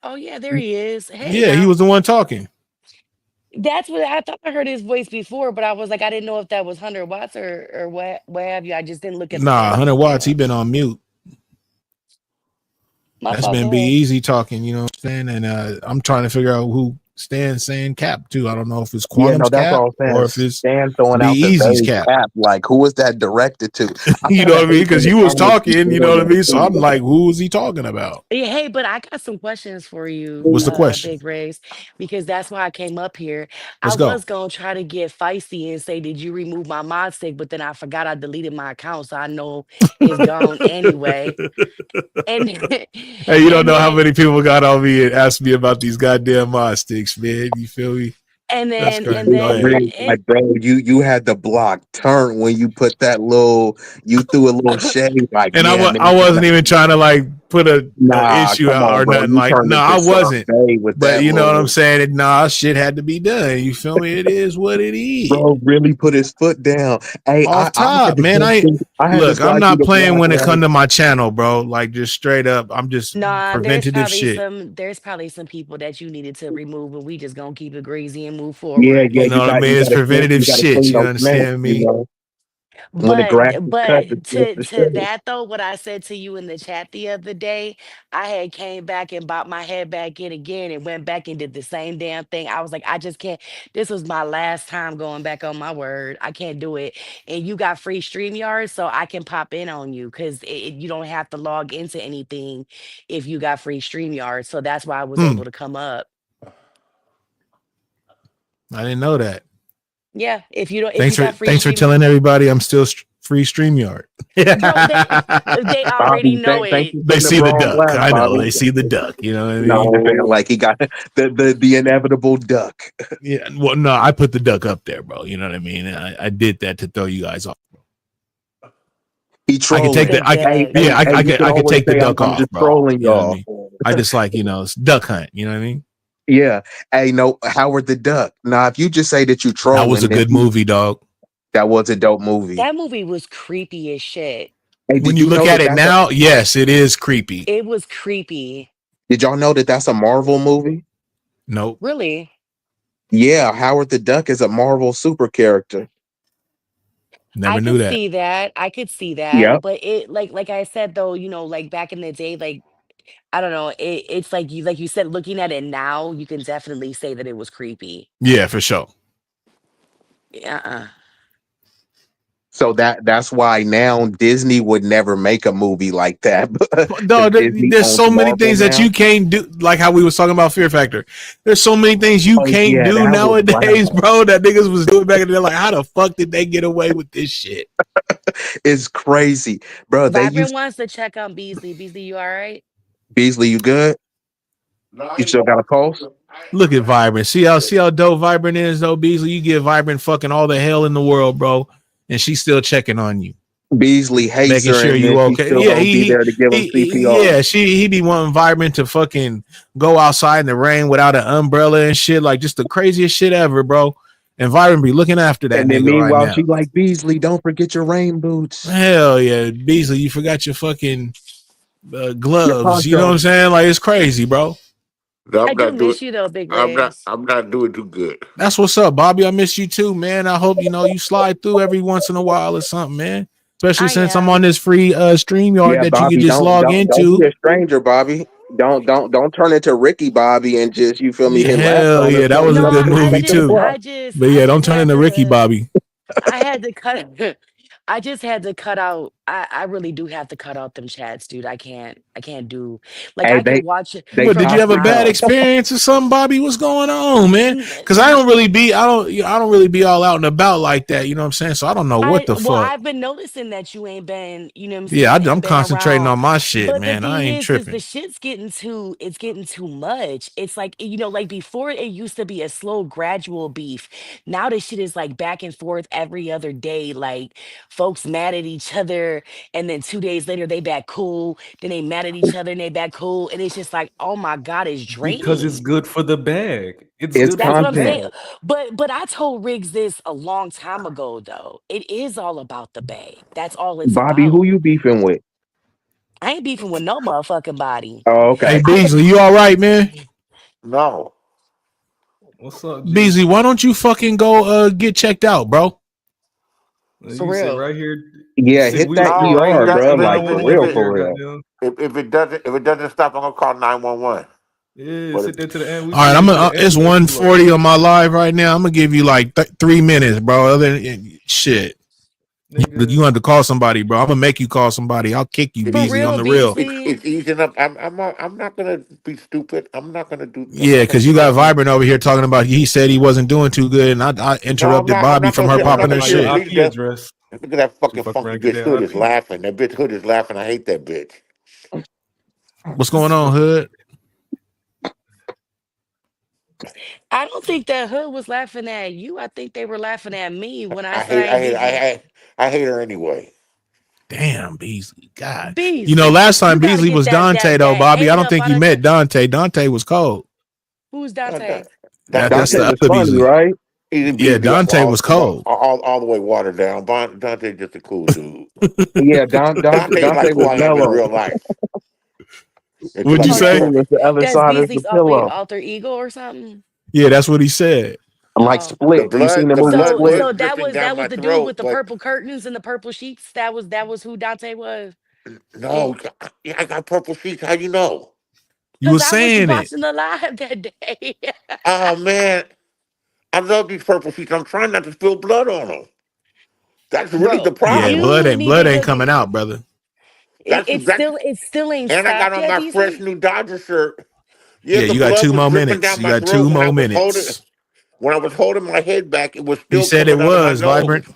Oh yeah, there he is. Hey Yeah, he now. was the one talking. That's what I thought I heard his voice before, but I was like, I didn't know if that was 100 watts or what have you. I just didn't look at the Nah, camera. 100 watts. He been on mute. My That's fault. been Go Be ahead. Easy talking. You know what I'm saying? And I'm trying to figure out who Stan's saying cap to. I don't know if it's Yeah, no, Quantum's that's what I cap was saying. or if it's Stan throwing Be out the Easy's vague cap. cap. Like, who is that directed to? I You know kind of what I mean? hate when Because the you was comments be talking. You know doing what I that mean? So too. I'm like, who is he talking about? Yeah, hey, but I got some questions for you, What's the question? Big Rays, because that's why I came up here. I Let's go. was gonna try to get feisty and say, "Did you remove my mod stick?" But then I forgot I deleted my account, so I know it's gone anyway. And Hey, you don't and know how then many people got on me and asked me about these goddamn mod sticks, man. You feel me? and That's then crazy. and Go then ahead. Really, like, bro, you had the block turn when you put that little, you threw a little shade. Like, And yeah, man, I wasn't even trying to like put a nah, issue come out on, or bro, nothing you like. turned No, I into wasn't. sorbet with But that you know what I'm little. saying? Nah, shit had to be done. You feel me? It is what it is. Bro really put his foot down. Hey, Off I had top, to man. I had to Look. I'm slide through not the playing block, when it right? come to my channel, bro. Like just straight up. I'm just nah, preventative shit. there's probably some people that you needed to remove, and we just gonna keep it greasy and move Yeah, forward. yeah, You know what I mean? It's preventative you got to shit. clean You those minutes, understand you me? know. When the grass But is cut, the but grass to is to shed. that though, what I said to you in the chat the other day, I had came back and bought my head back in again and went back and did the same damn thing. I was like, I just can't. This was my last time going back on my word. I can't do it. And you got free StreamYard, so I can pop in on you because you don't have to log into anything if you got free StreamYard. So that's why I was Hmm. able to come up. I didn't know that. Yeah, if you got free Thanks for stream, telling everybody I'm still free StreamYard. bro, they already Bobby, know thank it. you They putting the see the bro on duck. blast, I know. Bobby. They see the duck. You know what I No, mean? I'm saying, like he got the inevitable duck. Yeah. Well, no, I put the duck up there, bro. You know what I mean? I did that to throw you guys off. He I can take trolling. The the duck. yeah, You can I could always take the say duck I'm off, just bro. trolling You know what I y'all. mean? I just like, it's duck hunt, you know what I mean? Yeah. Hey, no, Howard the Duck. Now, if you just say that you That was trolling, a then good movie, dog. that was a dope movie. That movie was creepy as shit. Hey, When did you you look know at that it now, yes, it is creepy. It was creepy. did y'all know that that's a Marvel movie? Nope. Really. Yeah, Howard the Duck is a Marvel super character. Never I knew could that. see that. I could see that. Yep. But it like I said though, like back in the day, like I don't know, it's like you said, looking at it now, you can definitely say that it was creepy. Yeah, for sure. Uh-uh. So that's why now Disney would never make a movie like that. No, Because Disney there's owns so many Marvel things that now. you can't do, like how we was talking about Fear Factor. There's so many things you Oh can't yeah, do that was nowadays, wild. bro, that niggas was doing back in the day. Like, how the fuck did they get away with this shit? It's crazy, bro. They Vibrant used wants to check on Beasley. Beasley, you all right? Beasley. You good? No, You still got a pulse? Look at Vibrant. See how dope Vibrant is, though, Beasley. You give Vibrant fucking all the hell in the world, bro, and she's still checking on you. Beasley hates making her, sure and you then she's okay. still Yeah, gonna be there to give him CPR. yeah, he be wanting Vibrant to fucking go outside in the rain without an umbrella and shit, like just the craziest shit ever, bro. And Vibrant be looking after that And then nigga right meanwhile, now. she like, Beasley, don't forget your rain boots, Hell yeah, Beasley, you forgot your fucking your gloves. You know what poncho. I'm saying? Like it's crazy, bro. No, I I'm do not doing. miss you though, Big Legs. I'm not doing too good. That's what's up, Bobby. I miss you too, man. I hope you slide through every once in a while or something, man. Especially I since I'm on am. this free StreamYard Yeah, that you can Bobby, just log don't be into. a stranger, Bobby. Don't turn into Ricky Bobby and just, you feel me, Yeah, hit laughs hell on us yeah, that like was a No, good nothing. movie Step to the too. block. But I yeah, don't just turn had into Ricky to. Bobby. I had to cut. I just had to cut out. I really do have to cut out them chats, dude. I can't do. Like Hey, I can watch it they What did you have a toxic I bad though. experience or something, Bobby? What's going on, man? n- Because I don't really be I don't really be all out and about like that. You know what I'm saying? So I don't know what the well, fuck. I've been noticing that you ain't been, you know what I'm Yeah, saying, I'm ain't been concentrating around. on my shit, But the man. I thing ain't is the tripping. shit's getting too much. It's like, like before it used to be a slow, gradual beef. Now this shit is like back and forth every other day. Like folks mad at each other, and then 2 days later they back cool. Then they mad at each other and they back cool. And it's just like, oh my God, it's because it's draining. good for the bag. It's It's good for That's the what I'm content. saying. bag. But I told Riggs this a long time ago though. It is all about the bag. That's all it's Bobby, who about. you beefing with? I ain't beefing with no motherfucking body. Oh, Hey okay. I Beasley, you all right, man? No, What's up, G? Beasley, why don't you fucking go get checked out, bro? for You sit real. right here. Yeah, Sit. hit We that was no. right If ER, here. that bro. Sit Like for 911 real, right if for here. real. Goddamn. if it doesn't stop, I'm gonna call 911. Yeah, But sit there to the end. We All right, finna I'm get to the it's ambulance pull up. 1:40 on my live right now. I'm gonna give you like 3 minutes, bro. Other than shit, Nigga. you have to call somebody, bro. I'm gonna make you call somebody. I'll kick you, it, For Beasley, on real, the real. Beasley. it's easing up. I'm not gonna be stupid. I'm Yeah, not gonna because do you got nothing. Vibrant over here talking about he said he wasn't doing too good, and I No, I'm interrupted not. I'm Bobby not from gonna her sit. I'm Trying to not popping her gonna find sit your and shit. bleed IP death. address. Look at that Too fucking fuck funky around, get bitch that Hood is IP. laughing. That bitch Hood is laughing. I hate that bitch. What's going on, Hood? I don't think that hood was laughing at you. I think they were laughing at me when I I said I hate. I ain't hate. beefing. I hate her anyway. Damn, Beasley. God. Beasley, Last you time gotta Beasley get was Dante though, that Bobby. I hate don't up think out you of met the Dante. Dante was cold. who's Uh, Da- Dante? That's Dante the Dante, was other funny, Beasley. right? Yeah, Dante was cold. all the way watered down. Dante's just a cool dude. Yeah, Dante's Dante like who was I am in mellow. real life. If you What'd like you He my say? cool truck, as the other That's side of the Beasley's pillow. alter ego or something? Yeah, that's what he said. Like Oh. Split. You seen the the movie blood Split? was So dripping down that was my the dude throat, with the but purple curtains and the purple sheets. That was who Dante was. no, I got purple sheets. How you know? You Cause was I was saying it. watching the live that day. Oh man, I love these purple sheets. I'm trying not to spill blood on them. That's really the Bro, Yeah, problem. you need blood to ain't go coming get out, brother. That's it still ain't and I got stopped on yet, my fresh Beasley. new Dodger shirt. Yeah, Yeah, the you got blood two was more dripping minutes. down You my got throat two more minutes. when I was holding my head back. It was He still said it coming out of my was nose. Vibrant.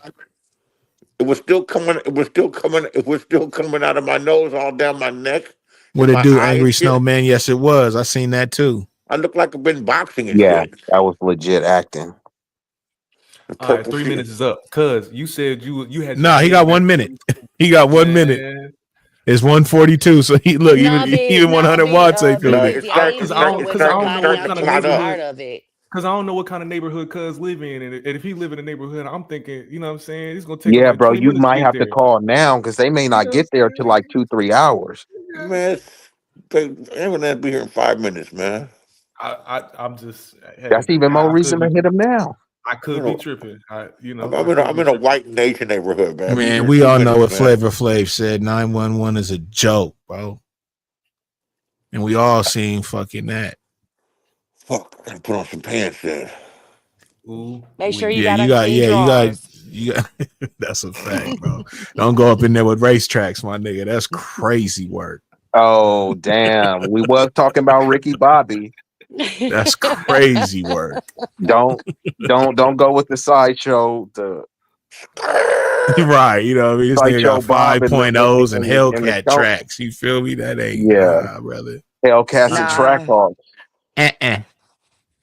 It was still coming. It was still coming. It was still coming out of my nose, all down my neck, What in it my do, eye and Angry shit. Snowman? Yes, it was. I seen that too. I look like I've been boxing and Yeah, shit. that was legit acting. The All right, purple 3 minutes sheet. is up. Cause you said you had your Nah, he got head back 1 minute. to He got 1 minute. man. It's 1:42. So he look even Nah, 100 big watts ain't big feeling No, it. busy. I ain't beefing with Cause I don't know nobody. what I'm to kind of just cloud up. tired neighborhood. of it. Cause I don't know what kind of neighborhood Cuz live in, and if he live in a neighborhood, I'm thinking, you know what I'm saying, it's gonna take him Yeah, like bro, 20 you minutes to might get have to there. call now because they may You not know what get there till I'm like 2-3 hours. saying? Man, Eminem be here in 5 minutes, man. I'm just That's hey, even more I could reason to be hit him now. I I'm could in be a, tripping. I could I'm be in a tripping. white nation neighborhood, man. Be here Man, in we two all know minutes, what man. Flavor Flav said. 911 is a joke, bro. And we all seen fucking that. Fuck, I gotta put on some pants then. Ooh, Make sure you we. Yeah, got on clean drawers. you got that's a fact, bro. Don't go up in there with racetracks, my nigga. That's crazy work. Oh, damn. We was talking about Ricky Bobby. That's crazy work. Don't don't go with the sideshow, the Right, you know what I mean? This nigga sideshow got Bob in the 5.0s and in the Hellcat show. tracks. You feel me? That ain't Yeah, brother. Hellcats and Uh-uh. track Nah. hawks. Uh-uh.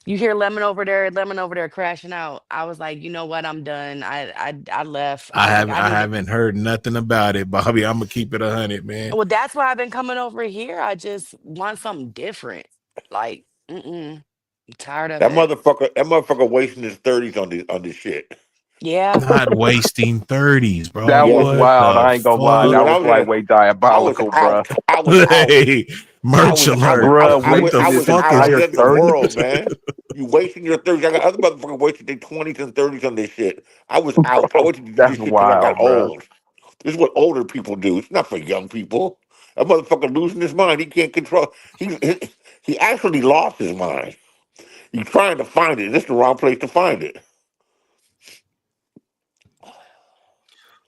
You hear Lemon over there crashing out. I was like, you know what? I'm done. I left. I was like, I I need to. haven't heard nothing about it, Bobby. I'm gonna keep it 100, man. Well, that's why I've been coming over here. I just want something different. Like, I'm tired of it. That motherfucker wasting his 30s on this shit. Yeah. Not wasting 30s, bro. That was Yes, What wild. the I ain't gonna lie. dude. That When I was was in, lightweight I was diabolical, bruh. out. I was out. Hey, merch alert. Bruh, What the I wasting his was fuck is out entire in the 30s. world, man. You wasting your 30s. I got other motherfuckers wasting their 20s and 30s on this shit. I was out. I Bro, waited to do that's this shit till I got wild, bruh. old. This is what older people do. It's not for young people. That motherfucker losing his mind. He can't control. He actually lost his mind. He's trying to find it. This is the wrong place to find it.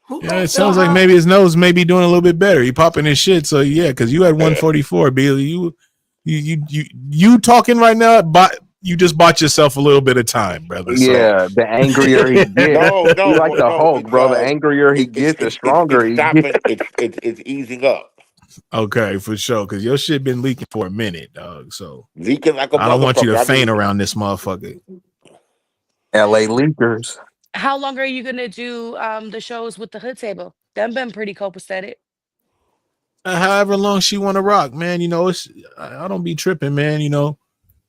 Who Yeah, it gonna sell sounds like how? maybe his nose may be doing a little bit better. He popping his shit. So yeah, because you had 144, Billy. You talking right now, but you just bought yourself a little bit of time, brother. So Yeah, the angrier he gets. No, He no, like the no, Hulk, bro. The because angrier he gets, the stronger it's he gets. stopping. It's easing up. okay, for sure. Because your shit been leaking for a minute, dog. So Leaking like a I don't want you to motherfucker. I faint mean, around this motherfucker. LA leakers. How long are you gonna do the shows with the hood table? Them been pretty copacetic. However long she want to rock, man. It's I don't be tripping, man.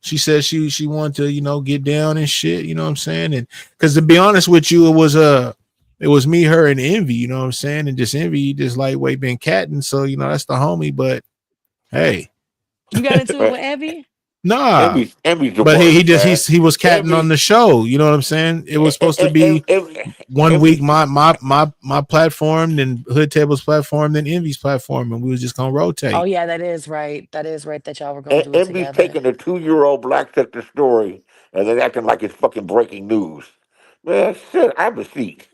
She said she wanted to, get down and shit. You know what I'm saying? And because to be honest with you, it was me, her, and Envy. You know what I'm saying? And just Envy, just lightweight been catting. So that's the homie. But hey, You got into it with Evie? nah. Envy's the But he worst, just man. he was catting on Envy, the show. You know what I'm saying? It was supposed to be Envy, 1 week Envy, my platform, then Hood Table's platform, then Envy's platform, and we was just gonna Oh rotate. yeah, that is right. That is right that y'all were gonna do it Envy's together. taking a 2-year-old black sector story and then acting like it's fucking breaking news. Man, shit, have a seat.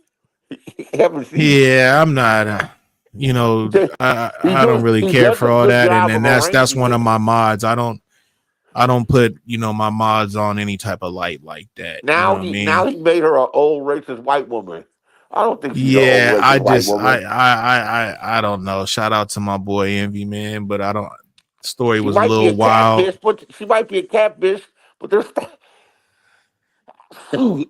Have a seat. Yeah, I'm not. I don't really He care does for a all good that, and job and of that's arranging one of it. my mods. I don't put my mods on any type of light like that. You know Now what I now mean? he made her an old racist white woman. I don't think she's an old Yeah, racist I white just woman. I don't know. Shout out to my boy Envy, man, but I don't. Story She was a might be a little wild. catfish, but there's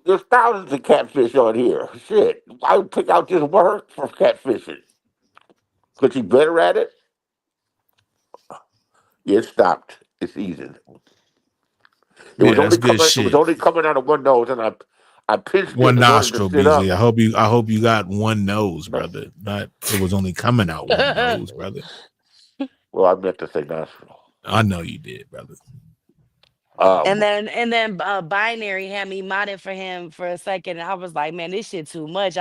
there's thousands of catfish on here. Shit, I would pick out just one for catfishing. Cause she better at it. Yeah, it stopped. It's easing. Yeah, that's good It was shit. only coming out of one nose, and I pinched it One in order to nostril, sit Beasley. up. I hope you got one nose, brother. Not it was only coming out one nose, brother. Well, I meant to say nostril. I know you did, brother. And Um, then binary had me modded for him for a second, and I was like, man, this shit too much.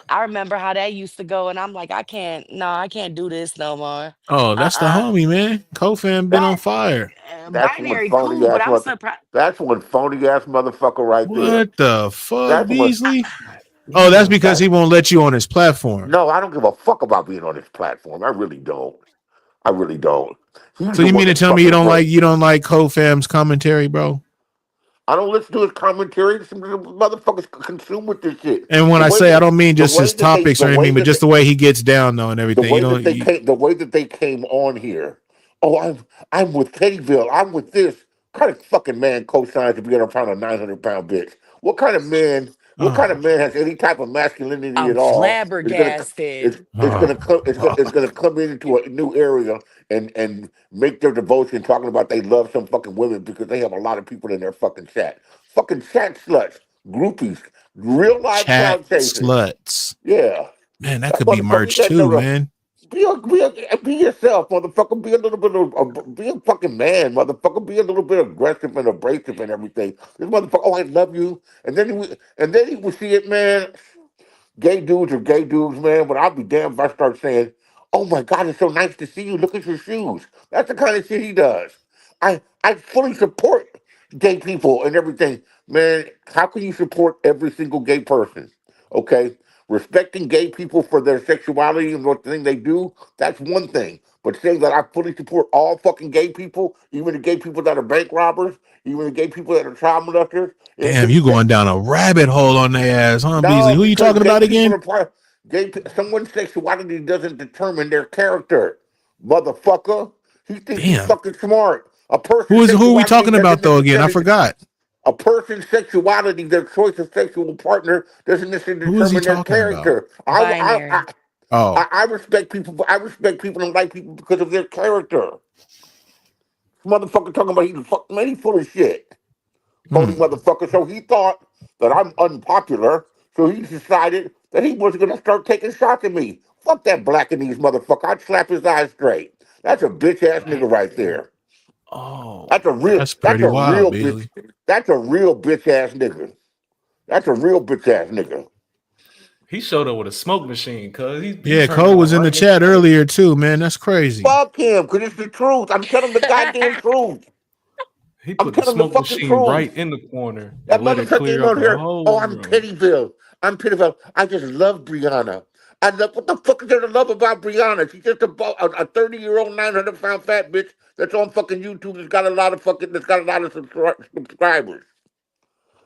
I remember how that used to go, and I'm like, I can't do this no more. Oh, that's the Uh-uh. homie, man. Kofan been on That fire. that's one binary phony cool, but ass I'm mother. surprised. That's one phony ass motherfucker right there. What the fuck, That's what. Beasley? Oh, that's because That he won't let you on his platform. no, I don't give a fuck about being on this platform. I really don't. I really don't. He's So the you one mean to that's tell me you fucking don't afraid. like Kofam's commentary, bro? I don't listen to his commentary. Some of the motherfuckers consume with this shit. And when The I way say I that don't mean the just way his that they topics the or way anything, but that just they, the way he gets down though and everything. the way that they came on here. Oh, I'm with Teddyville. I'm with this. What kind of fucking man co-signs to be around a 900 pound bitch? What kind of man? What kind Oh, of man has any type of masculinity I'm at all? Is gonna flabbergasted. it's gonna come into a new area and make their devotion talking about they love some fucking women because they have a lot of people in their fucking chat. Fucking chat sluts, groupies, real life chat cloud chasers. sluts. Yeah. Man, that That could be motherfucker merch got too, no man. be yourself, motherfucker. Be a little bit be a fucking man, motherfucker. Be a little bit aggressive and abrasive and everything. This motherfucker, oh, I love you, and then he would see it, man. Gay dudes are gay dudes, man. But I'll be damned if I start saying, "Oh my God, it's so nice to see you. Look at your shoes." That's the kind of shit he does. I fully support gay people and everything, man. How can you support every single gay person? Okay, respecting gay people for their sexuality and what thing they do, that's one thing. But saying that I fully support all fucking gay people, even the gay people that are bank robbers, even the gay people that are child molesters, Damn, you going down a rabbit hole on their ass, huh, Beasley? no, Who you because talking gay about people again? are part. Someone's sexuality doesn't determine their character, motherfucker. He thinks he's Damn. fucking smart. A person's Who are we sexuality talking doesn't about though again? I necessarily. forgot. A person's sexuality, their choice of sexual partner, doesn't necessarily Who is he determine their talking about? character. Binary. Oh, I respect people. I respect people and like people because of their character. Motherfucker talking about he's fuck man, he full of shit. Phony hmm. motherfucker. So he thought that I'm unpopular. So he decided that he was gonna start taking shots at me. Fuck that Blackanese motherfucker. I'd slap his eyes straight. That's a bitch ass nigga right there. Oh, That's a real. That's That's pretty a wild, real bitch. Beasley. That's a real bitch ass nigga. That's a real bitch ass nigga. he showed up with a smoke machine, cuz he Yeah, turned Cole on was in right the in his chat face. earlier too, man. That's crazy. Fuck him, cause it's the truth. I'm telling the goddamn truth. He I'm put the telling the smoke fucking machine right truth. in the corner That and let it motherfucker clear came up out the here. whole Oh, I'm room. Pettyville. I'm Pettyville. I just love Brianna. I love what the fuck is there to love about Brianna? She's just a 30-year-old 900-pound fat bitch that's on fucking YouTube that's got a lot of subscribers.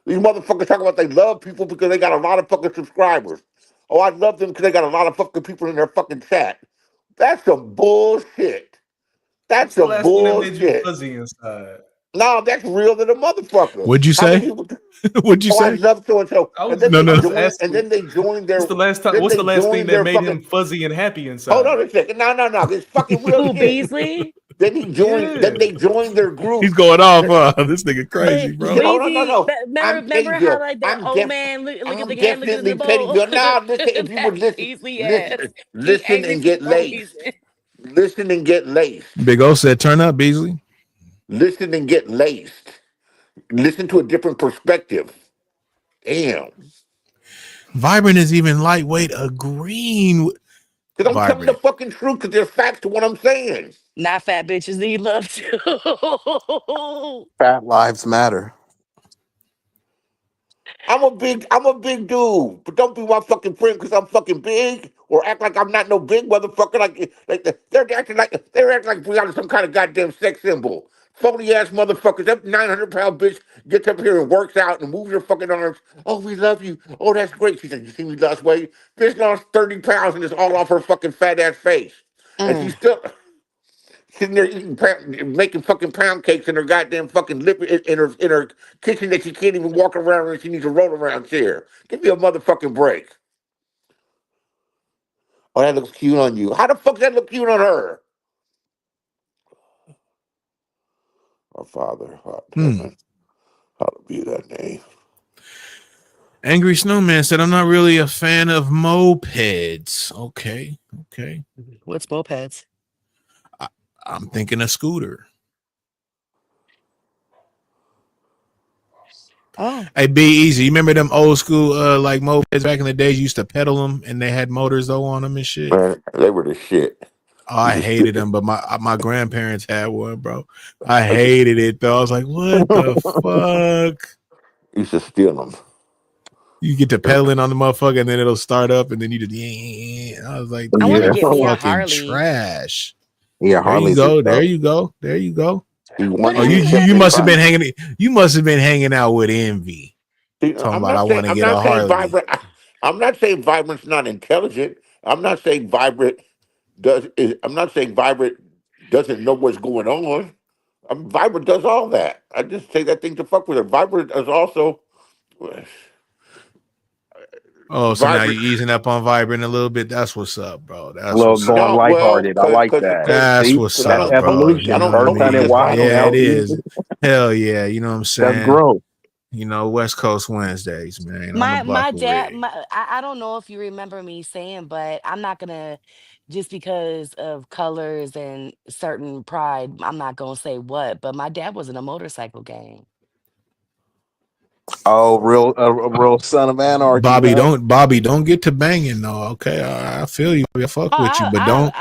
These motherfuckers talk about they love people because they got a lot of fucking subscribers. Oh, I love them because they got a lot of fucking people in their fucking chat. That's some bullshit. That's What's the some last thing that made you bullshit. fuzzy inside? No, that's real to the motherfucker. What'd you How many say? people? What'd you Oh, I say? love so and so, I and was then No, they I no. was join, and asking, then they join what's their, the last time? then What's they the last join thing that their made fucking. him fuzzy and happy Hold inside? on a second. No, no, no. This fucking real Who, shit. Beasley? Then he joined. Yeah. Then they joined their He's group. going off. This nigga crazy, He bro. said, "Hold on, no, Beasley, no. I'm remember how Pettyville. like that old man look at I'm the hand, look at the definitely bowl? Pettyville." Now, listen. If you That would listen, Beasley ass. listen, He listen, angry and for get no laced. reason. Listen and get laced. Big O said, "Turn up, Beasley." Listen and get laced. Listen to a different perspective. Damn. Vibrant is even lightweight agreeing with Because I'm telling the Vibrant. fucking truth. Because there's facts to what I'm saying. Not fat bitches need love too. Fat lives matter. I'm a big dude, but don't be my fucking friend because I'm fucking big, or act like I'm not no big motherfucker. They're acting like Brianna's some kind of goddamn sex symbol. Phony ass motherfuckers. That 900-pound bitch gets up here and works out and moves her fucking arms. Oh, we love you. Oh, that's great. She said, "You see me lost weight." Bitch lost 30 pounds and it's all off her fucking fat ass face, and she's Mm. still sitting there eating, making fucking pound cakes in her goddamn fucking lip in her kitchen that she can't even walk around and she needs a roll around chair. Give me a motherfucking break. Oh, that looks cute on you. How the fuck does that look cute on her? Her father, oh, damn Hmm. it. How to be that name? Angry Snowman said, "I'm not really a fan of mopeds." Okay, okay. What's mopeds? I, I'm thinking a scooter. Oh, Hey, be easy. You remember them old school like mopeds back in the days? You used to pedal them and they had motors though on them and shit. Man, they were the shit. Oh, You I just hated stick. them, but my grandparents had one, bro. I I used hated it though. I was like, what the fuck? used to steal them. You get to pedaling on the motherfucker and then it'll start up and then you just. I was like, I these want to are Yeah. get me a fucking Harley. trash. Yeah, There you Harleys are go. There dope. you go. There you go. See, But one Oh, how you thing, you you, one you thing gonna? must have about been hanging. You must have been hanging out with envy. see, Talking about I want to get a Harley. I'm not saying vibrant's not intelligent. I'm not saying vibrant I'm not saying vibrant doesn't know what's going on. Vibrant does all that. I just say that thing to fuck with her. Vibrant is also Oh, so now vibrant. you easing up on Vibrant a little bit. That's what's up, bro. That's Little what's up. going No, well, lighthearted. I like that. That's See, what's that's I up, don't bro. totally You evolution. know I what I First don't time in totally a mean? while. despise Now Yeah, her. it is. easy. Hell yeah. You know what I'm That's saying? growth. You know, West Coast Wednesdays, man, on the My Black dad, Rig. I don't know if you remember me saying, but I'm not gonna just because of colors and certain pride, I'm not gonna say what, but my dad was in a motorcycle gang. Oh, a real son of anarchy, huh? Bobby, don't get to banging though. Okay, I feel you. I Oh, fuck with you, but don't.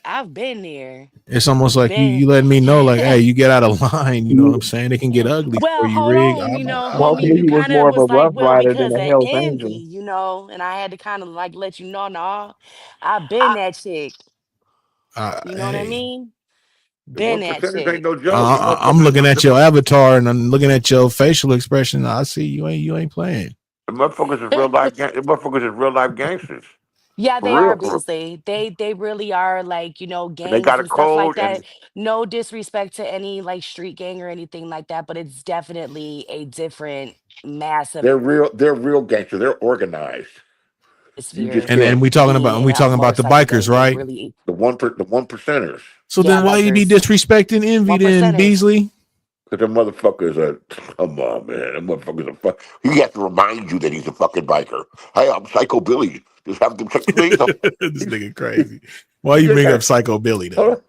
I've been there. It's almost like Been you letting me know, like, hey, you get out of line. You know what I'm You, saying? It can get ugly for Well, you, hold Rig. on, homie, hopefully, you he was kind of more of a was like, rough well, rider than because a of Hell's envy, Angel. and I had to kind of like let you know, no, I've been that chick. You know what I Hey, mean? The Been one that percenters ain't chick. no joke. I'm looking at your avatar and I'm looking at your facial expression. I see you ain't playing. The motherfuckers is real life. The motherfuckers is real life gangsters. Yeah, they For are real, for real. Beasley. They really are like, And they gangs got a and stuff like code, that. and No disrespect to any like street gang or anything like that, but it's definitely a different massive they're real gangster. They're organized. You just atmosphere can't. And being we in a talking about the motorcycle bikers, gang. They right? really, The one percenters. So yeah, then why you be bikers, disrespecting Envy one then, percenters. Beasley? Because the motherfuckers are, come on, man. That motherfucker's a fuck. He has to remind you that he's a fucking biker. Hey, I'm Psycho Billy. Just have them check the things. This He's, nigga crazy. Why he you just bring up has, Psycho Billy though? hold on.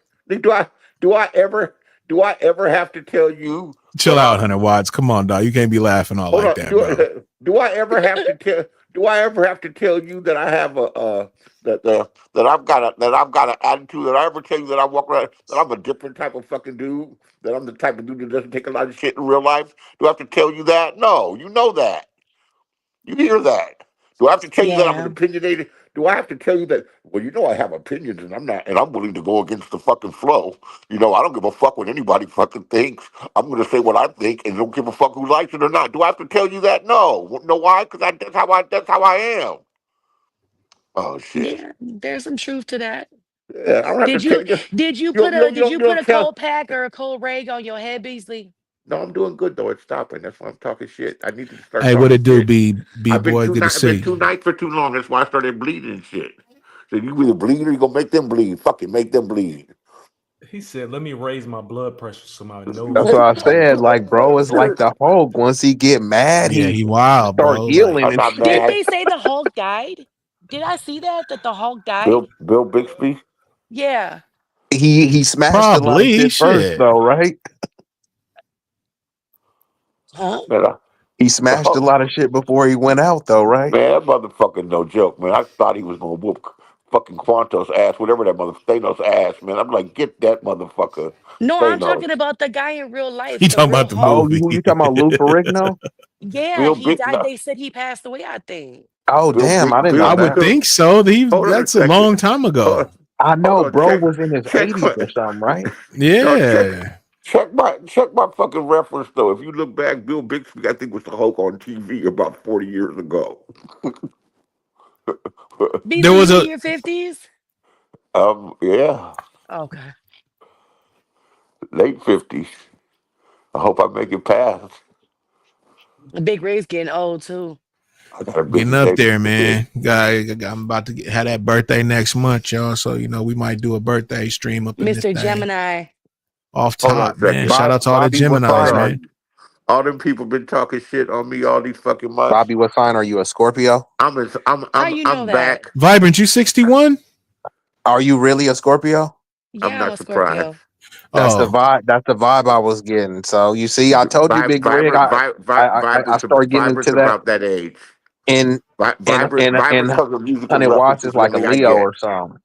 Do I ever have to tell you Chill that out, I, 100 watts. Come on, dog. You can't be laughing all hold like on, that, bro. do I ever have to tell, do I ever have to tell you that I have that I've got an attitude? That I ever tell you that I walk around, that I'm a different type of fucking dude? That I'm the type of dude that doesn't take a lot of shit in real life? Do I have to tell you that? No, you know that. You hear that? Do I have to tell you that I'm an Yeah. opinionated? Do I have to tell you that? Well, I have opinions, and I'm not, and I'm willing to go against the fucking flow. I don't give a fuck what anybody fucking thinks. I'm going to say what I think, and don't give a fuck who likes it or not. Do I have to tell you that? No. Know why? Because that's how I am. Oh shit. Yeah, there's some truth to that. Yeah, I don't have to Did tell you you. did you You put don't, you a don't, you did don't, you you put don't a tell. cold pack or a cold rag on your head, Beasley? No, I'm doing good though. It's stopping. That's why I'm talking shit. I need to start Hey, what talking it do, shit. B I've been boy? too Good to night. I've been see. too night for too long. That's why I started bleeding and shit. So you either bleed or you gonna make them bleed. Fucking make them bleed. He said, "Let me raise my blood pressure so my nose That's will what I become said. numb." Like, bro, it's like the Hulk. Once he get mad, Yeah, he he wild, start bro. Like healing I'm and not shit. Did mad. they say the Hulk died? Did I see that the Hulk died? Bill Bixby. Yeah. He smashed a lot of probably shit first, shit. though, right? Huh? Man, He smashed a oh, lot of shit before he went out, though, right? man, that motherfucker no joke, man. I thought he was gonna whoop fucking Quantos ass, whatever that mother Thanos ass, man. I'm like, get that motherfucker No, I'm Thanos. talking about the guy in real life, He the talking real about the Oh, Hulk. movie. you talking about Lou Ferrigno? Yeah, Bill he Big died. no, They said he passed away, I think. Oh, Bill damn, Big I didn't Bill know I would that. Bill. think so. Hold on a That's a second. long time Hold ago. on, I hold know, on. bro was in his Check 80s my or something, right? no check Yeah. check my fucking reference though. If you look back, Bill Bixby I think was the Hulk on TV about 40 years ago. There Beasley, was you in a your 50s? Yeah, Okay. late 50s. I hope I make it past. Big Ray's getting old too. I got a getting busy up day there, today. man. I'm about to have that birthday next month, y'all. So we might do a birthday stream up in this Mr. thing. Gemini. Off Hold on a top, man. second. Shout out to all the Bobby, what Hold sign Geminis, are on. man. you? All them people been talking shit on me all these fucking months. Bobby, what sign are you? A Scorpio? I'm in, I'm How I'm you know I'm that? back. Vibrant, you 61? Are you really a Scorpio? I'm Yeah, I'm not a surprised. Scorpio. That's the Oh, vibe. That's the vibe I was getting. So you see, I told you, Big Rig. I started getting Vibrant's into that about that age. in Vibrant in because of musical 100 watts is references like a only I Leo get. or something.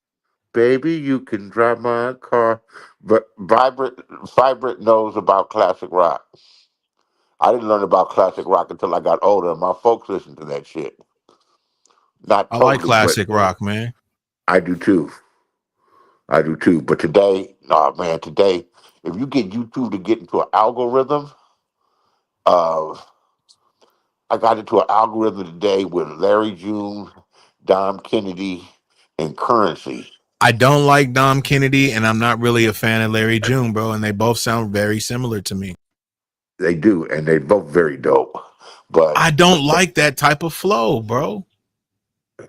Baby, you can drive my car. But Vibrant knows about classic rock. I didn't learn about classic rock until I got older. My folks listened to that shit. Not I like totally, but classic rock, man. I do too. I do too. But today, nah, man, today, if you get YouTube to get into an algorithm, uh, I got into an algorithm today with Larry June, Dom Kennedy, and Currency. I don't like Dom Kennedy, and I'm not really a fan of Larry June, bro. And they both sound very similar to me. They do, and they both very dope. But I don't like that type of flow, bro.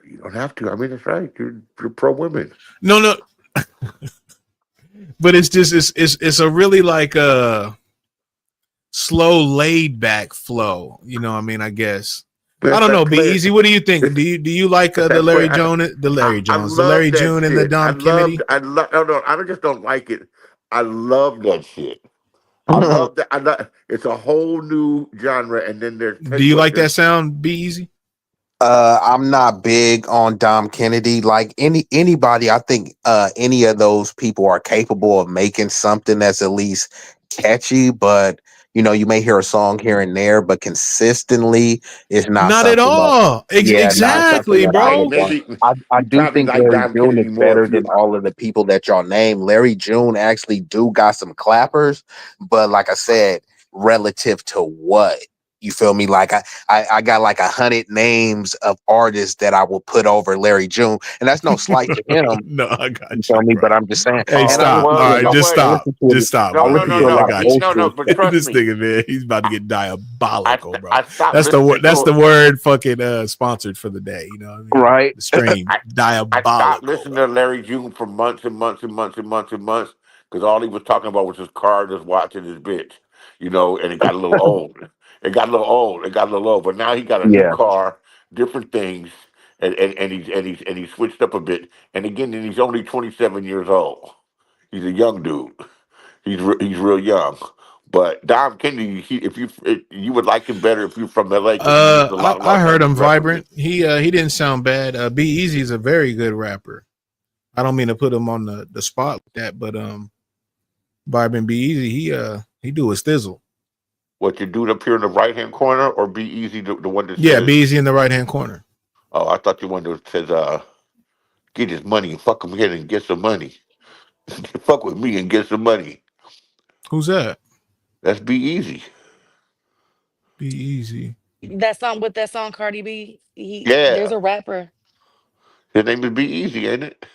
you don't have to. I mean, it's right. You're pro women. No, no, but it's just it's a really like a slow, laid back flow. I mean, I guess. I Man, don't know. Be play easy. What do you think? Do you like the play, Larry Jones, I the love Larry that June, and the shit. Dom Kennedy? No, no, I just don't like it. I love that shit. I love that. It's a whole new genre, and then there's Do take you what like there's that sound? Be easy. I'm not big on Dom Kennedy. Like anybody, I think any of those people are capable of making something that's at least catchy. But you may hear a song here and there, but consistently, it's not Not at something that. all. Yeah, not something Exactly, that I maybe would bro. want. maybe I you do probably think like Larry Dom June is Kennedy more better if than you. all of the people that y'all name. Larry June actually do got some clappers, but like I said, relative to what? You feel me? Like I got like 100 names of artists that I will put over Larry June, and that's no slight to him. No, I You got feel you, me? bro. But I'm just saying, Hey, and I stop. listen All Well, to a you right, know lot. just what? I stop. listen to Just stop, No, I bro. no, listen no, to a I lot no, of got old you. no, no. school. But trust This me, nigga, man, he's about to get I diabolical, bro. I stopped listening That's to the word fucking sponsored for the day. You know what I mean? Right. The stream I I stopped diabolical, listening bro. to Larry June for months and months and months and months and months because all he was talking about was his car and his watch and his bitch, and it got a little old. It got a little old. It got a little old. But now he got a new Yeah. car, different things, and he's switched up a bit. And again, and he's only 27 years old. He's a young dude. He's real young. But Dom Kennedy, you would like him better if you're from LA because he used a lot of I Los heard Angeles him references. vibrant. He didn't sound bad. Be Easy is a very good rapper. I don't mean to put him on the spot like that, but vibrant Be Easy, he do his thizzle. What you do up here in the right hand corner, or be easy the one that Yeah, says, Be Easy in the right hand corner. "Oh, I thought you one that says, get his money and fuck him here and get some money. Fuck with me and get some money." Who's that? That's be easy. Be Easy. That song with that song Cardi B. There's Yeah, a rapper. his name is be easy, ain't it?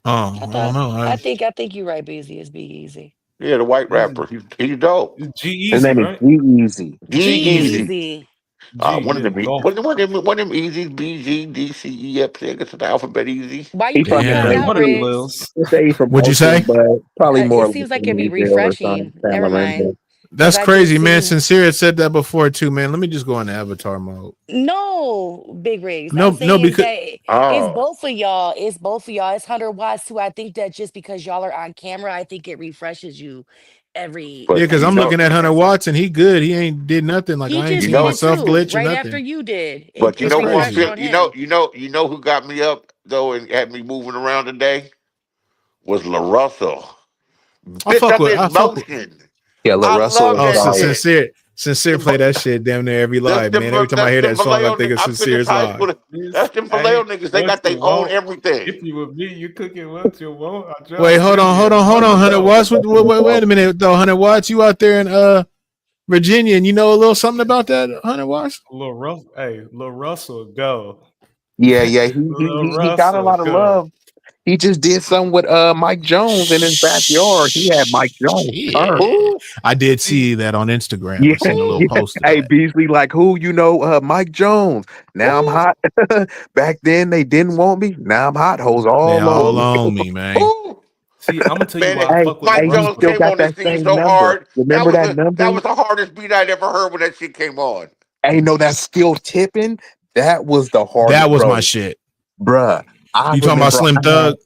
Oh, I I don't thought know. I think you're right, Busy. It's Be Easy. Yeah, the white It's, rapper. He's dope. it's G His Easy, name is right? G Easy. G G easy. Easy. G, One of yeah, them, golf. one of them easy. B G D C E F. I guess it's the alphabet easy. Why you He kicking from me Yeah, out Damn. now, one of them he, Riggs? Lils. he say he from What'd you Oakland, say? but probably It more seems like it'd be Louisville or refreshing. something. Never mind. Because That's I just crazy, man. seen Sincere had said that before too, man. Let me just go into avatar mode. no big rigs. I'm No, saying because that it's Oh, both of y'all. It's both of y'all. It's 100 watts too. I think that just because y'all are on camera, I think it refreshes you every yeah, but because like you I'm know, looking at 10 seconds. 100 watts and he good. He ain't did nothing. Like He I ain't you just seen did my know, it self too, glitch or right after nothing. you did. but you It That's know who I'm refreshed crazy. feeling. on him. You know who got me up though and had me moving around today was La Russell. Bitch, I'm I in fuck with. motion. Yeah, La I Russell love is Oh, that so solid. shit. sincere Them, play that shit damn near every that's live, them, man. Every time I that's hear them that song, I Vallejo think niggas. of I finished Sincere's high live. school. That's This them Vallejo ain't niggas. They what got their you own want. everything. If you with me, you cooking what you want. I Wait, drop hold on, money 100 watts. though. Wait a minute though, 100 watts. You out there in Virginia, and you know a little something about that 100 watts? Lil Russell, hey, Lil Russell, go. Yeah, yeah. Lil He got a Russell, lot of go. love. He just did something with Mike Jones in his backyard. He had Mike Jones turned. Shit. Who? I did See, see that on Instagram. Yeah, I seen a little Who? yeah. post of Hey, that. Beasley, like who you know? Mike Jones. Now I'm Who? hot. Back then they didn't want me. Now I'm hot. Hoes They all over all me. Who? on me, man. Who? see, I'm gonna tell you Man, why I Hey, fuck with Lil hey, Mike he Jones still Russell. came got on the that scene same so number. hard. Remember that That number? was the hardest beat I'd ever heard when that shit came on. Hey, no, that skill tipping. That was the That hardest, was my bro. shit. Bruh, I You talking about remember Slim Thug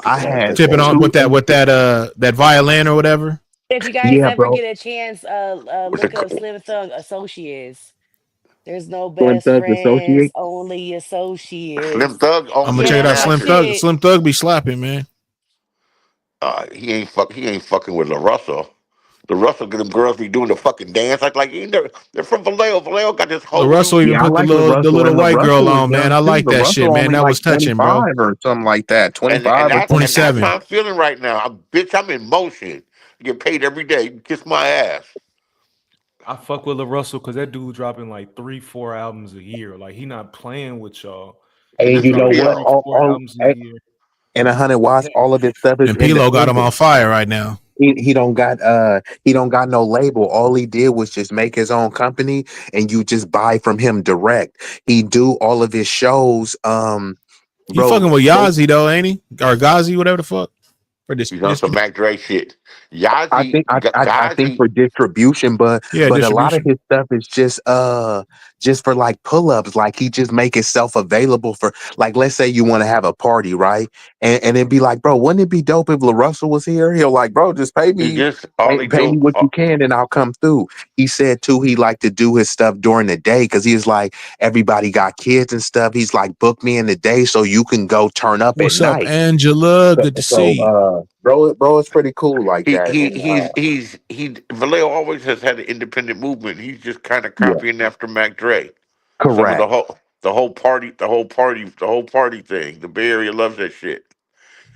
I had tipping on two. with that violin or whatever? If you guys Yeah, ever bro. get a chance, With look up the Slim Thug Associates. There's no Slim best Thugs friends, Associate. only Slim associates. Thug I'm owns gonna the check it Yeah, out. that Slim snatcher. Thug, shit. Slim Thug be slapping, man. He ain't fucking with La Russell. La Russell, them girls be doing the fucking dance like they're from Vallejo. Vallejo got this La whole new. Russell even Yeah, I put like the LaRussell, little and white girl LaRussell is on, man. young I too. like that shit, LaRussell man. only That like was touching, bro. 25 or something like that. and 25 and or that's and 26. that's 27. how I'm feeling right now. I'm in motion. I get paid every day. You kiss my ass. I fuck with Lil Russell because that dude dropping like 3, 4 albums a year. Like he not playing with y'all. He And This be you is know dropping what? real. three, four All albums a year. and 100 watts, Hey, all of his stuff is And Pilo got him on independent. fire right now. He don't got no label. All he did was just make his own company and you just buy from him direct. He do all of his shows. He Bro, fucking with Yazzie though, ain't he? Or Ghazi, whatever the fuck. For this He's on some distribution. Mac Dre shit. I Yazi, think I think Gazi, for distribution, Yeah, but a lot of distribution. his stuff is just for like pull-ups. Like he just make himself available for like let's say you want to have a party, right? And it'd be like, bro, wouldn't it be dope if LaRussell was here? He'll like, bro, just he just all he pay me do. what you can and I'll come through. He said too he liked to do his stuff during the day because he's like everybody got kids and stuff. He's like, book me in the day so you can go turn up at What's up, night. Angela? Good to see you. Bro, it's pretty cool like that. And Vallejo always has had an independent movement. He's just kind of yeah, copying after Mac Dre. Some of correct. the whole party thing. The Bay Area loves that shit.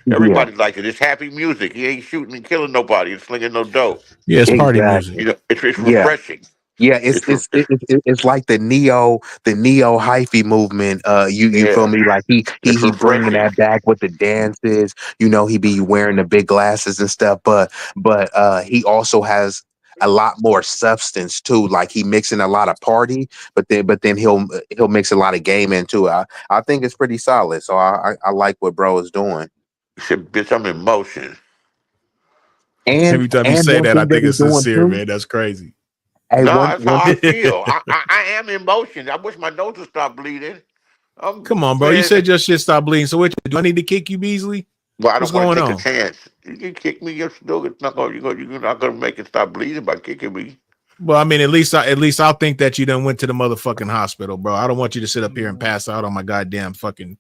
Yeah, Everybody likes it. It's happy music. He ain't shooting and killing nobody and slinging no dope. Yeah, it's party music. exactly. It's Yeah. refreshing. Yeah, It's re- it's like the neo hyphy movement. You feel yeah, me? Like it's he bringing refreshing. that back with the dances. He be wearing the big glasses and stuff. But he also has a lot more substance too. Like he mixing a lot of party, but then he'll mix a lot of game into it. I think it's pretty solid. So I like what bro is doing. Shit, bitch, I'm in motion. Every time you And say one that, I thing that think he's it's doing sincere, too. man. That's crazy. Hey, No, one that's how one I feel. I am in motion. I wish my nose would stop bleeding. Come on, bro. You Man. said your shit stop bleeding. So do I need to kick you, Beasley? Well, I What's don't want going to take a on? chance. You can kick me. You're still it's not going. You're not going to make it stop bleeding by kicking me. Well, I mean, at least I'll think that you done went to the motherfucking hospital, bro. I don't want you to sit up here and pass out on my goddamn fucking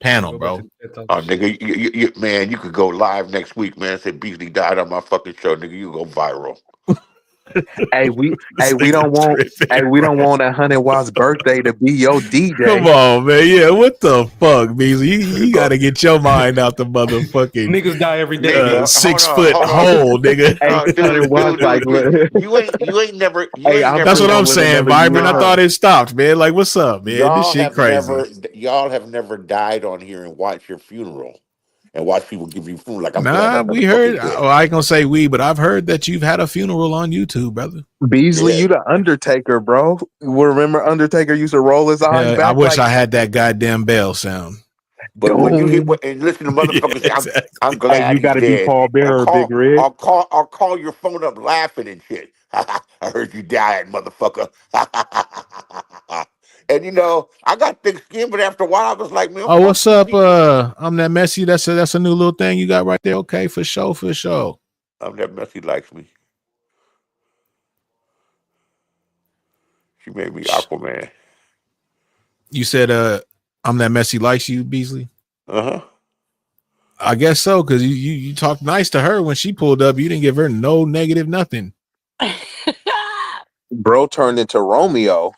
panel, Go back to bro. the TED Oh, Talks. nigga, man, you could go live next week, man. Say Beasley died on my fucking show, nigga. You go viral. Hey, we This we nigga don't want tripping, we bro. don't want a 100 Watt's birthday to be your Come DJ. on, man. Yeah, what the fuck, Beasley? You got to get your mind out the motherfucking Niggas die every day, Nigga, B. hold six on, foot hold on. hole, nigga. Hey, No, 100 Watts like look. you Hey, ain't I'm That's never what I'm gonna live saying, another Vibrant. I year. thought no. it stopped, man. Like, what's up, man? This shit crazy. Y'all have never died on here and watched your funeral and watch people give you food. Like I'm glad Nah, that we heard. motherfucker's dead. I ain't gonna say we, but I've heard that you've had a funeral on YouTube, brother. Beasley, Yeah, you the Undertaker, bro. Remember Undertaker used to roll his eyes I back wish like I had that goddamn bell sound. but when you hear doom. and listen to Yeah, motherfuckers say, I'm exactly. Hey, glad you he's gotta be dead, Paul or Bearer, Big Rig. I'll call your phone up laughing and shit. I heard you died, motherfucker. And I got thick skin, but after a while, I was like, man, Oh, fuck what's these up? people. I'm that messy. That's a new little thing you got right there. Okay, for sure, for sure. I'm that messy likes me. She made me Aquaman. You said I'm that messy likes you, Beasley. Uh huh. I guess so, because you talked nice to her when she pulled up. You didn't give her no negative nothing. Bro turned into Romeo.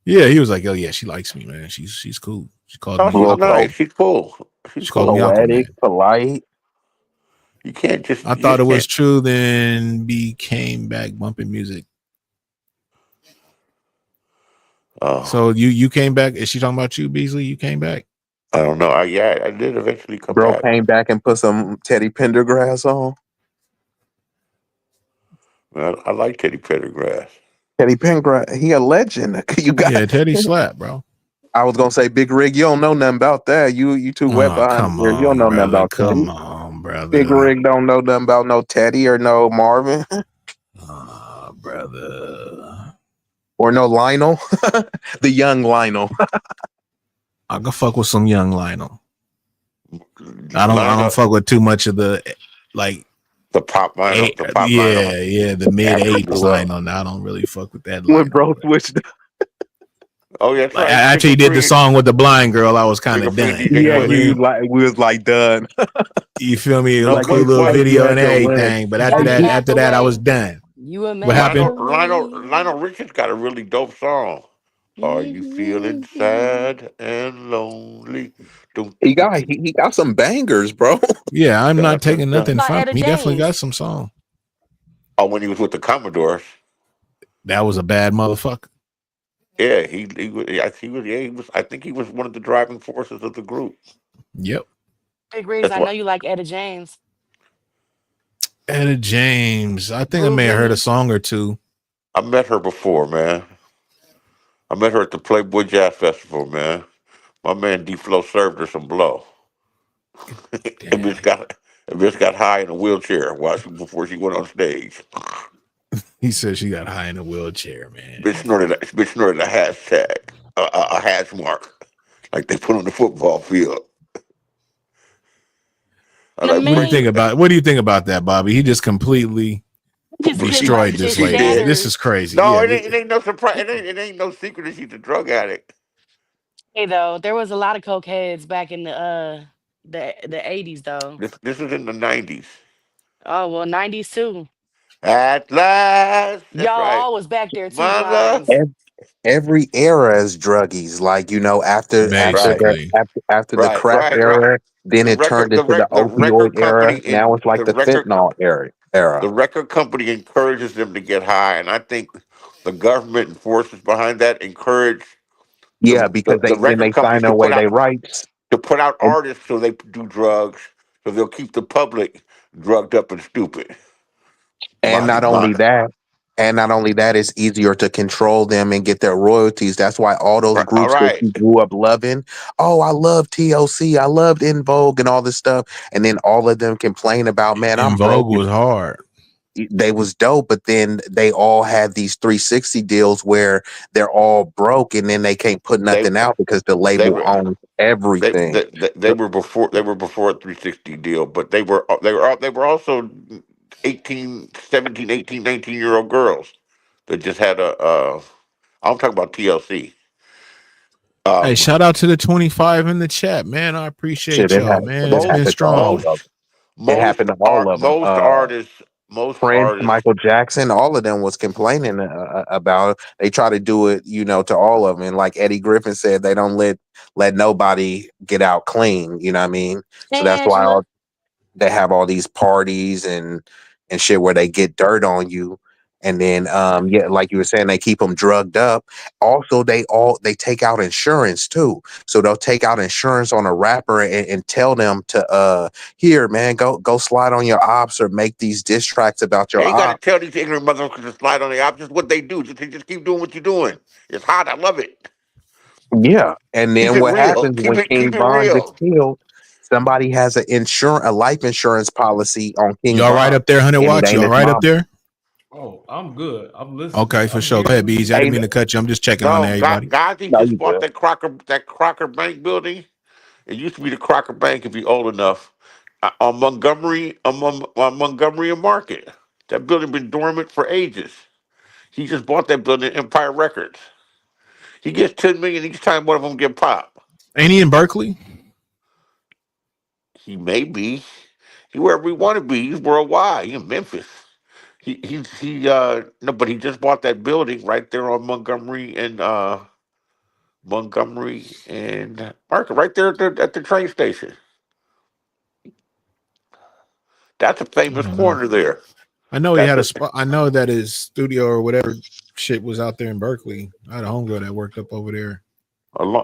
Yeah, he was like, oh yeah, she likes me, man. She's cool. She called Oh, me she's Bro, nice. Aquaman. so She's cool. She's She called me cool. poetic, Aquaman. polite. You can't just I you thought it just was can't. true, then came back bumping music. Oh, So you came back. Is she talking about you, Beasley? You came back. I don't know. I did eventually come Bro back. came back and put some Teddy Pendergrass on. I like Teddy Pendergrass. Teddy Pendergrass, he a legend. You Yeah, got. Teddy slap, bro. I was gonna say, Big Rig, you don't know nothing about that. You too wet Oh, behind come the ears. You don't on, know nothing brother. about Teddy. Come on, Big brother. Rig don't know nothing about no Teddy or no Marvin Oh, brother. or no Lionel, the young Lionel. I can fuck with some young Lionel. I don't Lionel, fuck with too much of the like the pop Lionel, yeah, the mid Africa '80s Twelve. Lionel. Now I don't really fuck with that When Lionel. bro switched, Oh, yeah, that's Like right. after he did the Schizophrenia, song with the blind girl, I was kind of done. schizophrenia. You know yeah, what I he was mean? like, we was like done. You feel me? A No, Like cool he little like he video had and your legs. everything. But Oh, you after that, I was Hathaway. done. You a What happened? man for Lionel me. Richards got a really dope song. Are you feeling sad and lonely? Dun, He dun, dun, got dun, he got some bangers, bro. Yeah, I'm dun, not dun, taking dun. nothing About from him. Etta He definitely got James. some song. Oh, when he was with the Commodores. That was a bad motherfucker. Yeah, he was. He was. I think he was one of the driving forces of the group. Yep. Big Rigs, That's I know what you like Etta James. Etta James. I think I may have heard a Grooving. song or two. I met her before, man. I met her at the Playboy Jazz Festival, man. My man D Flow served her some blow. and Damn. bitch got high in a wheelchair before she went on stage. He said she got high in a wheelchair, man. Bitch snorted a hashtag, a hash mark, like they put on the football field. I The like, What do you bitch, think man about that, Bobby? He just completely just my destroyed this shit lady, did. man. This shattered. is crazy. No, Yeah. it ain't no surprise. It ain't no secret that she's a drug addict. Hey though, there was a lot of coke heads back in the 80s though. This is in the '90s. Oh well, 90s too. At last, Y'all that's right, always back there, two mother. blinds. Every era is druggies. Like Right, Basically. after the crack right. era, then it turned into the The opioid record era. company Now it's like the the record fentanyl era. the record company encourages them to get high, and I think the government and forces behind that encourage Yeah, because the then record they companies sign away their rights, to put out and artists so they do drugs, so they'll keep the public drugged up and stupid. and Body, not only body. that, it's easier to control them and get their royalties. That's why all those Right, all groups that right. you grew up loving, oh, I love TLC, I loved In Vogue and all this stuff, and then all of them complain about, man, In I'm Vogue broke. was hard. They was dope, but then they all had these 360 deals where they're all broke, and then they can't put They nothing out because the they label were owns everything. they were before a 360 deal, but they were also 18, 17, 18, 19-year-old girls that just had I'm talking about TLC. Hey, Um, shout out to the 25 in the chat, man. I Shit, appreciate y'all, man. It's it been most happened to all strong. of them. most It most happened to all of them. most Prince, artists. Michael Jackson, all of them was complaining about it. They try to do it, to all of them. And like Eddie Griffin said, they don't let nobody get out clean. You know what I mean? So Hey, that's why Angela. they have all these parties and shit where they get dirt on you. And then, yeah, like you were saying, they keep them drugged up. Also, they take out insurance too. So they'll take out insurance on a rapper and tell them to, here, man, go slide on your ops or make these diss tracks about You your ain't got to ops. tell these ignorant motherfuckers to slide on the options. What they do, just keep doing what you're doing. It's hot. I love it. Yeah, and Keep then it what real. happens Keep when it King keep it Von gets real. killed? Somebody has a life insurance policy on King Y'all right Von, up there, 100 and it watts? ain't Y'all his right up mama. there? Oh, I'm good. I'm listening. Okay, for I'm sure. Go here. ahead, Bees. I didn't Hey, mean to cut you. I'm just checking on No, everybody. Gazi no, just you bought good. that Crocker Bank building. It used to be the Crocker Bank if you're old enough. On Montgomery and Market. That building been dormant for ages. He just bought that building, Empire Records. He gets 10 million each time one of them get popped. Ain't he in Berkeley? He may be. He wherever we want to be. He's worldwide. He in Memphis. He no, but he just bought that building right there on Montgomery and Market, right there at the train station. That's a I famous don't know. corner there. I know he That's had a a, spot. I know that his studio or whatever shit was out there in Berkeley. I had a homegirl that worked up over there.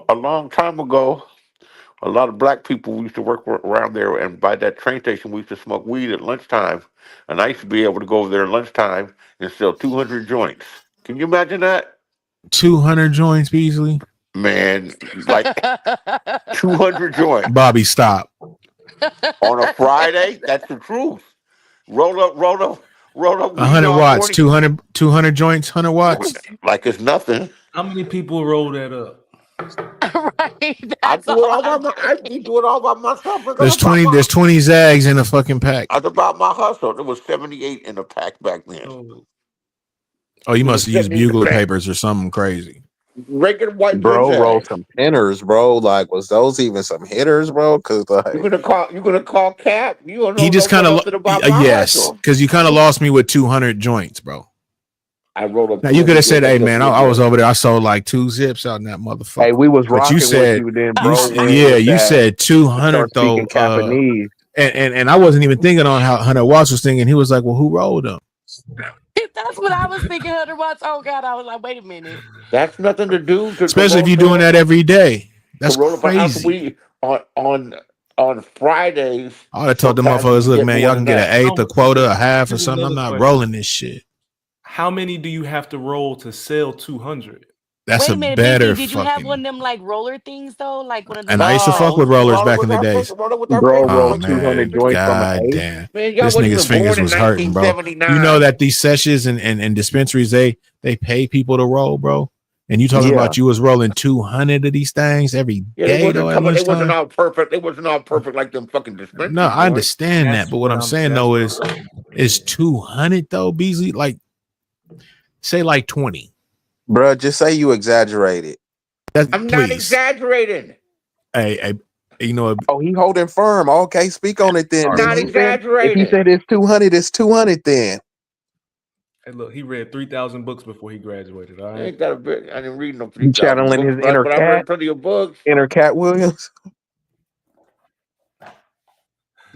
a long time ago. A lot of black people used to work around there, and by that train station, we used to smoke weed at lunchtime. And I used to be able to go over there at lunchtime and sell 200 joints. Can you imagine that? 200 joints, Beasley. Man, like 200 joints Bobby, stop. on a Friday? That's the truth. Roll up weed 100 all watts, morning 200 joints, 100 watts. like it's nothing. How many people roll that up? Right. That's all I'm I be doing it all by myself. There's 20 Zags in a fucking pack. It's about my hustle. There was 78 in the pack back then. So Oh, you There must was have used 78 in the bugler pack. papers or something crazy. Regular white Jim Bro, roll Zags. some hitters, bro. Like, was those even some hitters, bro? Cause like, You gonna call Cap? You don't He know just kind of nothing about my yes, hustle. because you kind of lost me with 200 joints, bro. I rolled up Now you could 200 have said, joints. I "Hey just man, lived I was there. over there. I sold like 2 zips out in that hey, motherfucker." we was But you rocking with said you, then you bro went yeah, with you that said and 200 start speaking though. Japanese. And I wasn't even thinking on how 100 watts was thinking. He was like, "Well, who rolled them?" That's what I was thinking, 100 watts. Oh God, I was like, wait a minute. That's nothing to do to Especially if roll you're doing that every day. to That's roll up an ounce of crazy. weed on Fridays. I would have told them Sometimes you motherfuckers, can "Look, get man, more y'all than can get an that. eighth, a quota, a half, or here's something. I'm another not question. rolling this shit." How many do you have to roll to sell 200? That's Wait a a minute, BZ, better did you have one fucking. of them like roller things though? Like one of And them I used to fuck No, with we rollers roll it back in with the our days. finger, roll it with our Bro fingers, Oh rolled roll it with our 200 man, fingers. joints from an god eighth. damn. Man, y'all This wasn't nigga's even born fingers in was hurting, bro. You know 1979. that these sessions and dispensaries, they pay people to roll, bro. And you talking Yeah, about you was rolling 200 of these things every Yeah, day though at they wasn't lunchtime? all perfect. They wasn't all perfect like them fucking No, dispensary I joints. understand that, but what I'm saying That's though what I'm is saying. 200 though, Beasley. Like say like 20. bro, just say you exaggerated. That I'm not please. exaggerating. Hey, you know, Oh, he holding firm. Okay, speak on it then, I'm not Beasley. If he exaggerating. said it's 200, it's 200 then. Hey, look, he read 3,000 books before he graduated. All I right. ain't got a bit. I didn't read no He 3,000 channeling books, his inner but I cat, read plenty of books. inner Cat Williams.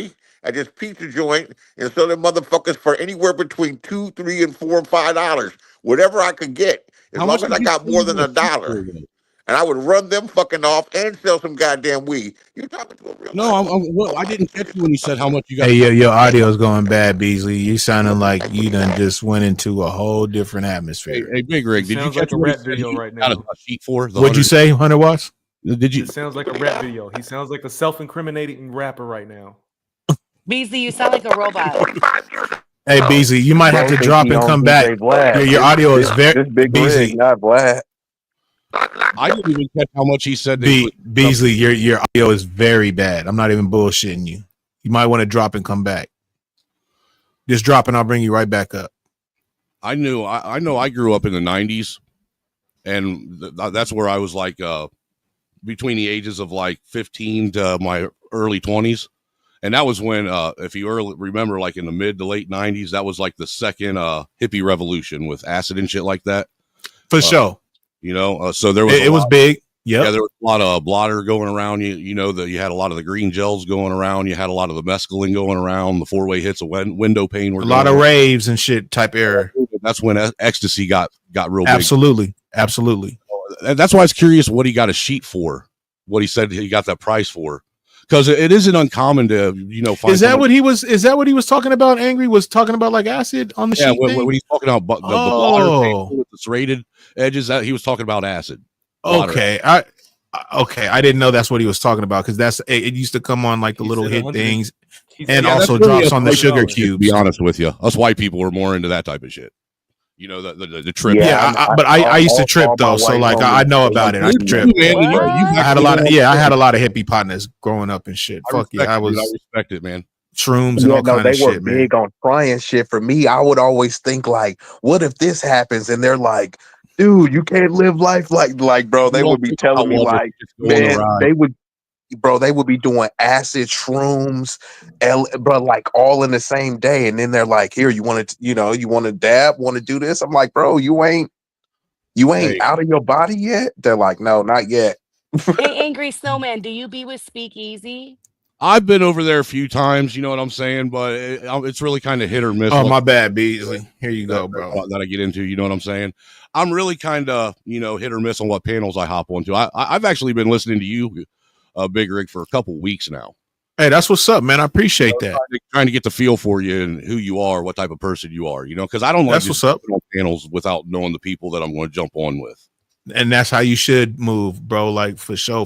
Alley at this pizza joint and sell them motherfuckers for anywhere between $2, $3, and $4 and $5, whatever I could get, as How much long as did I you got say more you than were a a teacher dollar. again? and I would run them fucking off and sell some goddamn weed. You talking to a real No, well, I didn't catch you when you said how much you got. Hey, your audio is going bad, Beasley. You sounding like you done just went into a whole different atmosphere. Hey, Big Rig, did you Sounds catch like a what he rap said video he right got now. a sheet for? What'd you say, 100 Watts? Did you? It sounds like a rap video. He sounds like a self-incriminating rapper right now. Beasley, you sound like a robot. Hey, Beasley, you might have to think drop he and on come DJ back. Vlad. Your audio is very This big Beasley. rig, not Vlad. I didn't even catch how much he said. That he was- Beasley, your audio is very bad. I'm not even bullshitting you. You might want to drop and come back. Just drop and I'll bring you right back up. I know I grew up in the 90s, and that's where I was like between the ages of like 15 to my early 20s. And that was when, if you remember, like in the mid to late 90s, that was like the second hippie revolution with acid and shit like that. For sure. You know, so there was it was big. Yep. Yeah, there was a lot of blotter going around. You know that you had a lot of the green gels going around. You had a lot of the mescaline going around. The 4-way hits of window pane were a lot of raves and shit type era. That's when ecstasy got real big. Absolutely. And that's why I was curious what he got a sheet for. What he said he got that price for. Because it isn't uncommon to, find. Is that what he was talking about? Angry was talking about like acid on the sheet. When he's talking about the blotter with the serrated edges, that he was talking about acid. Okay, I didn't know that's what he was talking about because it used to come on like the little hit things, and also drops on the sugar cubes. To be honest with you, us white people were more into that type of shit. You know, the trip. Yeah, I used to trip though, so like I know about it. I tripped. I had a lot of hippie partners growing up and shit. I respect it, man. Shrooms and all kind of shit, man. They were big on trying shit. For me, I would always think like, what if this happens? And they're like, dude, you can't live life like, bro. They would be telling me like, man, they would be doing acid, shrooms, but like all in the same day. And then they're like, here, you want to dab, want to do this? I'm like, bro, you ain't out of your body yet? They're like, no, not yet. Hey, Angry Snowman, do you be with Speakeasy? I've been over there a few times, you know what I'm saying, but it's really kind of hit or miss. Oh, my bad, Beasley. Here you go, bro. That I get into, you know what I'm saying? I'm really kind of, hit or miss on what panels I hop onto. I've actually been listening to you, Big Rig, for a couple weeks now. Hey, that's what's up, man. I appreciate that. Trying to get the feel for you and who you are, what type of person you are, because I don't like that's what's up on panels without knowing the people that I'm going to jump on with. And that's how you should move, bro. Like for sure.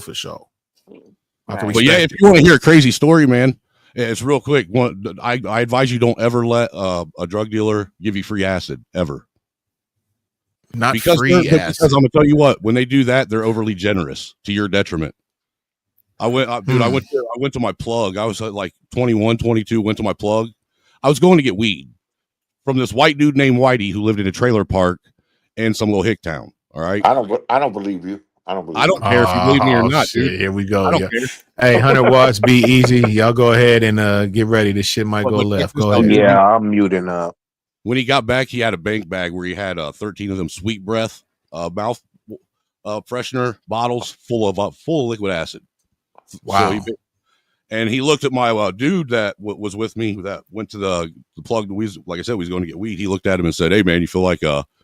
But yeah, if you want to hear a crazy story, man, it's real quick. I advise you don't ever let a drug dealer give you free acid ever. Not free acid. Because I'm gonna tell you what, when they do that, they're overly generous to your detriment. I went to my plug. I was like 21, 22, went to my plug. I was going to get weed from this white dude named Whitey who lived in a trailer park in some little hick town. All right. I don't believe you. I don't care if you believe me or not, shit. dude. Here we go. I don't care. Hey, 100 Watts, be easy. Y'all go ahead and get ready. This shit might go left. Go ahead. Yeah, I'm muting up. When he got back, he had a bank bag where he had 13 of them Sweet Breath mouth freshener bottles full of liquid acid. Wow. So and he looked at my dude that was with me that went to the plug. Like I said, we was going to get weed. He looked at him and said, "Hey, man, you feel like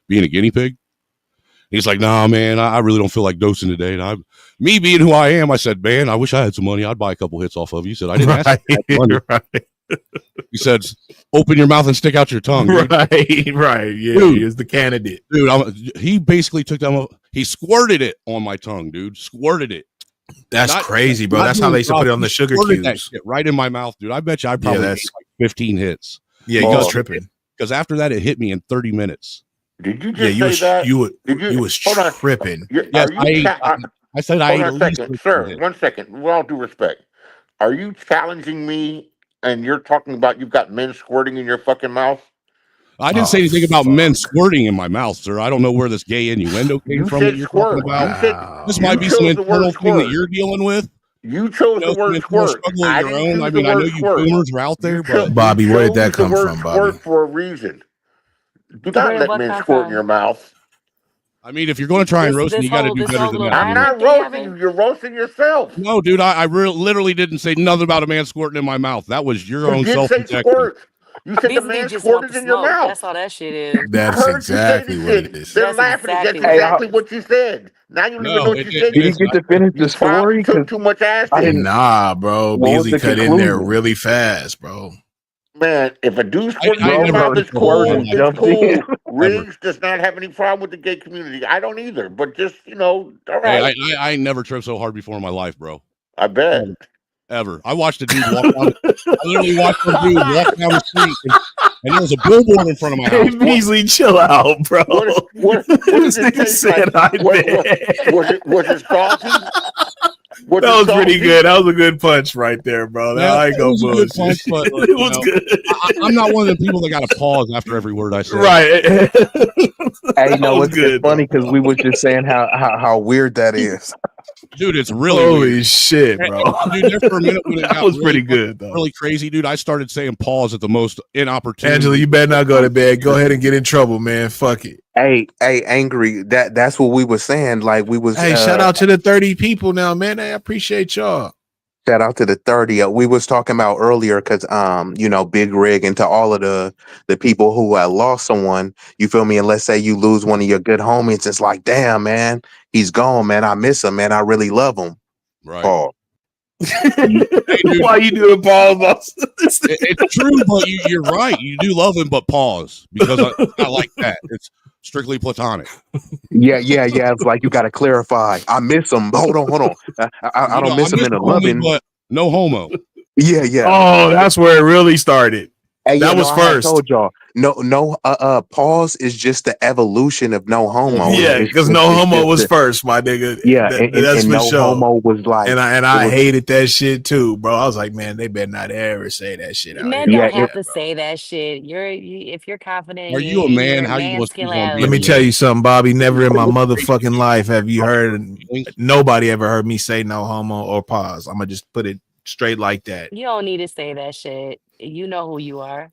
being a guinea pig?" He's like, "Nah, man, I really don't feel like dosing today." And me being who I am, I said, "Man, I wish I had some money. I'd buy a couple hits off of you." He said, "I didn't ask you for money." Right. He said, "Open your mouth and stick out your tongue." Dude. Right. Yeah, dude, he is the candidate. Dude, he basically took them. He squirted it on my tongue, dude. Squirted it. That's crazy, bro. That's how they used to put it on the sugar cubes. That shit right in my mouth, dude. I bet you I probably made like 15 hits. Yeah, you was tripping. Because after that, it hit me in 30 minutes. Did you just say that? You was tripping. Yes, I said I ate hold on a second, sir. 1 second. With all due respect, are you challenging me? And you're talking about you've got men squirting in your fucking mouth? I didn't say anything about men squirting in my mouth, sir. I don't know where this gay innuendo came from. That you're talking about. This might be some internal thing that you're dealing with. You chose the word squirt. I mean, I know you boomers are out there, but Bobby, where did that come from, Bobby? Squirt for a reason. Do not let men squirt in your mouth. I mean, if you're going to try and roast me, you got to do better than that. I'm not roasting you. You're roasting yourself. No, dude, I literally didn't say nothing about a man squirting in my mouth. That was your own self-protection. You said the Basically, man just want the squirted in your smoke. mouth. That's all that shit is. I That's heard you say exactly this what it shit. is. They're That's laughing. That's exactly Hey, what it exactly is. what you said. Now you don't even know No, what you said. did he get to finish the You story? probably took Because too much I acid. didn't. Nah, bro. What was Beasley the cut in there conclusion, really fast, bro. Man, if a dude squirted I in bro? your never mouth, Heard it's tripped so hard in squirt my cool. and life, It's jumped in. cool. ever. Riggs does not have any problem with the gay community. I don't either. But just, all Hey, right. I ain't never tripped so hard before in my life, bro. I bet. Ever. I watched a dude walk down. I literally watched some dude walk down the street, and there was a billboard in front of my Hey, house. Beasley, chill out, bro. What This does it nigga taste said like? I What, bet. was it salty? Was That it was pretty salty? good. That was a good punch right there, bro. Yeah, I it ain't gonna was a good bullshit. punch, but It was good. I'm not one of the people that got to pause after every word I say. Right. Hey, That no, was it's good, funny though. because we was just saying how weird that is. Dude, it's really Holy weird. shit, bro. Dude, there for a minute when it That got was really, pretty good, though. really crazy, dude, I started saying pause at the most inopportune. Angela, you better not go to bed. Go ahead and get in trouble, man. Fuck it. Hey, angry. That's what we were saying. Like we was. Hey, shout out to the 30 people now, man. I appreciate y'all. Shout out to the 30. We was talking about earlier because Big Rig, and to all of the people who lost someone, you feel me? And let's say you lose one of your good homies, it's like, damn, man, he's gone, man. I miss him, man. I really love him. Right. Paul. Hey, dude, Why you doing pause? it's true, but you're right. You do love him, but pause because it's not like that. It's strictly platonic. Yeah. It's like you got to clarify. I miss him. Hold on. I don't miss I him miss in a the homie, loving. but no homo. Yeah. Oh, that's where it really started. Hey, That was I had first. told y'all. No. Pause is just the evolution of no homo. Yeah, It's because just- no it's homo just was the- first, my nigga. Yeah, That's and for no sure. homo was like, And it I was- hated that shit too, bro. I was like, man, they better not ever say that shit out Men here. don't Yeah, have to say that shit. If you're confident Are in you a in man? your How you gonna speak on being a Let me man? tell you something, Bobby. Never in my Are motherfucking life have you heard feelings? nobody ever heard me say no homo or pause. I'm gonna just put it straight like that. you don't need to say that shit. You know who you are.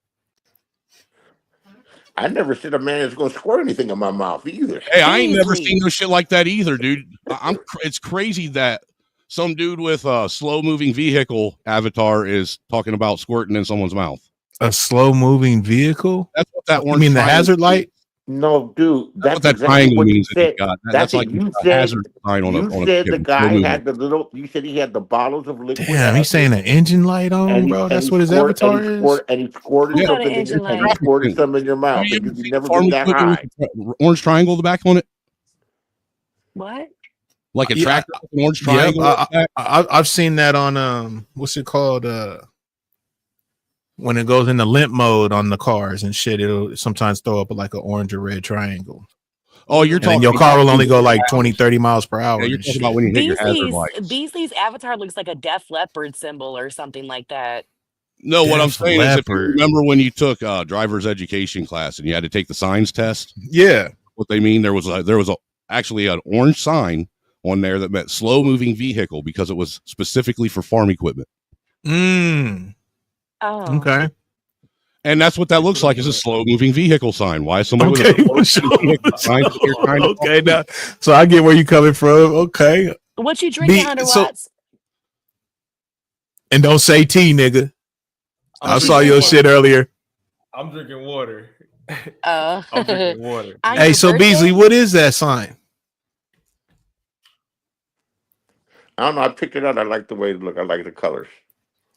I never said a man is going to squirt anything in my mouth either. Hey, I ain't never seen Beasley. no shit like that either, dude. It's crazy that some dude with a slow moving vehicle avatar is talking about squirting in someone's mouth. A slow moving vehicle? That's what that You orange mean the triangle hazard light? No, dude, That's that's what that exactly triangle what you means that he said. got. That's That's like it. You a said hazard sign on a the vehicle, slow guy moving. had you said he had the bottles of liquid Damn, he's saying acid, an engine light on, bro. That's what his avatar is. and he squirted Who got an something engine and he light? squirted something in your Have mouth, you and ever you seen never farm get that equipment high. with an orange triangle at the back on it? What? Like a Yeah, tractor with an orange Yep, triangle at the back? I've seen that on what's it called? When it goes into limp mode on the cars and shit, it'll sometimes throw up like an orange or red triangle. Oh, you're And then talking your car about will when only you go hit like your 20, hazard. 30 miles per hour. Yeah, you're And talking shit. about when you hit your hazard lights. Beasley's avatar looks like a Def Leppard symbol or something like that. No, what I'm Def saying is, if you Leppard. remember when you took driver's education class and you had to take the signs test, Yeah. what they mean, there was actually an orange sign on there that meant slow moving vehicle because it was specifically for farm equipment. Mm. Oh. Okay. And that's what that looks like, is a slow moving vehicle sign. Why is somebody Okay. with a slow moving vehicle sign? You're trying to Okay. Now, so I get where you're coming from. Okay. What you drinking, 100 watts? And don't say tea, nigga. I What you saw your drinking? shit earlier. I'm drinking water. Uh, I'm drinking water. on Hey, your so Beasley, birthday? what is that sign? I don't know. I picked it out. I like the way it look. I like the colors.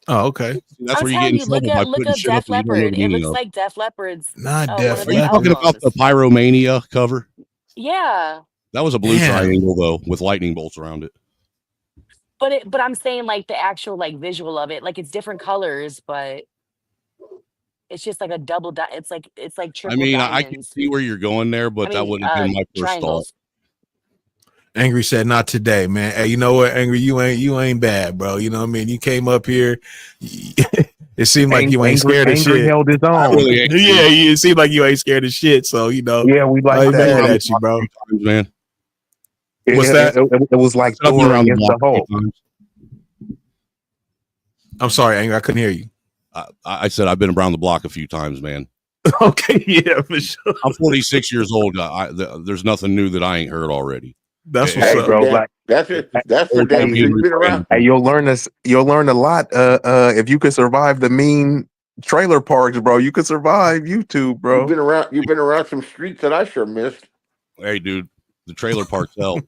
Oh, okay. That's I'm where you get telling in you, trouble by look putting up shit up Def that you don't know Leppard. the It meaning looks of. like Def Leppard's Not one Def of Are their you talking about albums. the Pyromania cover? Yeah, That was a blue Damn. triangle though, with lightning bolts around it. but I'm saying like the actual like visual of it, like it's different colors, but it's just like a double dot. It's like I triple mean, I can diamonds. see where you're going there, I but that mean, wouldn't have been my first thought. triangles. Angry said, "Not today, man. Hey, you know what, Angry? You ain't bad, bro. You know what I mean? You came up here. It seemed like you ain't scared of Angry shit. held his I own. really ain't. Yeah, it seemed like you ain't scared of shit. So Yeah, we I like ain't that. mad Around the at you, block a bro. few times, man. What's that? It was like I've been Thor around the against block the a few Hulk. times. I'm sorry, Angry. I couldn't hear you. I said I've been around the block a few times, man. Okay, yeah, for sure. I'm 46 years old. There's nothing new that I ain't heard already. That's Hey, what's Hey, up. bro, Damn, like, that's for Old damn time sure. You've Henry been around. Brand. hey, you'll learn a lot. If you could survive the mean trailer parks, bro. You could survive YouTube, bro. You've been around some streets that I sure missed. Hey, dude, the trailer parks hell.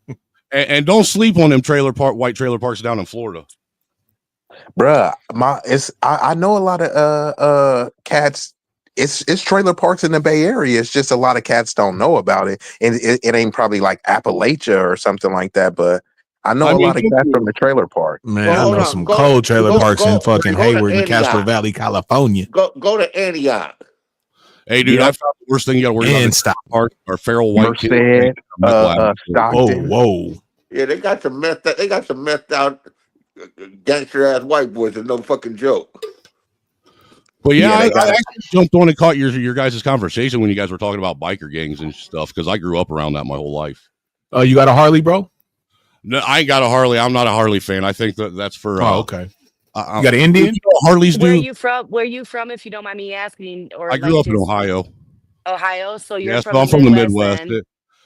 And don't sleep on them white trailer parks down in Florida. Bruh, I know a lot of cats. It's trailer parks in the Bay Area. It's just a lot of cats don't know about it. And it ain't probably like Appalachia or something like that, but I know a lot of cats from the trailer park. Man, Well, I hold know on. some Go- cold trailer go- parks go- in fucking go to Hayward and Castro Antioch. Valley, California. Go to Antioch. Hey, dude, Yeah. I found the worst thing you got to worry And about stop. park are feral white kids. Merced, Stockton. Whoa. Yeah, they got some methed out gangster ass white boys. It's no fucking joke. But yeah, Yeah, they I got- actually jumped on and caught your guys' conversation when you guys were talking about biker gangs and stuff because I grew up around that my whole life. Oh, you got a Harley, bro? No, I ain't got a Harley. I'm not a Harley fan. I think that's for. Oh, okay. You You got an Indian? Harleys Where do. you from? Where you from? If you don't mind me asking, or I grew like up in just Ohio. Ohio. So you're Yeah, from so I'm the from the Midwest. Midwest.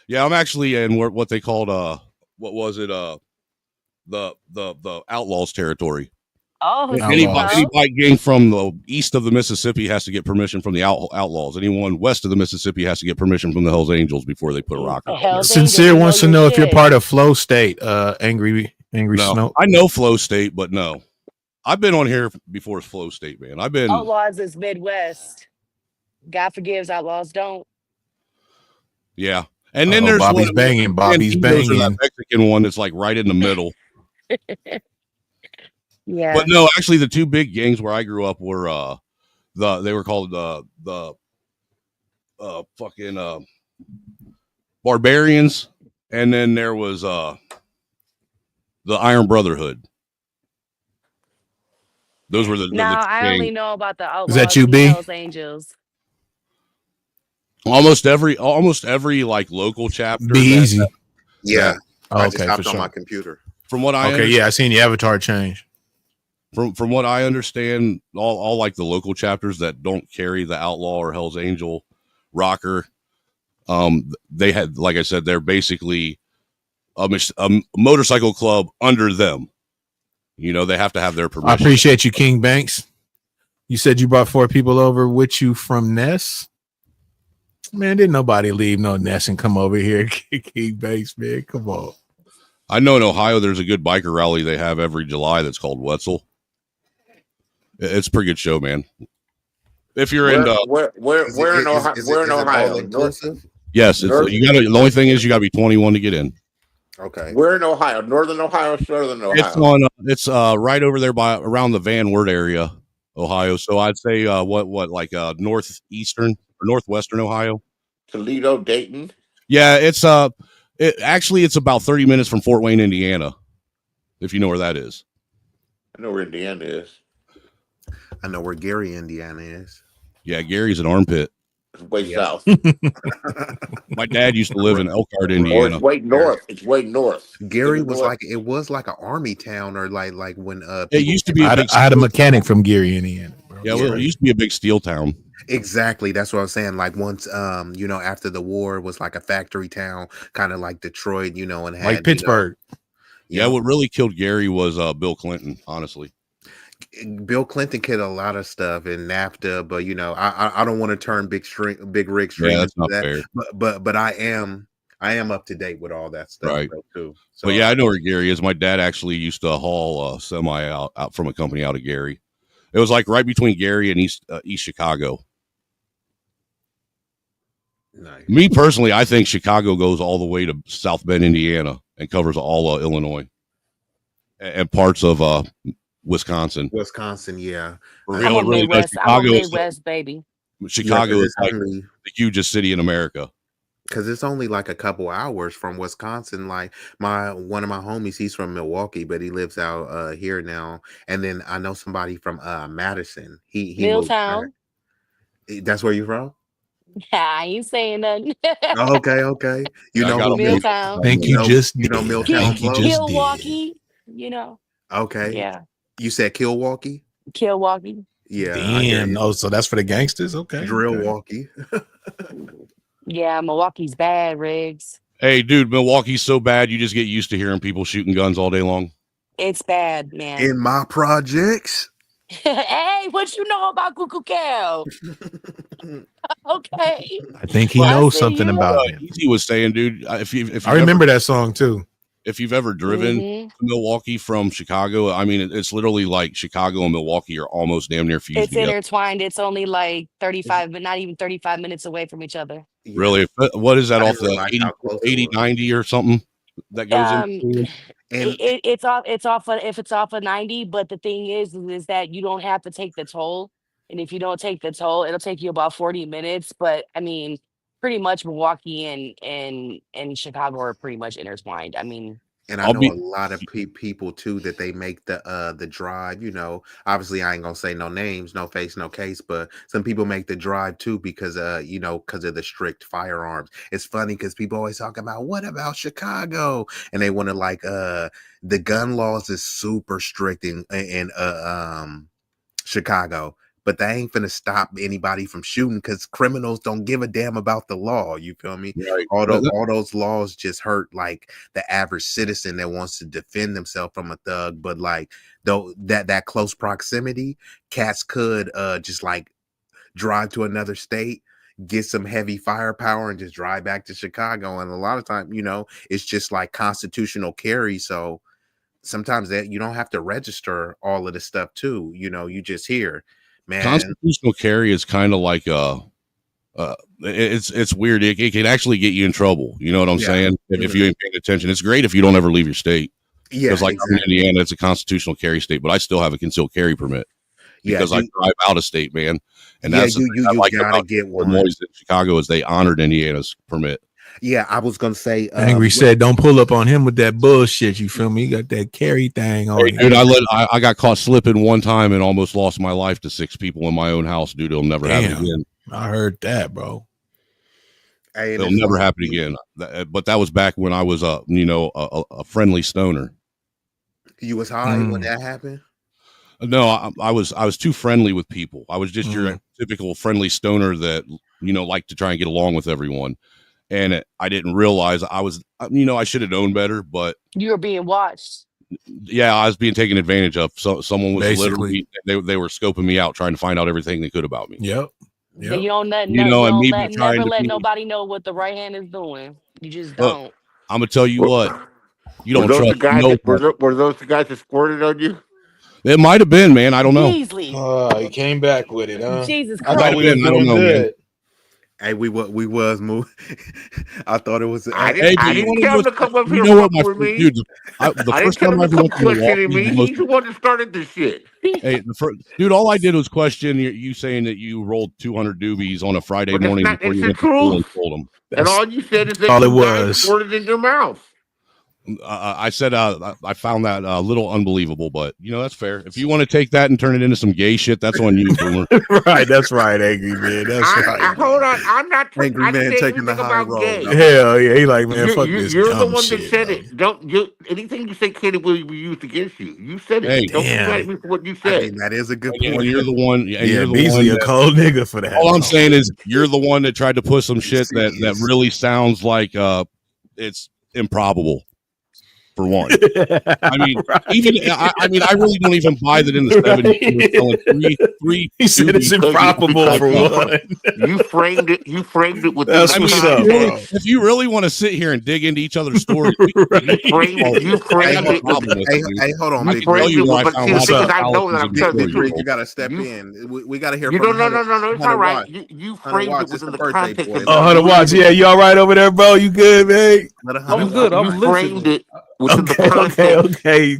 Yeah, I'm actually in what they called what was it the Outlaws territory. Oh, Any Outlaws. bike gang from the east of the Mississippi has to get permission from the Outlaws. Anyone west of the Mississippi has to get permission from the Hells Angels before they put a rocker. Hell's Sincere Angels, wants to your know if you're shit. part of Flow State, Angry No, Snow. I know Flow State, but no, I've been on here before Flow State, man. I've been. Outlaws is Midwest. God forgives, outlaws don't. Yeah, and then there's Bobby's one- banging. Bobby's Banditos are that banging. Mexican one that's like right in the middle. Yeah. But no, actually, the two big gangs where I grew up were they were called the fucking Barbarians, and then there was the Iron Brotherhood. Those were the Now two I gangs. only know about the outlaws. that you, and B? Hells Angels. Almost every like local chapter. Be easy. Yeah. Oh, I just okay, hopped for on sure. my computer. From what I Okay, yeah, I seen the avatar change. From what I understand, all like the local chapters that don't carry the Outlaw or Hell's Angel rocker, they had, like I said, they're basically a motorcycle club under them. You know, they have to have their permission. I appreciate you, King Banks. You said you brought 4 people over with you from Ness. Man, didn't nobody leave no Ness and come over here, King Banks, man. Come on. I know in Ohio there's a good biker rally they have every July that's called Wetzel. It's a pretty good show, man. If you're in, Where in Ohio? Where in Ohio? Inclusive? yes, it's, you got to. The only thing is you got to be 21 to get in. Okay. Where in Ohio? Northern Ohio, Southern Ohio. It's right over there by around the Van Wert area, Ohio. So I'd say like northeastern or northwestern Ohio. Toledo, Dayton. Yeah, it's it's about 30 minutes from Fort Wayne, Indiana, if you know where that is. I know where Indiana is. I know where Gary, Indiana is. Yeah, Gary's an armpit. It's way south. My dad used to live in Elkhart, Or Indiana. it's way north. It's way north. Gary It's was north. like an army town, or like when It used to be. I had a mechanic from Gary, Indiana. Bro. Yeah, well, it used to be a big steel town. Exactly. That's what I was saying. Like once, after the war, it was like a factory town, kind of like Detroit, and had Like Pittsburgh. Yeah, what really killed Gary was Bill Clinton, honestly. Bill Clinton killed a lot of stuff in NAFTA, but I don't want to turn big rig stream Yeah, that's into not that. fair. But I am up to date with all that stuff, Right. bro, too. So But yeah, I know where Gary is. My dad actually used to haul semi out from a company out of Gary. It was like right between Gary and East Chicago. nice. Me personally, I think Chicago goes all the way to South Bend, Indiana, and covers all Illinois and parts of Wisconsin. Wisconsin, yeah. For I'm real, a it really does. Midwest. I'm a Chicago is Midwest baby. Chicago is like only the hugest city in America. because it's only like a couple hours from Wisconsin. Like one of my homies, he's from Milwaukee, but he lives out here now. And then I know somebody from Madison. He moved Milltown. back. That's where you from? I ain't saying nothing. Okay. You Yeah, I know got who a Milltown. Thank You you, know- just you know did. Milltown Thank you, Flow? just did. Milwaukee. Okay. Yeah. You said Milwaukee? Milwaukee. Yeah. I hear Damn. you. Oh, so that's for the gangsters? Okay. Drill okay. walkie. Yeah, Milwaukee's bad, Riggs. Hey, dude, Milwaukee's so bad you just get used to hearing people shooting guns all day long. It's bad, man. In my projects. Hey, what you know about Cuckoo Cow? Okay, I think he But I knows see something you. about it. Easy was saying, dude, if I you've ever remember that song too. if you've ever driven Hmm. to Milwaukee from Chicago, I mean, it's literally like Chicago and Milwaukee are almost damn near fused It's together. intertwined. It's only like Is 35, but not even 35 minutes away from each other. yeah. Really, what is that I off didn't the realize 80, how close it 80 was. 90 or something that goes in Um, between? And it's off of, if it's off of 90, but the thing is that you don't have to take the toll. And if you don't take the toll, it'll take you about 40 minutes. But I mean, pretty much Milwaukee and Chicago are pretty much intertwined. I mean, and I I'll know be a lot of people too that they make the drive. Obviously I ain't gonna say no names, no face, no case, but some people make the drive too because because of the strict firearms. It's funny because people always talk about what about Chicago, and they want to like the gun laws is super strict in Chicago. But they ain't finna stop anybody from shooting because criminals don't give a damn about the law. You feel me? right. All those laws just hurt like the average citizen that wants to defend themselves from a thug. But like though that close proximity, cats could just like drive to another state, get some heavy firepower, and just drive back to Chicago. And a lot of time, it's just like constitutional carry. So sometimes that you don't have to register all of the stuff too. You just hear, man. Constitutional carry is kind of like it's weird. It can actually get you in trouble. You know what I'm Yeah. saying? If Mhm. you ain't paying attention, it's great if you don't ever leave your state. Yeah, Because like I'm in exactly. Indiana, it's a constitutional carry state, but I still have a concealed carry permit Yeah, because I you drive out of state, man. And yeah, that's the you thing you I you like gotta about get Illinois one. in Chicago is they honored Indiana's permit. Yeah, I was gonna say Angry said, "Don't pull up on him with that bullshit." You feel me? You got that carry thing on Hey, you. dude, I got caught slipping one time and almost lost my life to 6 people in my own house, dude. It'll never happen Damn, again. I heard that, bro. hey, and It'll it's never funny happen too, again. But that was back when I was a friendly stoner. you was high when Mm, that happened. No, I was too friendly with people. I was just your mm. typical friendly stoner that liked to try and get along with everyone. And I didn't realize I should have known better. But you're being watched. yeah, I was being taken advantage of. So someone was Basically, literally they were scoping me out, trying to find out everything they could about me. yep, And yep. you don't you And don't me be let trying never to let be. nobody know what the right hand is doing. You just Look, don't. I'm gonna tell you what. Were, You were don't those the trust guys that nobody. were those the guys that squirted on you? It might have been, man. I don't know. Beasley, Oh, he came back with it, huh? Jesus I Might thought have we Christ. was been. I don't doing know, man. good. Hey, we was moving. I thought it was. Hey, but I you didn't want to tell know? him to come up You here know what, fucking my with me. dude? The I didn't first tell time him I to ever come went to questioning Milwaukee, me. He's the one that started this shit. hey, dude, all I did was question you saying that you rolled 200 doobies on a Friday But that's morning not. before It's you the went to school and truth. told them. And That's all you said is that all it two guys was. squirted in your mouth. I said I found that a little unbelievable, but that's fair. If you want to take that and turn it into some gay shit, that's on you, Boomer. Right, that's right, angry man. That's right. I hold on. I'm not. Angry I didn't man say taking the anything high about road. gay. Hell yeah, he like, man, fuck this You're the dumb one that shit, said bro. it. Don't you? Anything you say, Kenny, will be used against you. You said it. Hey, Don't come Damn. at me for what you I said. mean, that is a good and point. you're the one, and Yeah, you're the one Beasley a that. cold nigga for that, All I'm bro. saying is you're the one that tried to put some shit He that is. really sounds like it's improbable. For one, I mean, Right. even I mean, I really don't even buy that in the '70s they were selling Right. three He said it's doobies. improbable Because for one. you framed it. You framed it within That's the I mean, what's if you up, really bro. context. if you really want to sit here and dig into each other's stories, we can You dig into framed. all Right. of You it. I Hey, got framed no it with. problem with it, dude. hold on, You I big can tell bro. framed you it where with. I But found see, the What's lots thing of is, up? I know that fallacies I'm and telling the Big stories Big, truth. you told. got to step You. in. We got to hear You from don't. No. 100, No. No. No. It's all 100 right. watts. You 100 framed it watts. It's within the the birthday context boy. of Oh, Let me 100 doing watts. it. Yeah, you all right over there, bro? You good, man? let I'm 100 good. watts You I'm chime in. framed listening. it within the Okay, okay, context. okay.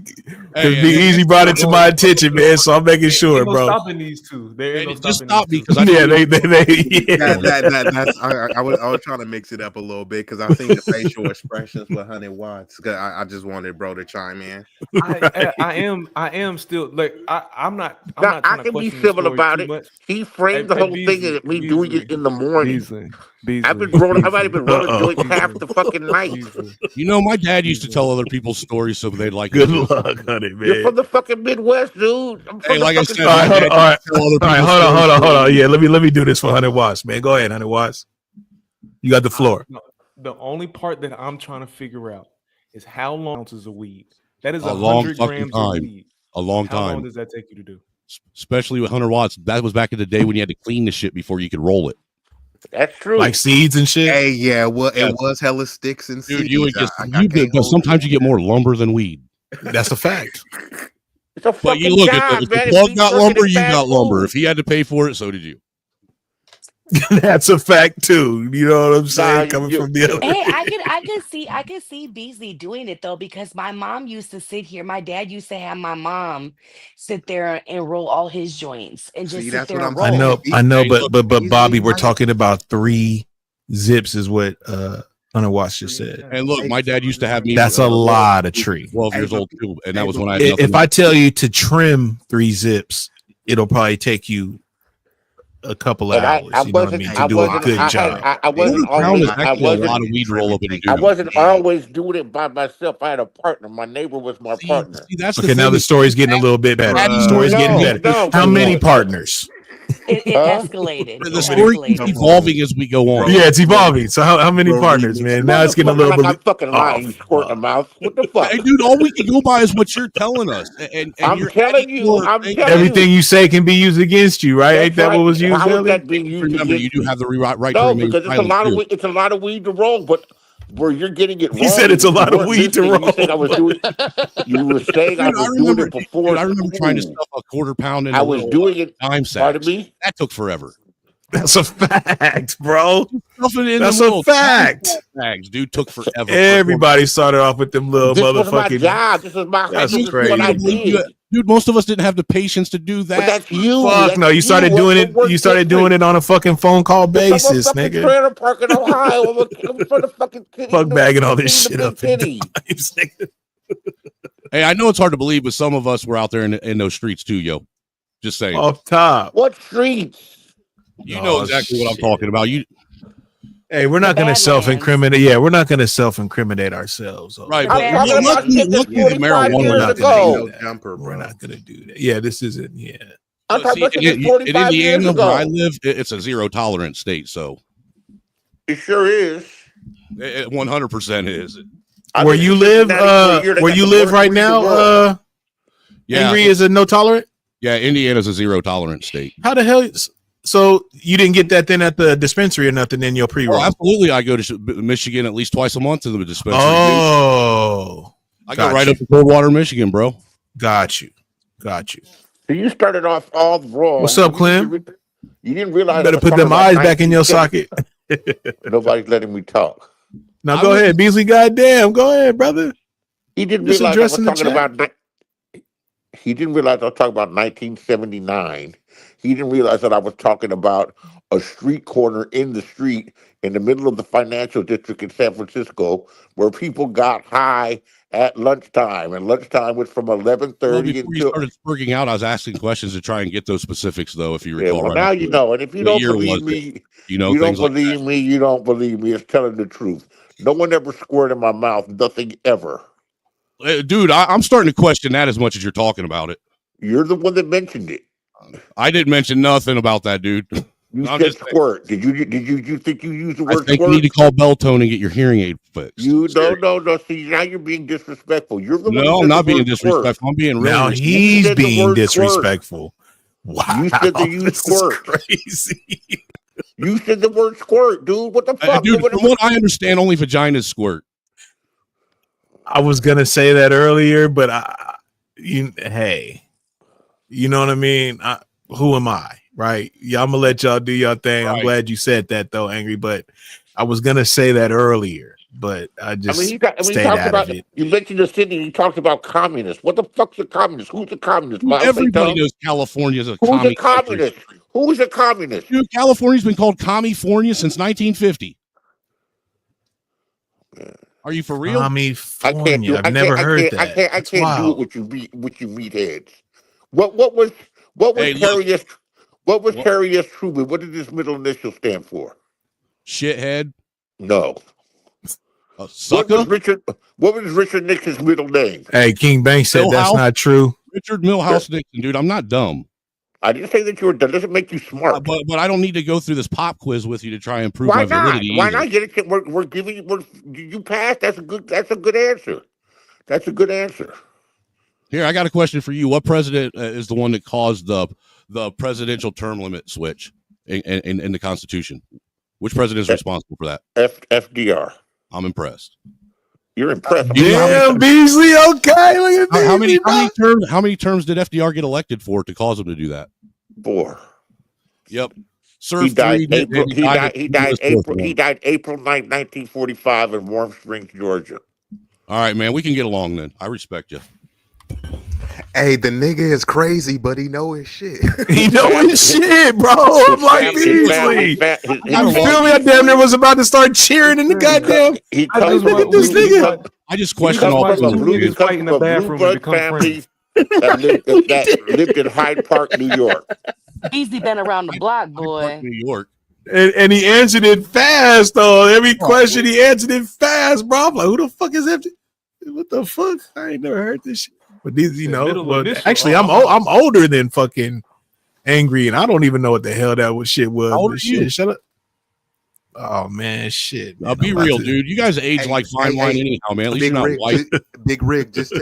Hey, Because Be Easy Hold brought on, it to hold my on. attention, man. So I'm making Ain't sure, no bro. stopping these two. There ain't no just stopping these stop me two. because I don't Yeah, even know they what you're yeah. doing. That's I was trying to mix it up a little bit because I seen the facial expressions with 100 watts. 'Cause I just wanted bro to chime in. Right. I am still like I'm Now not I trying to can be question the civil story about too it. much. He framed the Hey whole thing Beasley, as me doing it Beasley, in the morning. Beasley, I've Beasley, been rolling. I might have Beasley, been rolling Uh-oh. joints half Beasley, the fucking night. Beasley, My dad used to Beasley. tell other people's stories so they'd like him Good too. luck on it, You're man. from the fucking Midwest, dude. I'm Hey, from the like I fucking said, All my right, South. hold on. dad All used right. to tell other All right, people's hold on, stories. hold on, hold on. Yeah, let me do this for 100 watts, man. Go ahead, 100 watts. You got the floor. No, the only part that I'm trying to figure out is how long ounces of weed. That is A long 100 fucking grams of time. weed. A long How long time. does that take you to do? especially with 100 watts. That was back in the day when you had to clean the shit before you could roll it. That's true. Like seeds and shit. Hey, yeah, well, Yeah. it was hella sticks and Dude, seeds. you would get I you can't did, but hold sometimes you get more lumber than weed. That's a fact. It's a But fucking you look at job, if man. the plug If got you working lumber, in you fast got lumber. food. If he had to pay for it, so did you. That's a fact too. You know what I'm saying? Nah, Coming you, from the other. Hey, I could see Beasley doing it though, because my mom used to sit here. My dad used to have my mom sit there and roll all his joints and just See, sit that's what there and I'm I saying. roll. know, Hey, but look, Bobby, we're might- talking about 3 zips, is what 100 Watts just said. And look, my dad used to have me. That's a lot of tree. 12 Hey, years but- old too, and that hey, was but when I had If nothing. I tell you to trim 3 zips, it'll probably take you a couple of and I hours. You know what I mean? To do a good job. I wasn't Quarter pound always, is I actually a lot wasn't, of weed to roll up in a I dude. wasn't always doing it by myself. I had a partner. My neighbor was my See, partner. that's Okay, the now thing. the story's getting a little bit better. How do you Story's know? getting No, better. no, How because many partners? It huh? escalated. The It story keeps escalated. evolving as we go on. Yeah, it's evolving. So how many Bro, partners, man? Now it's getting a Motherfucker, little like I'm bit. fucking lying. You squirt in the mouth. What the fuck? Hey, dude, all we can go by is what you're telling us, and I'm you're telling adding you. more I'm things. telling Everything you say can be used against you, right? Ain't That's that what right. was used How is earlier? that being used Remember, you against do me? have the right to No, remain because it's a silent lot of too. weed. It's a lot of weed to roll, but where you're getting it wrong. He said it's a is you lot of weren't weed to listening. You said I roll. was doing. You were saying I Dude, was doing it before I remember trying to school. stuff a quarter pound in I a was little doing it. dime Pardon sacks. me. That took forever. That's a fact, bro. Stuff it in That's the a little fact. dime bags, dude. Took forever. Everybody started off with them little This was my motherfucking. job. This was my. That's This is I what I can't believe you, did. dude. Most of us didn't have the patience to do But that. that's you. Fuck That's no, you started doing it. We're You started doing different. it on a fucking phone call Because I'm a basis, fucking nigga. trailer park in Ohio. I'm from the fucking kitty. Fuck bagging all this the shit big up in kitty. dimes, nigga. Hey, I know it's hard to believe, but some of us were out there in those streets too, yo. Just saying. Off top. What streets? You know Oh, exactly what I'm shit. talking about. You Hey, we're not The going to Badlands. self-incriminate. Yeah, we're not going to self-incriminate ourselves. right, The but I'm talking Badlands. about shit that's luckily the 45 marijuana years We're not not gonna ago. do no that. jumper, We're bro. not going to do that. Yeah, this isn't. Yeah. I'm talking about shit that's in 45 years Indiana, ago. where I live, it's a zero tolerance state, so It sure is. it 100% is. I've Where been you in live, Cincinnati for a year. They where got you the live worst right weed in the now, world. Yeah, Angry is a no tolerant. yeah. Indiana's a zero tolerance state. How the hell? So you didn't get that then at the dispensary or nothing in your pre-roll? Oh, absolutely. I go to Michigan at least twice a month to the dispensary. Oh, I go got right you. up to Coldwater, Michigan, bro. Got you. So you started off all wrong. What's up, Clem? You didn't realize. I Better was put talking them about eyes back in your 1970. socket. Nobody's letting me talk. Now I go was- ahead, Beasley. Goddamn, go ahead, brother. He didn't Just realize I was addressing the talking chat. about. He didn't realize I was talking about 1979. He didn't realize that I was talking about a street corner in the street in the middle of the financial district in San Francisco where people got high at lunchtime, and lunchtime was from Well, 11:30 before you until. started spurging out, I was asking questions to try and get those specifics, though, if you Yeah, recall. well, right now after you it. know. And if you What don't year believe was it? me, You know, you don't things like that. believe me. You don't believe me. It's telling the truth. No one ever squirted in my mouth. Nothing ever. Dude, I'm starting to question that as much as you're talking about it. You're the one that mentioned it. I didn't mention nothing about that, dude. You I'm said just saying. squirt. Did you think you used the I word think you squirt? need to call Beltone and get your hearing aid fixed. You Seriously. no. See, now you're being disrespectful. You're the one. No, who I'm said not the being word squirt. disrespectful. I'm being really Now respectful. he's said the being word squirt. disrespectful. Wow, You said that you this squirt. is crazy. You said the word squirt, dude. What the fuck? Dude, from what I understand, only vaginas squirt. I was gonna say that earlier, but hey, you know what I mean? Who am I, right? Yeah, I'm gonna let y'all do your thing. I'm Right. glad you said that though, Angry. But I was gonna say that earlier, but I just he stayed talked out about of it. you mentioned the city. He talked about communists. What the fuck's a communist? Who's a communist? Dude, Mao everybody Zedong? knows California is a Who's a commie country. communist? Who's a communist? Dude, California's been called California since 1950. Are you for real? I can't California. do. I've never heard that. I That's can't do wild. it with you meatheads. What was Hey, look. Harry S. What was What? Harry S. Truman? What did his middle initial stand for? Shithead. No. What Sucker. was Richard Nixon's middle name? Hey, King Banks said that's Millhouse? not true. Richard Milhouse Nixon, dude. I'm not dumb. I didn't say that you were. That doesn't make you smart. But I don't need to go through this pop quiz with you to try and prove Why my not? validity. Why either. not get it? We're giving you. You passed. That's a good answer. That's a good answer. Here, I got a question for you. What president is the one that caused the presidential term limit switch in the Constitution? Which president is responsible for that? FDR. I'm impressed. You're impressed. You know Damn, Beasley. Okay, look at how Beasley, how many terms did FDR get elected for to cause him to do that? 4. Yep. He Served died 3. April. He died April. He One. died April 9th, 1945, in Warm Springs, Georgia. All right, man. We can get along then. I respect you. Hey, the nigga is crazy, but he know his shit. He know his shit, bro. I'm like Beasley. You feel me? I damn near was about to start cheering in the goddamn. He I comes look at this nigga. I just question all from a those blue, dudes. fight in the bathroom and blood become family friends. that lived in Hyde Park, New York. Beasley been around the block, boy. New York. And he answered it fast, though. Every question he answered it fast, bro. I'm like, who the fuck is that? What the fuck? I ain't never heard this shit. But these, you know, well, actually, I'm older than fucking Angry, and I don't even know what the hell that shit was. How old But are you? shit, shut up. Oh man, shit. Man, Be real, dude. You guys age like fine wine anyhow, man. At least Big you're not Rick, white. Big Rick, just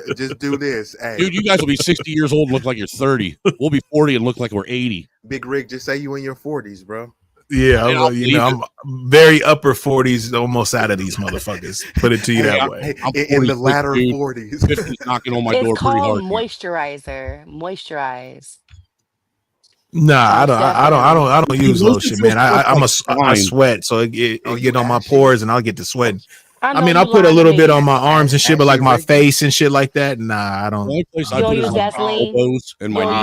do this. Hey. Dude, you guys will be 60 years old and look like you're 30. We'll be 40 and look like we're 80. Big Rick, just say you in your 40s, bro. Yeah, And I'll you know, I'm very upper 40s, almost out of these motherfuckers. Put it to you that way. In the latter 40s. 50's knocking on my door It's pretty called hard. moisturizer. Moisturize. Nah, I don't use lotion, man. I sweat, so it get on my pores, and I'll get to sweating. I mean, I put a little bit on my arms and shit, but like my face and shit like that. Nah, I don't. The only place I You don't put it use is on my Vaseline? elbows and my You don't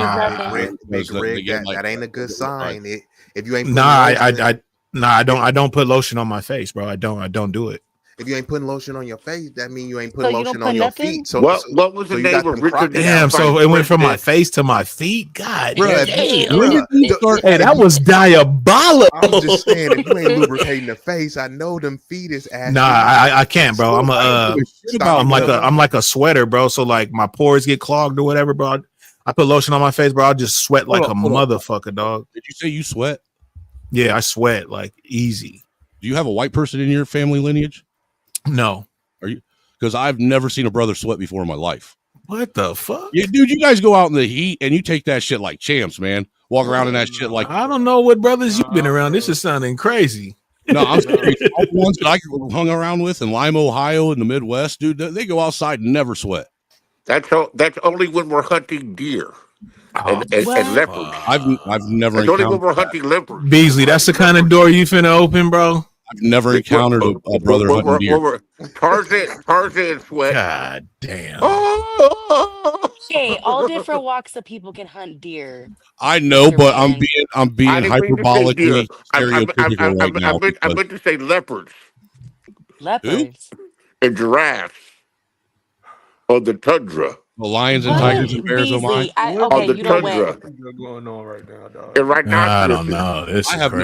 use knees. Vaseline? Big Rick, that ain't a good sign. If you ain't putting I don't put lotion on my face, bro. I don't do it. if you ain't putting lotion on your face, that means you ain't So putting you don't lotion put on your nothing? feet. So What was the you name got of them Richard? crocodiles. Damn, so it went from my President? face to my feet. God Bruh, damn. bruh, Hey, that was diabolical. I'm just saying, if you ain't lubricating the face, I know them feet is ass. Nah, I can't, bro. I'm like a sweater, bro. So like my pores get clogged or whatever, bro. I put lotion on my face, bro. I'll just sweat like a motherfucker, dog. Did you say you sweat? Yeah, I sweat like easy. Do you have a white person in your family lineage? No. Are you? Because I've never seen a brother sweat before in my life. What the fuck? Yeah, dude, you guys go out in the heat and you take that shit like champs, man. Walk around in that shit like. I don't know what brothers you've been around. This is sounding crazy. No, I'm serious. All the ones that I hung around with in Lima, Ohio, in the Midwest, dude, they go outside and never sweat. That's only when we're hunting deer and leopards. I've never That's only when encountered we're hunting leopards. Beasley, that's the kind of door you finna open, bro. I've never encountered a brother hunting deer. Tarzan sweat. God damn. Hey, all different walks of people can hunt deer. I know, but I'm I being didn't mean to say hyperbolically deer. I stereotypical right now. I meant to say leopards Leopards. and giraffes on the tundra. The lions and What? tigers and bears, oh my! Beasley, okay, the you know tundra. what? Going on right now, dog. And right now, I don't know.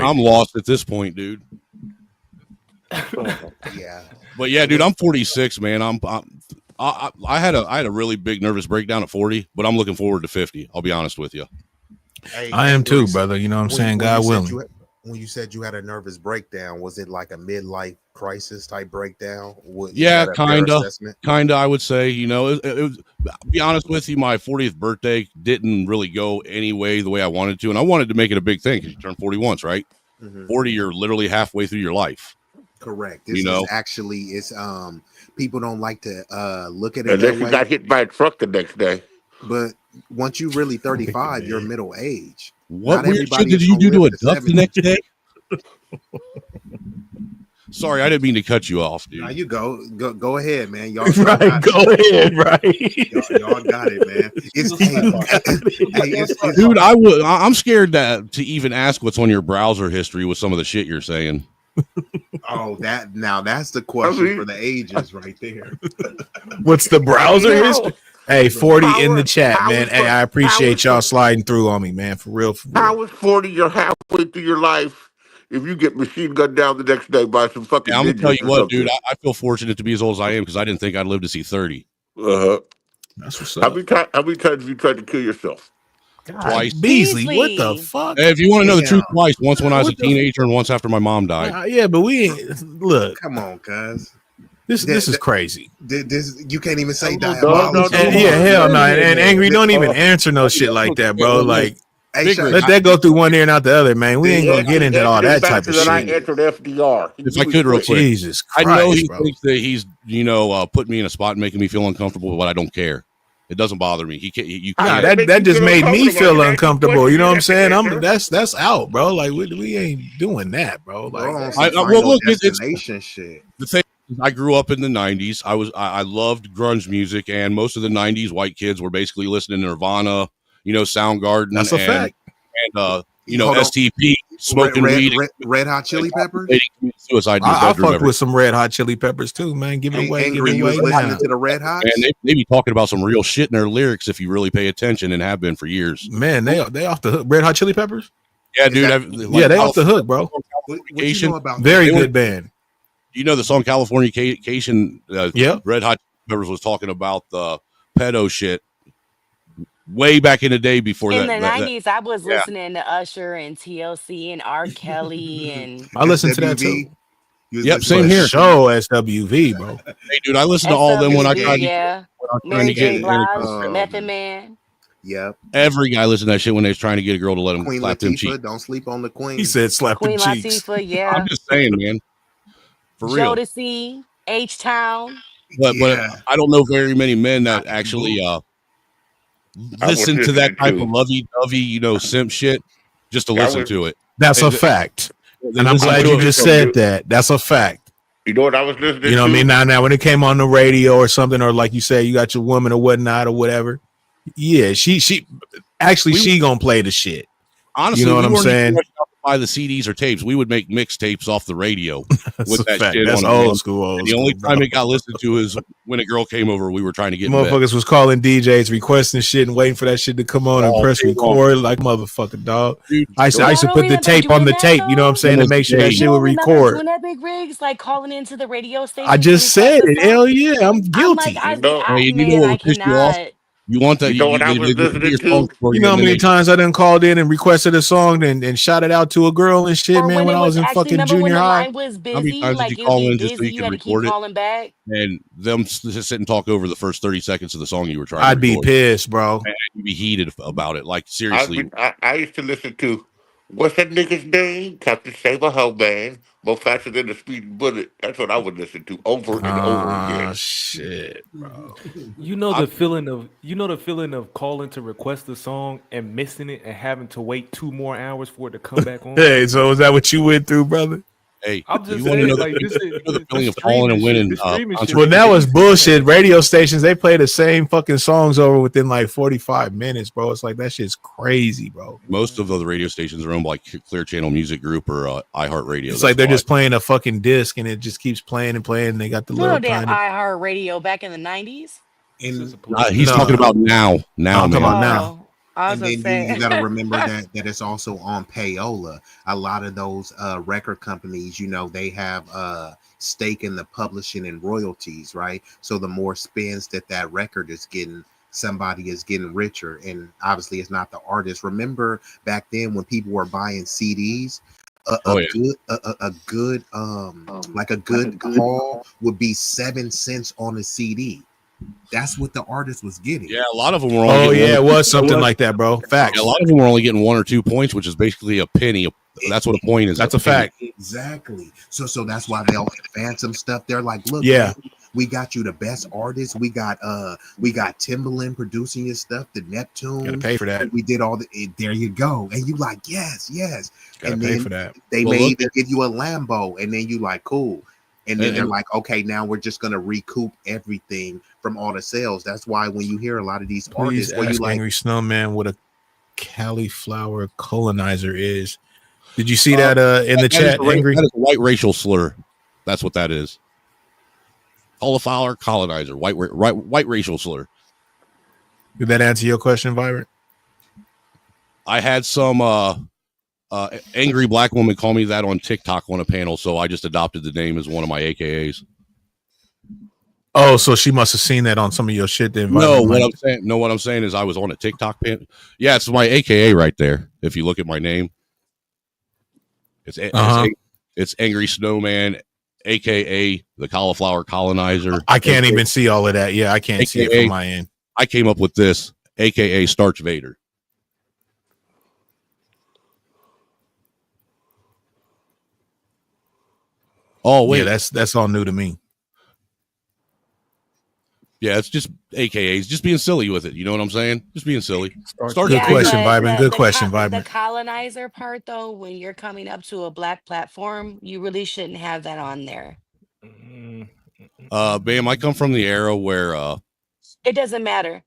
I'm lost at this point, dude. Yeah. But yeah, dude, I'm 46, man. I had a really big nervous breakdown at 40, but I'm looking forward to 50. I'll be honest with you. Hey, I am too, brother. You know what I'm saying? God willing. When you said you had a nervis breakdown, was it like a midlife crisis type breakdown? Yeah, kind of. I would say, you know, it was, be honest with you, my 40th birthday didn't really go the way I wanted to, and I wanted to make it a big thing because you turn 40 once, right? 40, you're literally halfway through your life. Correct. This is actually, it's people don't like to look at it. Unless you got hit by a truck the next day. But once you really 35, you're middle age. What weird shit did you do to a duck the next day? Sorry, I didn't mean to cut you off, dude. Now you go ahead, man. Y'all right, go ahead, right? Y'all got it, man. Dude, I'm scared to even ask what's on your browser history with some of the shit you're saying. Oh, that's the question for the ages right there. What's the browser history? Hey, 40 in the chat, man. Hey, I appreciate y'all sliding through on me, man. For real. How is 40? You're halfway through your life. If you get machine gunned down the next day by some fucking, I'm gonna tell you what, dude. I feel fortunate to be as old as I am because I didn't think I'd live to see 30. That's what's up. How many times have you tried to kill yourself? Twice. Beasley, what the fuck? Hey, if you want to know the truth, twice. Once when I was a teenager and once after my mom died. Yeah, but we ain't look. Come on, guys. This is crazy. This you can't even say No, diabolical. Yeah, hell no. And Angry, don't even Uh, answer no shit like that, bro. Like, Hey, Shay, let that go through one ear and out the other, man. We ain't gonna get into all Answer that this type faster of than I shit. answered FDR. If I could, real quick, Jesus I know Christ, he bro. thinks that he's, putting me in a spot and making me feel uncomfortable, but I don't care. It doesn't bother me. He can't. You Nah, can't. that just made me feel uncomfortable. You know what I'm saying? I'm That's out, bro. Like we ain't doing that, bro. bro, on Like some well, Final look, Destination shit. the thing is, I grew up in the 90s. I loved grunge music, and most of the 90s white kids were basically listening to Nirvana, Soundgarden, that's a fact. and Hold on. STP, smoking weed, Red Hot Chili Peppers. committing suicide in his I bedroom fucked with some Red Hot Chili Peppers too, man. Give it away, give Angry, it you was away listening now. to the Red Hots. And they be talking about some real shit in their lyrics if you really pay attention, and have been for years. Man, they off the hook. Red Hot Chili Peppers. Yeah, dude. Yeah, they off the hook, bro. What you know about Very that? good band. You know the song Californication? Yep. Red Hot Peppers was talking about the pedo shit way back in the day before In that. the 90s, I was yeah. listening to Usher and TLC and R. Kelly and I listened to that too. SWV? You was Yep, listening same to here. Show SWV, bro. Hey, dude, I listened to all of them when I tried SWV, to yeah. when I was trying Mary to get J. Blige, um, Method Man. Yep. every guy listened to that shit when they was trying to get a girl to let him Queen slap them Latifah. cheeks. Don't sleep on the Queen. He said slap Queen them cheeks. Latifah, yeah. I'm just saying, man, for real. Jodeci, H-Town. But Yeah. I don't know very many men that actually listen to that type of lovey-dovey, simp shit just to listen to it. That's a fact. And I'm glad you just said that. That's a fact. You know what I was listening to? You know what I mean? Now when it came on the radio or something, or like you say, you got your woman or whatnot or whatever. Yeah, she gonna play the shit. Honestly, you know what I'm saying? Buy the CDs or tapes. We would make mixtapes off the radio with that fact. shit. That's on old it. school. And the only time it got listened to is when a girl came over. We were trying to get in bed. Motherfuckers was calling DJs, requesting shit, and waiting for that shit to come on and press record like motherfucker, dog. Dude, I used to Y'all don't put the remember tape on the doing tape. that, You know what I'm saying, to make sure that You shit would remember record. doing that, Big Rigs? Like calling into the radio station. I just said it. Hell yeah, I'm guilty. Like, Hey, you know man, what I would piss you off? cannot. You want that? You know what I was listening to? You know how many times I done called in and requested a song and shot it out to a girl and shit, Or man, when I was in actually, fucking remember when junior the high. line was How many busy? times did Like you it call would in be just so busy. you You could had to keep record it? calling back. And them just sit and talk over the first 30 seconds of the song you were trying I'd to be record. pissed, bro. And I'd be heated about it. Like, seriously. I used to listen to, what's that nigga's name? Captain Save a Hoe Man. More faster than the speeding bullet. That's what I would listen to over and over again. Shit, bro. You know the feeling of calling to request a song and missing it and having to wait 2 more hours for it to come back on. Hey, so is that what you went through, brother? Hey, I'm just you want to saying, know like, the feeling of calling and winning? Well, that was bullshit. Radio stations, they play the same fucking songs over within like 45 minutes, bro. It's like that shit's crazy, bro. Most of the radio stations are owned by Clear Channel Music Group or iHeartRadio. It's like they're just playing a fucking disc and it just keeps playing and playing. And they got the No little damn tiny. iHeartRadio back in the 90s. He's talking about now. Now, I'm man. talking about now. I was And gonna then you say. got to remember that it's also on payola. A lot of those record companies, they have stake in the publishing and royalties, right? So the more spins that record is getting, somebody is getting richer. And obviously it's not the artist. Remember back then when people were buying CDs, a good haul would be 7 cents on a CD. That's what the artist was getting. Yeah, a lot of them were only it was something like that, bro. Facts. Yeah, a lot of them were only getting 1 or 2 points, which is basically a penny. That's what a point is. That's a fact. Exactly. So that's why they'll advance some stuff. They're like, look, Yeah. man, we got you the best artists. We got Timbaland producing your stuff, the Neptune. Gotta pay for that. We did all the there you go. And you like, yes. Gotta And pay then for that. they Well, may look even give you a Lambo, and then you like, cool. And then they're like, okay, now we're just gonna recoup everything from all the sales. That's why when you hear a lot of these Please artists, where you ask like, Angry Snowman what a cauliflower colonizer is. Did you see that in the chat, Angry? That is a white racial slur. That's what that is. Cauliflower colonizer, white racial slur. Did that answer your question, Vibrant? I had some angry black woman call me that on TikTok on a panel, so I just adopted the name as one of my AKAs. Oh, so she must have seen that on some of your shit then. No, what I'm saying is I was on a TikTok panel. Yeah, it's my AKA right there. If you look at my name, it's Angry Snowman aka the cauliflower colonizer. I can't even see all of that. Yeah, I can't see it from my end. I came up with this, aka Starch Vader. Oh wait, yeah, that's all new to me. Yeah, it's just AKAs, just being silly with it. You know what I'm saying? Just being silly. Good question, Vibrant. Good question, The Vibrant. colonizer part, though, when you're coming up to a black platform, you really shouldn't have that on there. Bam, I come from the era where It doesn't matter.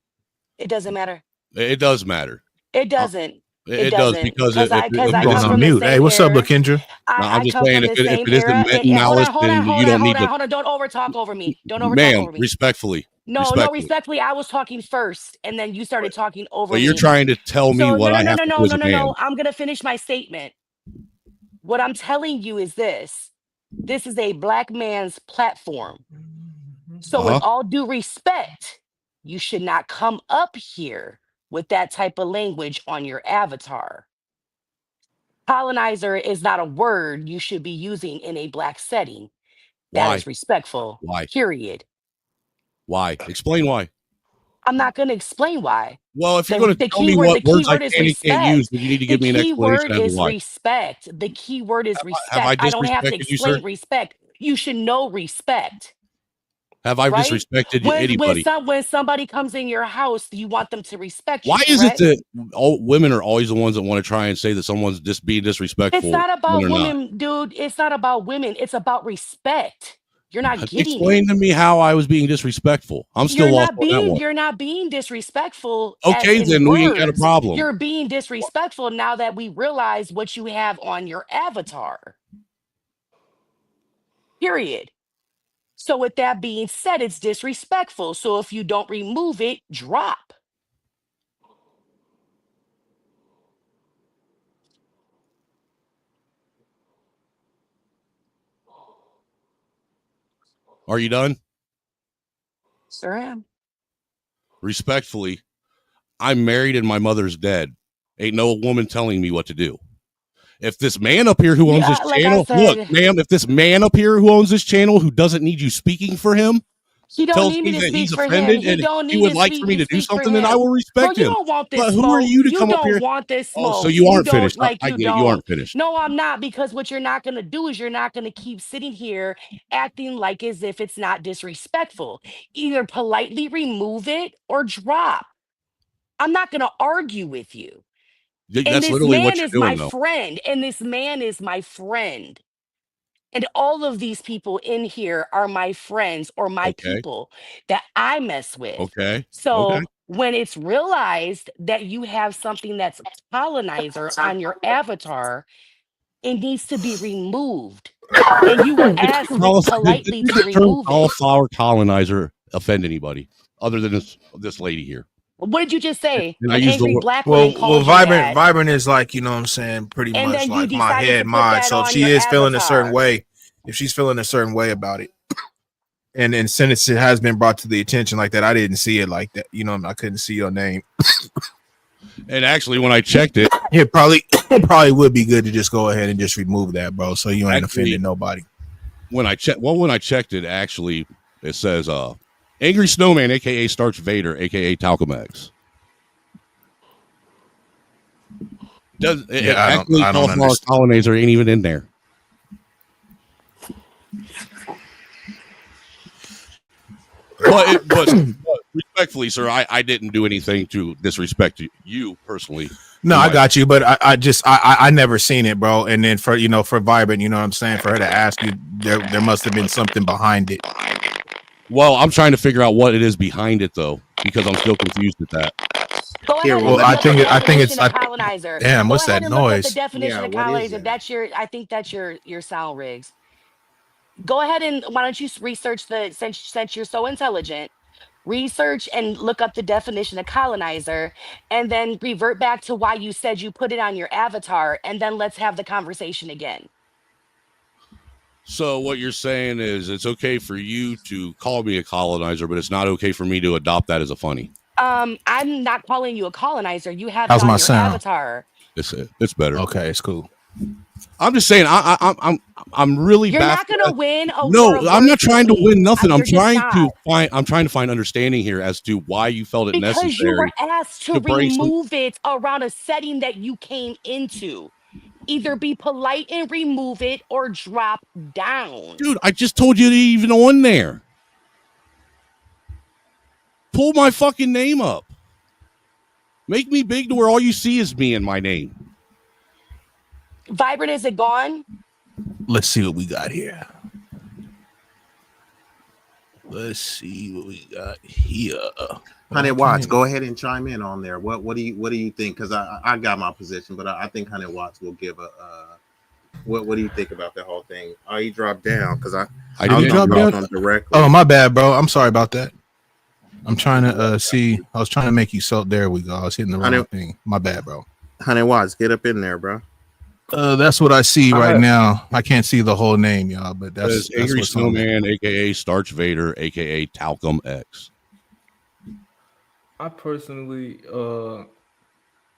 It doesn't matter. it does matter. It doesn't. It does because because I I'm going come on from the mute. Hey, same what's up, era. Lakendra? I'm I just come saying from if the same it isn't era. meant And malice, hold then on. you don't need to. Don't over talk over me. Don't over talk Ma'am, over me. respectfully. No, respectfully, I was talking first, and then you started talking over But you're me. trying to tell me So what I have to do as a man. no. I'm gonna finish my statement. What I'm telling you is this: this is a black man's platform. So, with all due respect, you should not come up here with that type of language on your avatar. Colonizer is not a word you should be using in a black setting. That Why? is respectful. Why? Period. Why? Explain why. I'm not going to explain why. Well, if you're going to tell me The what words I keyword is can and can't use, respect. then you need to The give me an key explanation word as to is why. respect. The key word is Have I respect. I don't have to disrespected you, sir? explain respect. You should know respect. Have I Right? disrespected When anybody? somebody comes in your house, you want them to respect you. Why is it Correct? that all women are always the ones that want to try and say that someone's just being It's disrespectful not when about they're not? women, dude. It's not about women. It's about respect. You're not getting it. Explain to me how I was being disrespectful. I'm still lost on that one. You're not being disrespectful as Okay, in then we ain't got a words. problem. You're being disrespectful now that we realize what you have on your avatar. Period. So with that being said, it's disrespectful. So if you don't remove it, drop. Are you done? Sir am. Respectfully, I'm married and my mother's dead. Ain't no woman telling me what to do. If this man up here who owns this Like I channel, look, said, ma'am, if this man up here who owns this channel who doesn't need you speaking for him he don't tells need me me to that speak he's for him. offended He and don't he need would to like for me to do speak for something, then I him. will Bro, respect you him. don't want this But who are smoke. you to You come up don't here? want this Oh, so smoke. you You aren't don't finished. like I you get it. You don't. aren't finished. No, I'm not, because what you're not gonna do is you're not gonna keep sitting here acting like as if it's not disrespectful. Either politely remove it or drop. I'm not gonna argue with you. And That's this literally what man is you're my doing, though. friend. And this man is my friend. And all of these people in here are my friends or my Okay. people that I mess with. Okay. Okay. So when it's realized that you have something that's colonizer on your avatar, it needs to be removed. And you were asked politely Did to the term remove it. cauliflower colonizer offend anybody other than this lady here? What did you just say? And I An use the angry word. black woman Well, called you Vibrant, that. Vibrant is like, you know what I'm saying, pretty And much then you like my decided to head put mod. that So if on she your is feeling a certain avatar. way, if she's feeling a certain way about it, and since it has been brought to the attention like that, I didn't see it like that. You know, I couldn't see your name. And actually, when I checked it, it probably would be good to just go ahead and just remove that, bro, so you ain't actually, offending nobody. When I checked it, actually, it says Angry Snowman, aka Starch Vader, aka Talcomax. I don't Cauliflower understand. colonizer ain't even in there. But respectfully, sir, I didn't do anything to disrespect you personally. No, I got you, but I never seen it, bro. And then for Vibrant, you know what I'm saying, for her to ask you, there must have been something behind it. Well, I'm trying to figure out what it is behind it, though, because I'm still confused at that. Go ahead and Well, look I up think the it, I think it's definition of colonizer. damn. Go What's ahead that and look up the noise? definition of colonizer. I think that's your sound rigs. Go ahead and why don't you research since you're so intelligent, research and look up the definition of colonizer, and then revert back to why you said you put it on your avatar, and then let's have the conversation again. So what you're saying is it's okay for you to call me a colonizer, but it's not okay for me to adopt that as a funny. I'm not calling you a colonizer. You have How's it on my your sound? avatar. It's better. Okay, it's cool. I'm just saying. I'm I'm really You're not baffled. gonna win a No, war of I'm not words with trying to me. win nothing. You're just not. I'm trying to find understanding here as to why you felt it Because you were necessary asked to to bring some. remove it around a setting that you came into. Either be polite and remove it or drop down. Dude, I just told you to even on there. Pull my fucking name up. Make me big to where all you see is me and my name. Vibrant, is it gone? Let's see what we got here. Let's see what we got here. Honey Watts, go ahead and chime in on there. What do you think? Because I got my position, but I think Honey Watts will give a what do you think about the whole thing? Oh, he dropped down because I didn't drop down. on directly. Oh, my bad, bro. I'm sorry about that. I'm trying to see. I was trying to make you so. There we go. I was hitting the wrong thing. My bad, bro. Honey Watts, get up in there, bro. That's what I see right now. I can't see the whole name, y'all, but that's Angry what's on there. Snowman, aka Starch Vader, aka Talcum X. I personally,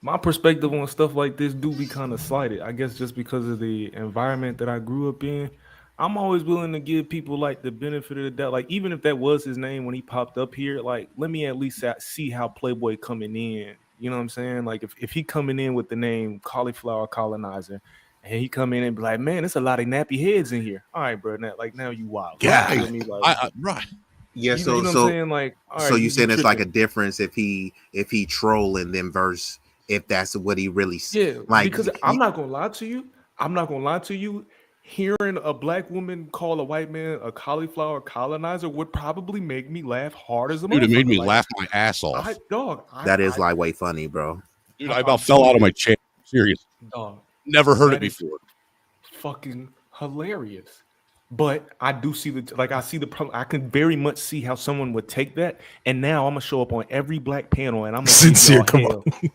my perspective on stuff like this do be kind of slighted. I guess just because of the environment that I grew up in. I'm always willing to give people like the benefit of the doubt. Like, even if that was his name when he popped up here, like, let me at least see how Playboy coming in. You know what I'm saying? Like, if he coming in with the name Cauliflower Colonizer, and he come in and be like, man, there's a lot of nappy heads in here. All right, bro. Now you wild. Yeah. You know what I mean? Like, right. Yeah, you know what I'm saying? Like, all so right, you saying you it's like a tripping. difference if he trolling them versus if that's what he really Yeah, like. because I'm not gonna lie to you. I'm not gonna lie to you. Hearing a black woman call a white man a cauliflower colonizer would probably make me laugh hard as a Dude, it made motherfucker. me Like, laugh my ass off. That is like way funny, bro. Dude, I about fell out of my chair. Serious. Dog, Never heard it that is before. fucking hilarious. But I do see I see the problem. I can very much see how someone would take that. And now I'm gonna show up on every black panel and I'm gonna Sincere, give y'all come hell. on.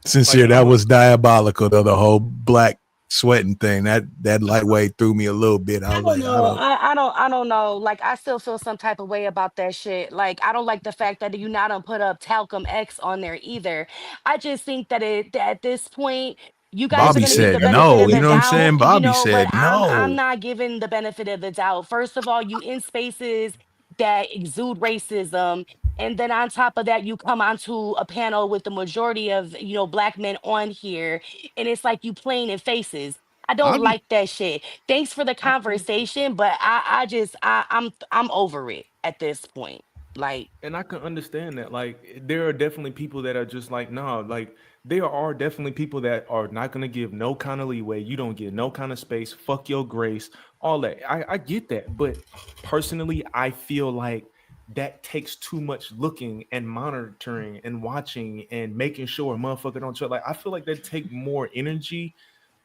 Sincere, Like, that was diabolical though. The whole black sweating thing that lightweight threw me a little bit. I I was don't like, know. I don't know. Like, I still feel some type of way about that shit. Like, I don't like the fact that you not put up Talcum X on there either. I just think that that at this point, you guys are Bobby gonna give the said benefit no. of You the know what I'm doubt, saying? you Bobby know, but said I'm no. not giving the benefit of the doubt. First of all, you in spaces that exude racism. And then on top of that, you come onto a panel with the majority of, black men on here, and it's like you playing in faces. I don't I'm like that shit. Thanks for the I think, conversation, but I'm over it at this point. Like, and I can understand that. Like, there are definitely people that are just like, no, like, there are definitely people that are not going to give no kind of leeway. You don't get no kind of space. Fuck your grace, all that. I get that. But personally, I feel like that takes too much looking and monitoring and watching and making sure a motherfucker don't show. Like, I feel like that take more energy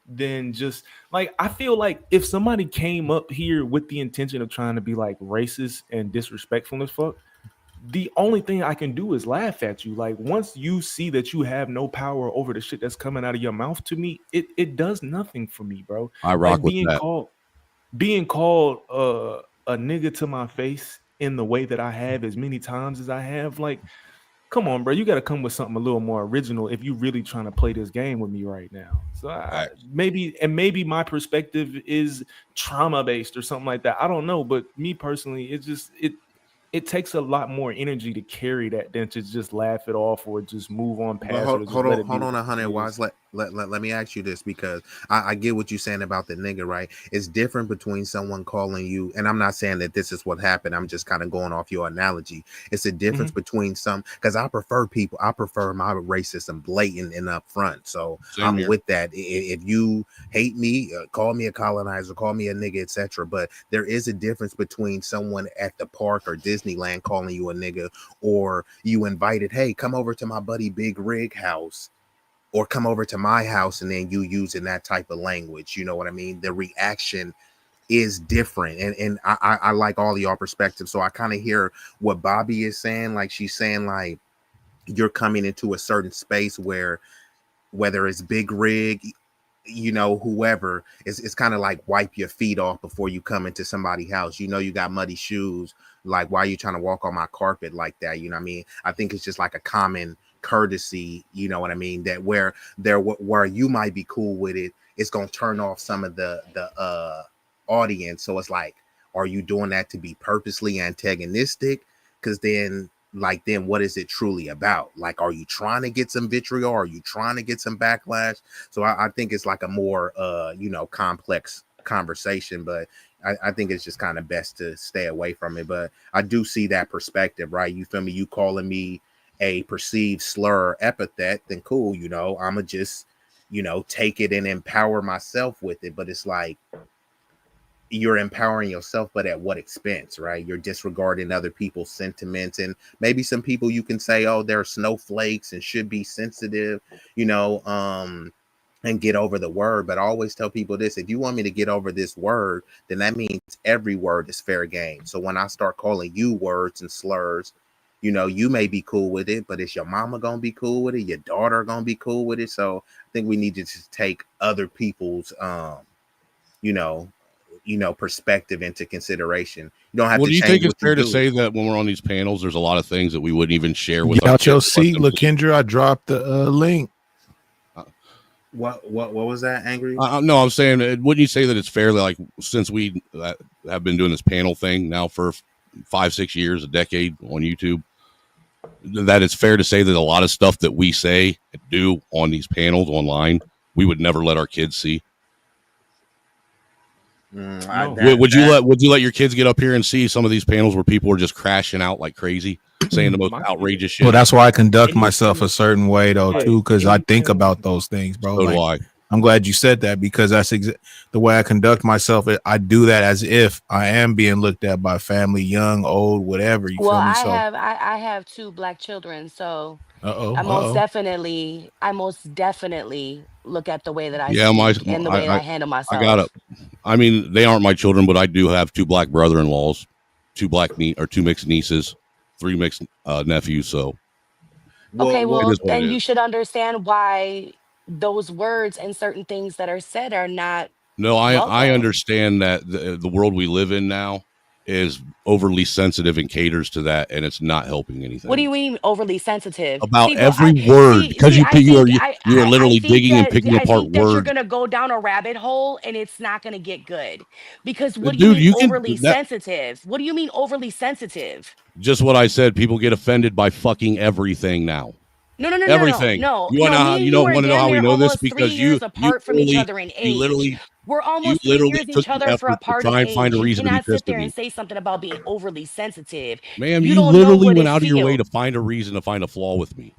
than just like, I feel like if somebody came up here with the intention of trying to be like racist and disrespectful as fuck, the only thing I can do is laugh at you. Like, once you see that you have no power over the shit that's coming out of your mouth, to me, it does nothing for me, bro. I rock Like, with that. being called a nigga to my face in the way that I have as many times as I have, like, come on, bro. You got to come with something a little more original if you really trying to play this game with me right now. So maybe my perspective is trauma based or something like that. I don't know, but me personally, it takes a lot more energy to carry that than to just laugh it off or just move on But past it or just hold let on, it be hold what on, the fuck 100 it Wise. is. Let me ask you this because I get what you're saying about the nigga, right? It's different between someone calling you, and I'm not saying that this is what happened. I'm just kind of going off your analogy. It's a difference between because I prefer my racism blatant and upfront. So Same I'm here. with that. If you hate me, call me a colonizer, call me a nigga, etc. But there is a difference between someone at the park or Disneyland calling you a nigga, or you invited, hey, come over to my buddy Big Rig house, or come over to my house, and then you using that type of language. You know what I mean? The reaction is different, and I like all of y'all perspectives. So I kind of hear what Bobby is saying. Like, she's saying, like, you're coming into a certain space where, whether it's Big Rig, whoever, it's kind of like wipe your feet off before you come into somebody's house. You got muddy shoes. Like, why are you trying to walk on my carpet like that? You know what I mean? I think it's just like a common courtesy, you know what I mean? That where you might be cool with it, it's gonna turn off some of the audience. So it's like, are you doing that to be purposely antagonistic? Because then, like, then what is it truly about? Like, are you trying to get some vitriol? Are you trying to get some backlash? So I think it's like a more complex conversation, but I think it's just kind of best to stay away from it. But I do see that perspective, right? You feel me? You calling me a perceived slur or epithet, then cool, I'ma just, take it and empower myself with it. But it's like, you're empowering yourself, but at what expense, right? You're disregarding other people's sentiments. And maybe some people you can say, oh, they're snowflakes and should be sensitive, and get over the word. But I always tell people this: if you want me to get over this word, then that means every word is fair game. So when I start calling you words and slurs, you may be cool with it, but is your mama gonna be cool with it? Your daughter gonna be cool with it? So I think we need to just take other people's you know perspective into consideration. You don't have Well, to do you change think it's what you fair to do. say that when we're on these panels, there's a lot of things that we wouldn't even share with Get our out your kids? seat, LaKendra. I dropped the link. What was that, Angry? No, I'm saying, wouldn't you say that it's fairly, like, since we have been doing this panel thing now for 5-6 years, a decade on YouTube, that it's fair to say that a lot of stuff that we say and do on these panels online, we would never let our kids see? No. Would you let your kids get up here and see some of these panels where people are just crashing out like crazy, saying the most My outrageous Well, shit? that's why I conduct myself a anything, certain way, though, yeah, too, because I think anything. about those things, bro. So do Like, I. I'm glad you said that, because that's the way I conduct myself. I do that as if I am being looked at by family, young, old, whatever. You Well, feel me? I So, have I have two black children, so uh-oh. I most definitely look at the way that I Yeah, speak and the way that I handle I got it. myself. I mean, they aren't my children, but I do have 2 black brother-in-laws, 2 mixed nieces, 3 mixed nephews. So Okay, it well, is what it then is. you should understand why those words and certain things that are said are not No, I welcome. understand that the world we live in now is overly sensitive and caters to that, and it's not helping What do anything. you mean overly sensitive? About See, well, every word, because I think you are literally digging and picking I apart think that you're words. gonna go down a rabbit hole and it's not gonna get good. Because what do you Dude, mean you can overly that sensitive? What do you mean overly sensitive? just what I said. People get offended by fucking everything now. No, no, no, no, no, Everything. no, You want no. to know Me how and you are want to know damn how we near know this? almost three Because years apart from each other in you age. literally We're almost 3 years took each the other for effort to apart in try and find age. a You reason to be cannot sit pissed at there and me. say something about being overly sensitive. Ma'am, You you don't know literally what went it out of your way feels. to find a reason to find a flaw with me.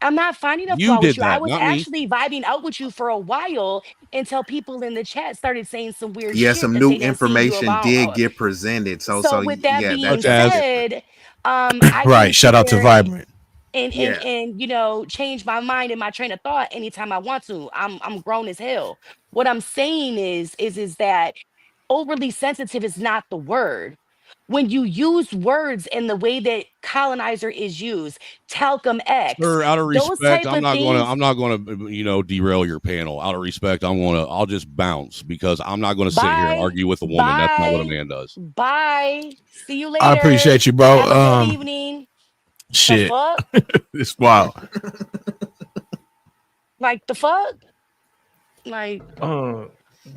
I'm not finding a You flaw with did you. I that, was not me. actually vibing out with you for a while until people in the chat started saying some weird Yeah, shit some that new they didn't see you information around. did get presented. So So with that yeah, being Such that's as, different. said, I can Right. Shout sit out to there Vibrant. Yeah. and change my mind and my train of thought anytime I want to. I'm grown as hell. What I'm saying is that overly sensitive is not the word. When you use words in the way that colonizer is used, talcum X, sir, out of those respect, type of things. I'm not gonna derail your panel. Out of respect, I'll just bounce because I'm not gonna sit here and Bye, argue with a woman. That's not what a bye, man does. bye. See you I later. appreciate you, bro. Have a good evening. The Shit. fuck? It's wild. Like the fuck? Like Uh,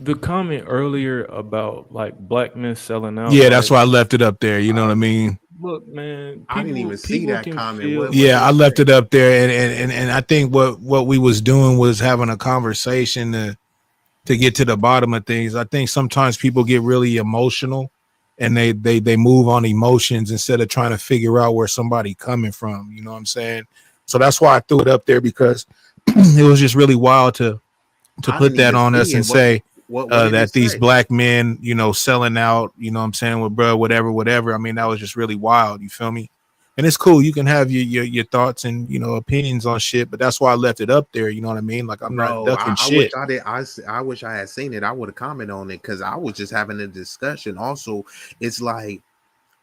the comment earlier about like black men selling out, Yeah, that's right? why I left it up there. You know what I Uh, mean? Look, man, I didn't even see people that can comment. feel. What Yeah, did I it left say? it up there, and I think what we was doing was having a conversation to get to the bottom of things. I think sometimes people get really emotional, and they move on emotions instead of trying to figure out where somebody coming from. You know what I'm saying? So that's why I threw it up there, because it was just really wild to I put didn't that even on us see and it. What say what did it that these say? black men, selling out, you know what I'm saying, with bro, whatever. I mean, that was just really wild. You feel me? And it's cool. You can have your thoughts and opinions on shit, but that's why I left it up there. You know what I mean? Like, I'm not Bro, ducking I wish shit. I did. I wish I had seen it. I would have commented on it because I was just having a discussion. Also, it's like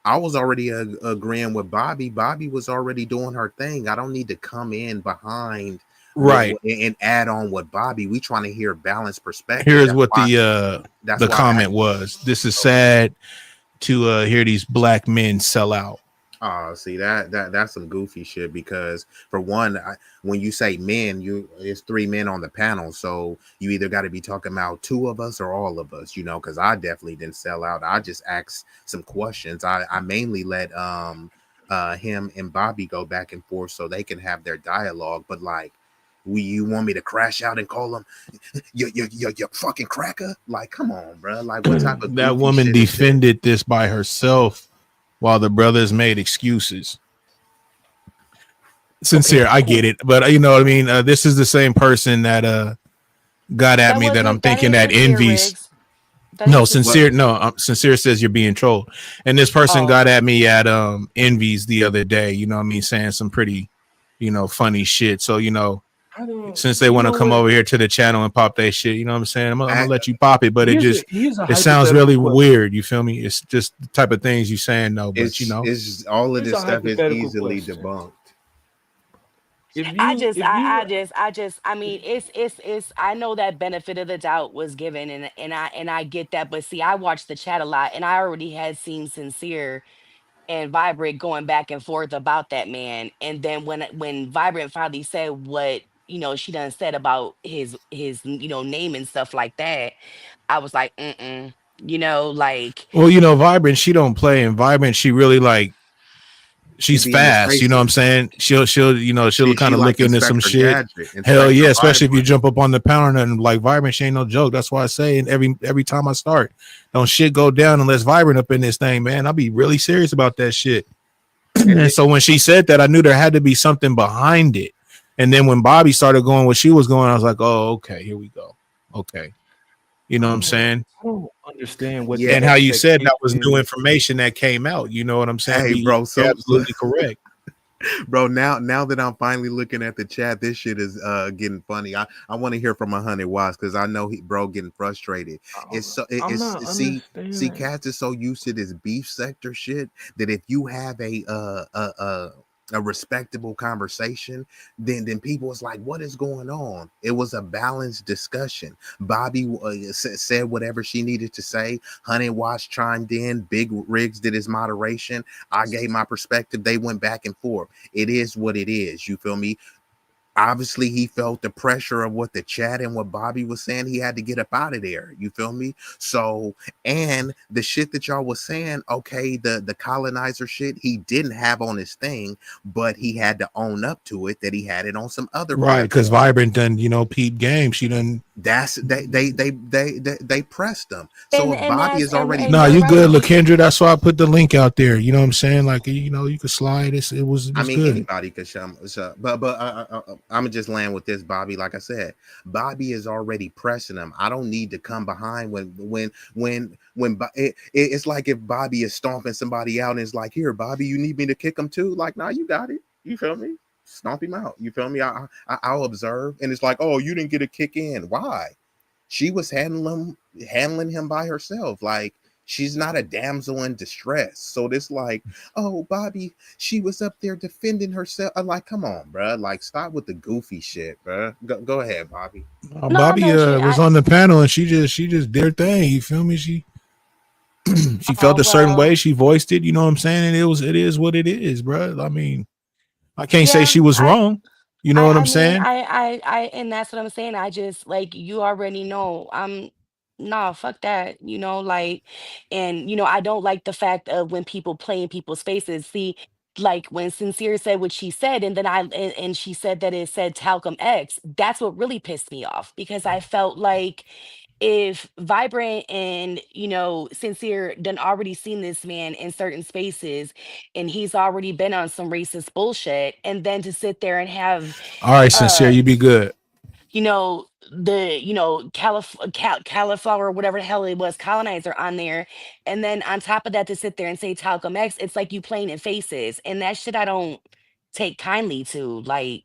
I was already agreeing with Bobby. Bobby was already doing her thing. I don't need to come in behind Right. and add on what Bobby. We trying to hear balanced perspective. Here's what That's the why I comment was. This is sad to hear these black men sell out. Oh, see that's some goofy shit because for one, when you say men, you it's three men on the panel, so you either got to be talking about two of us or all of us, you know. Because I definitely didn't sell out. I just asked some questions. I mainly let him and Bobby go back and forth so they can have their dialogue. But like, we you want me to crash out and call him you fucking cracker? Like, come on, bro. Like, what type of That goofy woman shit is this? defended this by herself while the brothers made excuses. Okay, Sincere, I get cool. it, but you know what I mean. This is the same person that got at That me that I'm wasn't that thinking ain't that sincere, envies. Riggs. That No, ain't Well, sincere. sincere. No, sincere says you're being trolled, and this person Oh, got at me at envies the other day. You know what I mean, saying some pretty, funny shit. So I don't. since they You want to know come what? over here to the channel and pop that shit, you know what I'm saying? I'm gonna I, let you pop it, but Here's a it sounds hypothetical really question. weird. You feel me? It's just the type of things you saying though, but it's all of Here's this a stuff is hypothetical easily question. debunked. I mean, it's. I know that benefit of the doubt was given, and I get that. But see, I watched the chat a lot, and I already had seen sincere and Vibrant going back and forth about that man. And then when Vibrant finally said what she done said about his name and stuff like that, I was like, like well, Vibrant, she don't play, and Vibrant, she really like She she's be in his fast. You know what I'm faces. saying? She'll She kind of look like into some Inspector shit. Gadget, Hell Inspector yeah, especially if you Vibrant. jump up on the pound and like Vibrant, she ain't no joke. That's why I say, and every time I start, don't shit go down unless Vibrant up in this thing, man. I'll be really serious about that shit. And And so when she said that, I knew there had to be something behind it. And then when Bobby started going what she was going, I was like, oh, okay, here we go. Okay. You know what I'm saying? I don't understand what yeah, And the how you said that was new expectation. information that came out. You know what I'm saying? hey, bro. You're So absolutely correct. bro, now that I'm finally looking at the chat, this shit is getting funny. I want to hear from 100 watts because I know he bro getting frustrated. It's so I'm it's not see understanding. Cats is so used to this beef sector shit that if you have a respectable conversation, then people was like, what is going on? It was a balanced discussion. Bobby said whatever she needed to say. Honey Watch chimed in. Big Riggs did his moderation. I gave my perspective. They went back and forth. It is what it is. You feel me? Obviously, he felt the pressure of what the chat and what Bobby was saying. He had to get up out of there. You feel me? So, and the shit that y'all was saying, okay, the colonizer shit, he didn't have on his thing, but he had to own up to it that he had it on some other Right. Because platform. Vibrant done, Pete Game. She done. That's they pressed him. So and if and Bobby that's is already and Nah, you're you pressed right. good, him, LaKendra. That's why I put the link out there. You know what I'm saying? Like, you could slide. It I was mean, good. anybody could show, I'm gonna just land with this, Bobby. Like I said, Bobby is already pressing him. I don't need to come behind it's like if Bobby is stomping somebody out and it's like, here, Bobby, you need me to kick him too? Like, nah, you got it. You feel me? Stomp him out. You feel me? I'll observe, and it's like, oh, you didn't get a kick in. Why? She was handling him by herself. Like, she's not a damsel in distress. So this like, oh, Bobby, she was up there defending herself. I'm like, come on, bro. Like, stop with the goofy shit, bro. Go ahead, Bobby. No, I Bobby know she. was I on the panel and she just did her thing. You feel me? She Oh felt a certain way. well, She voiced it. You know what I'm saying? And it is what it is, bro. I mean, I can't say yeah. she was wrong. You know what I I'm mean, saying? and that's what I'm saying. I just like you already know. Nah, fuck that. Like, and I don't like the fact of when people play in people's faces. See, like when Sincere said what she said, and then and she said that it said Talcum X. That's what really pissed me off because I felt like if Vibrant and Sincere done already seen this man in certain spaces and he's already been on some racist bullshit, and then to sit there and have All right, Sincere, uh you be good. the cauliflower, whatever the hell it was, colonizer on there, and then on top of that to sit there and say Talcum X, it's like you playing in faces, and that shit I don't take kindly to. Like,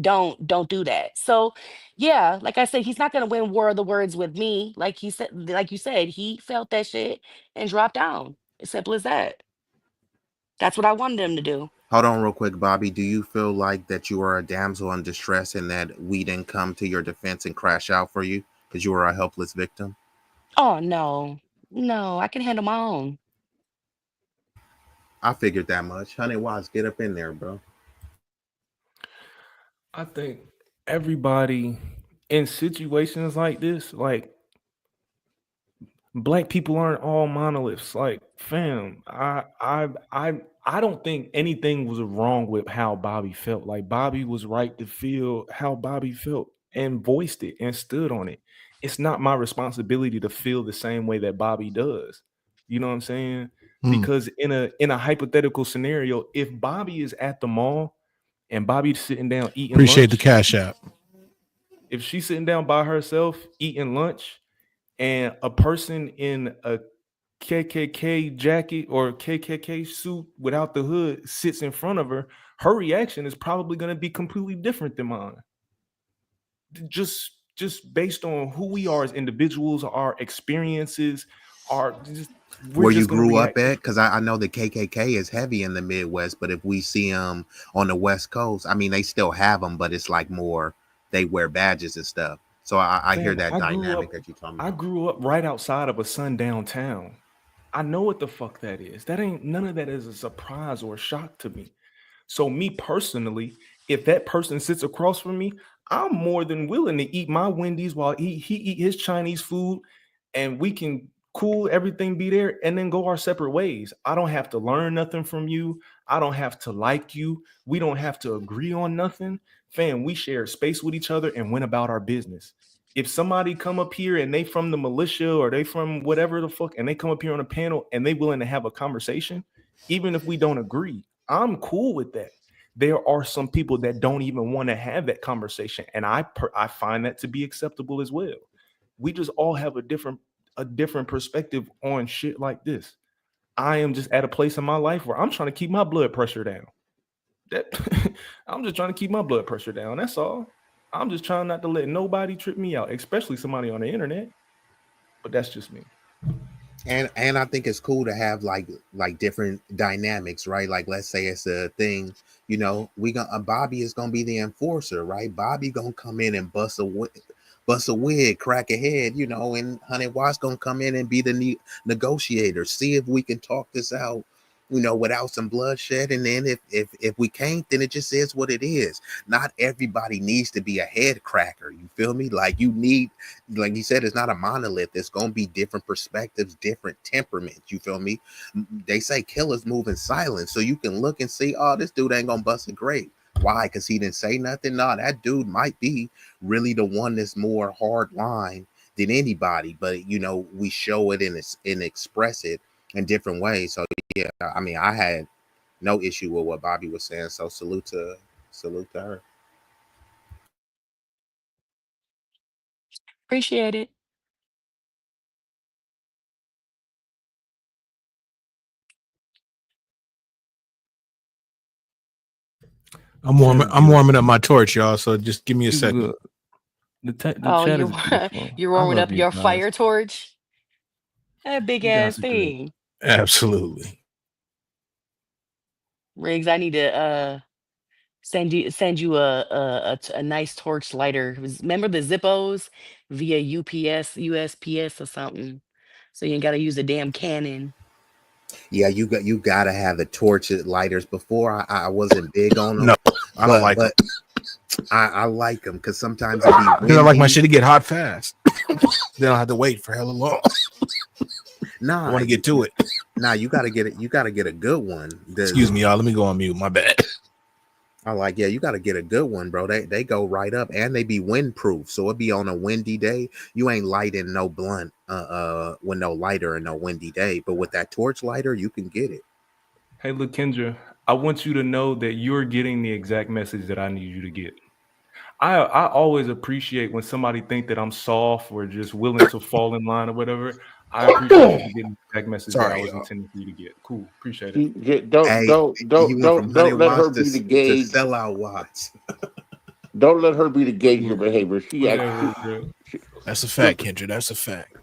don't do that. So yeah, like I said, he's not gonna win war of the words with me. Like you said, he felt that shit and dropped down. As simple as that. That's what I wanted him to do. Hold on real quick, Bobby. Do you feel like that you are a damsel in distress and that we didn't come to your defense and crash out for you because you were a helpless victim? Oh no. No, I can handle my own. I figured that much. 100 watts, get up in there, bro. I think everybody in situations like this, like black people aren't all monoliths. Like, fam, I don't think anything was wrong with how Bobby felt. Like, Bobby was right to feel how Bobby felt and voiced it and stood on it. It's not my responsibility to feel the same way that Bobby does. You know what I'm saying? Hmm. Because in a hypothetical scenario, if Bobby is at the mall and Bobby's sitting down eating Appreciate the lunch, cash app. if she's sitting down by herself eating lunch and a person in a KKK jacket or KKK suit without the hood sits in front of her, her reaction is probably going to be completely different than mine. Just based on who we are as individuals, our experiences, are just we're Where you just going to grew up react at? different. Because I know the KKK is heavy in the Midwest, but if we see them on the West Coast, I mean, they still have them, but it's like more they wear badges and stuff. So I hear Fam, that dynamic that you're talking I about. grew up right outside of a sundown town. I know what the fuck that is. That ain't none of that is a surprise or a shock to me. So me personally, if that person sits across from me, I'm more than willing to eat my Wendy's while he eat his Chinese food, and we can cool everything be there and then go our separate ways. I don't have to learn nothing from you. I don't have to like you. We don't have to agree on nothing. Fam, we share space with each other and went about our business. If somebody come up here and they from the militia or they from whatever the fuck and they come up here on a panel and they willing to have a conversation, even if we don't agree, I'm cool with that. There are some people that don't even want to have that conversation, and I find that to be acceptable as well. We just all have a different perspective on shit like this. I am just at a place in my life where I'm trying to keep my blood pressure down. That I'm just trying to keep my blood pressure down. That's all. I'm just trying not to let nobody trip me out, especially somebody on the internet. But that's just me. And I think it's cool to have like different dynamics, right? Like let's say it's a thing, we gonna Bobby is gonna be the enforcer, right? Bobby gonna come in and bust a wig, crack a head, and Honey Watts gonna come in and be the negotiator, see if we can talk this out, without some bloodshed. And then if we can't, then it just is what it is. Not everybody needs to be a head cracker. You feel me? Like you need, like you said, it's not a monolith. It's gonna be different perspectives, different temperaments. You feel me? They say killers move in silence, so you can look and see, oh, this dude ain't gonna bust a grape. Why? Because he didn't say nothing. No, that dude might be really the one that's more hard line than anybody. But we show it and express it in different ways. So yeah, I mean, I had no issue with what Bobby was saying. So salute to her. Appreciate it. I'm warming up my torch, y'all. So just give me a You second. good. The Oh, chat you're is beautiful. you're I warming love up you your guys. fire torch. That big You guys ass are good. thing. Absolutely. Riggs, I need to send you a nice torch lighter. Remember the Zippos via UPS, USPS or something. So you ain't gotta use a damn cannon. Yeah, you gotta have the torch lighters. Before I wasn't big on No, them, I don't but like them. but I like them because sometimes it be Because I like my windy. shit to get hot fast. Then I'll have to wait for hella long. I Nah, want to get to it. nah, you gotta get it. You gotta get a good one. Excuse me, y'all. Let me go on mute. My bad. I like, yeah, you gotta get a good one, bro. They go right up and they be windproof. So it be on a windy day. You ain't lighting no blunt with no lighter and no windy day. But with that torch lighter, you can get it. Hey, look, Kendra, I want you to know that you're getting the exact message that I need you to get. I always appreciate when somebody think that I'm soft or just willing to fall in line or whatever. I appreciate you for getting the exact message that I Sorry, was y'all. intending for you to get. Cool, appreciate it. Don't Hey, don't you don't went from don't 100 don't let her watts be the to gauge. sellout watts. Don't let her be the gauge of your behavior. She Whatever, actually, bro. she, That's a look, fact, Kendra. That's a fact.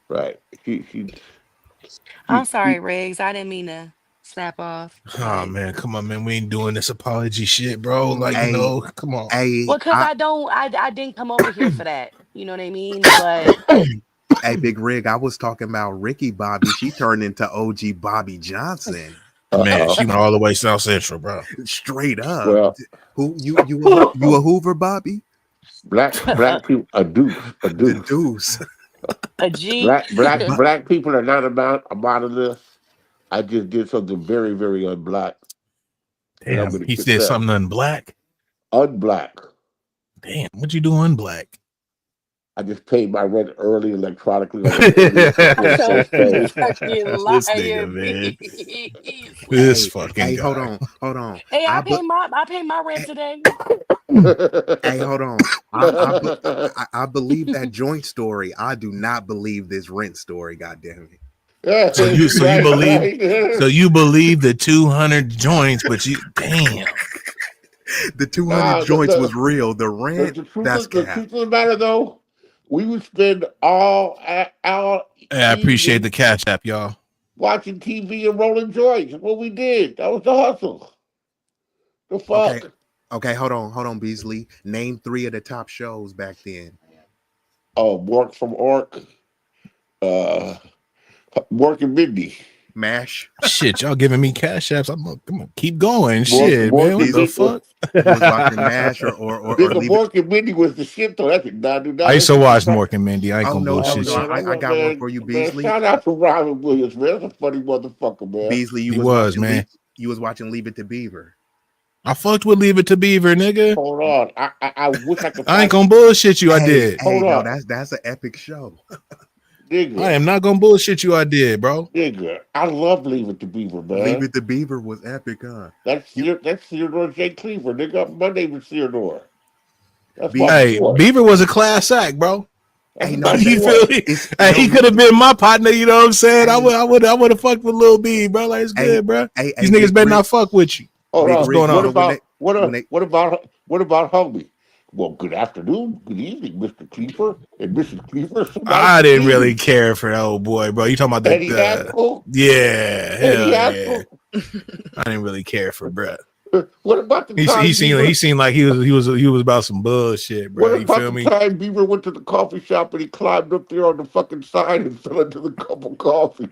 right. She I'm she sorry, she. Riggs. I didn't mean to snap off, Oh but man, come on, man. We ain't doing this apology shit, bro. Like, Hey, come on. hey, well, cause I I don't, I didn't come over here for that. You know what I mean? But hey, Big Rig, I was talking about Ricky Bobby. She turned into OG Bobby Johnson. Man, she went all the way South Central, bro. Straight up. Well, Who you a Hoover, Bobby? black people a The deuce. deuce. A G. Black people are not about of this. I just did something very, very unblack, and I'm Damn, gonna he get said that. something unblack. Unblack. Damn, what you do unblack? I just paid my rent early electronically on the 30th before the So first pay. fucking This liar, nigga, man. bees. This Hey, fucking hold guy. on. Hey, I I paid my rent today. Hey, hold on. I believe that joint story. I do not believe this rent story. God damn it. So you right. believe the 200 joints, but you damn. The 200 Nah, joints was real. The rent, that's the cap. truth of the matter though, we would spend all Hey, I appreciate the evening cash app, y'all. watching TV and rolling joints. That's what we did. That was the hustle. The Okay. fuck. Okay, hold on, Beasley. Name 3 of the top shows back then. Oh, Work from Orc. Uh, Work and Mindy. MASH. Shit, y'all giving me cash apps. I'm gonna keep going. Work, Shit, Work man. What and the Mindy. fuck? You was watching MASH or Nigga, leave it. Mork and Mindy was the shit though. That's it. Nah, do I not used to listen to watch that. Mork and Mindy. I ain't Oh gonna no, bullshit you. Man, I got one for you, man, Beasley. shout out to Robin Williams, man. That's a funny motherfucker, man. Beasley, He was, man. You was watching Leave It to Beaver. I fucked with Leave It to Beaver, nigga. Hold on. I wish I could I ain't find gonna bullshit you. I Hey, did. hey, Hold no, on. that's an epic show. I Nigga. am not gonna bullshit you. I did, bro. Nigga. I love Leave It to Beaver, Leave man. It to Beaver was epic, huh? That's You Theodore J. Cleaver, nigga. My name is Theodore. That's my Beasley. Hey, boy. Beaver was a class act, bro. That's Hey, my no, You that feel boy. me? it's Hey, no he could have been my partner. You know what I'm saying? hey, I would have fucked with Lil B, bro. Like it's hey, good, bro. hey, These niggas Big better Rick, not fuck with you. Hold Big What's on. going Rick, you What know on? about when they what about homie? Well, good afternoon, good evening, Mr. Cleaver and Mrs. Cleaver. So nice I to didn't see really you. care for the old boy, bro. You talking about Eddie the Haskell? yeah, Eddie hell yeah. Haskell? I didn't really care for bruh. What about the He time Beaver? seemed like he was about some bullshit, What bro. You about feel the me? time Beaver went to the coffee shop and he climbed up there on the fucking sign and fell into the cup of coffee?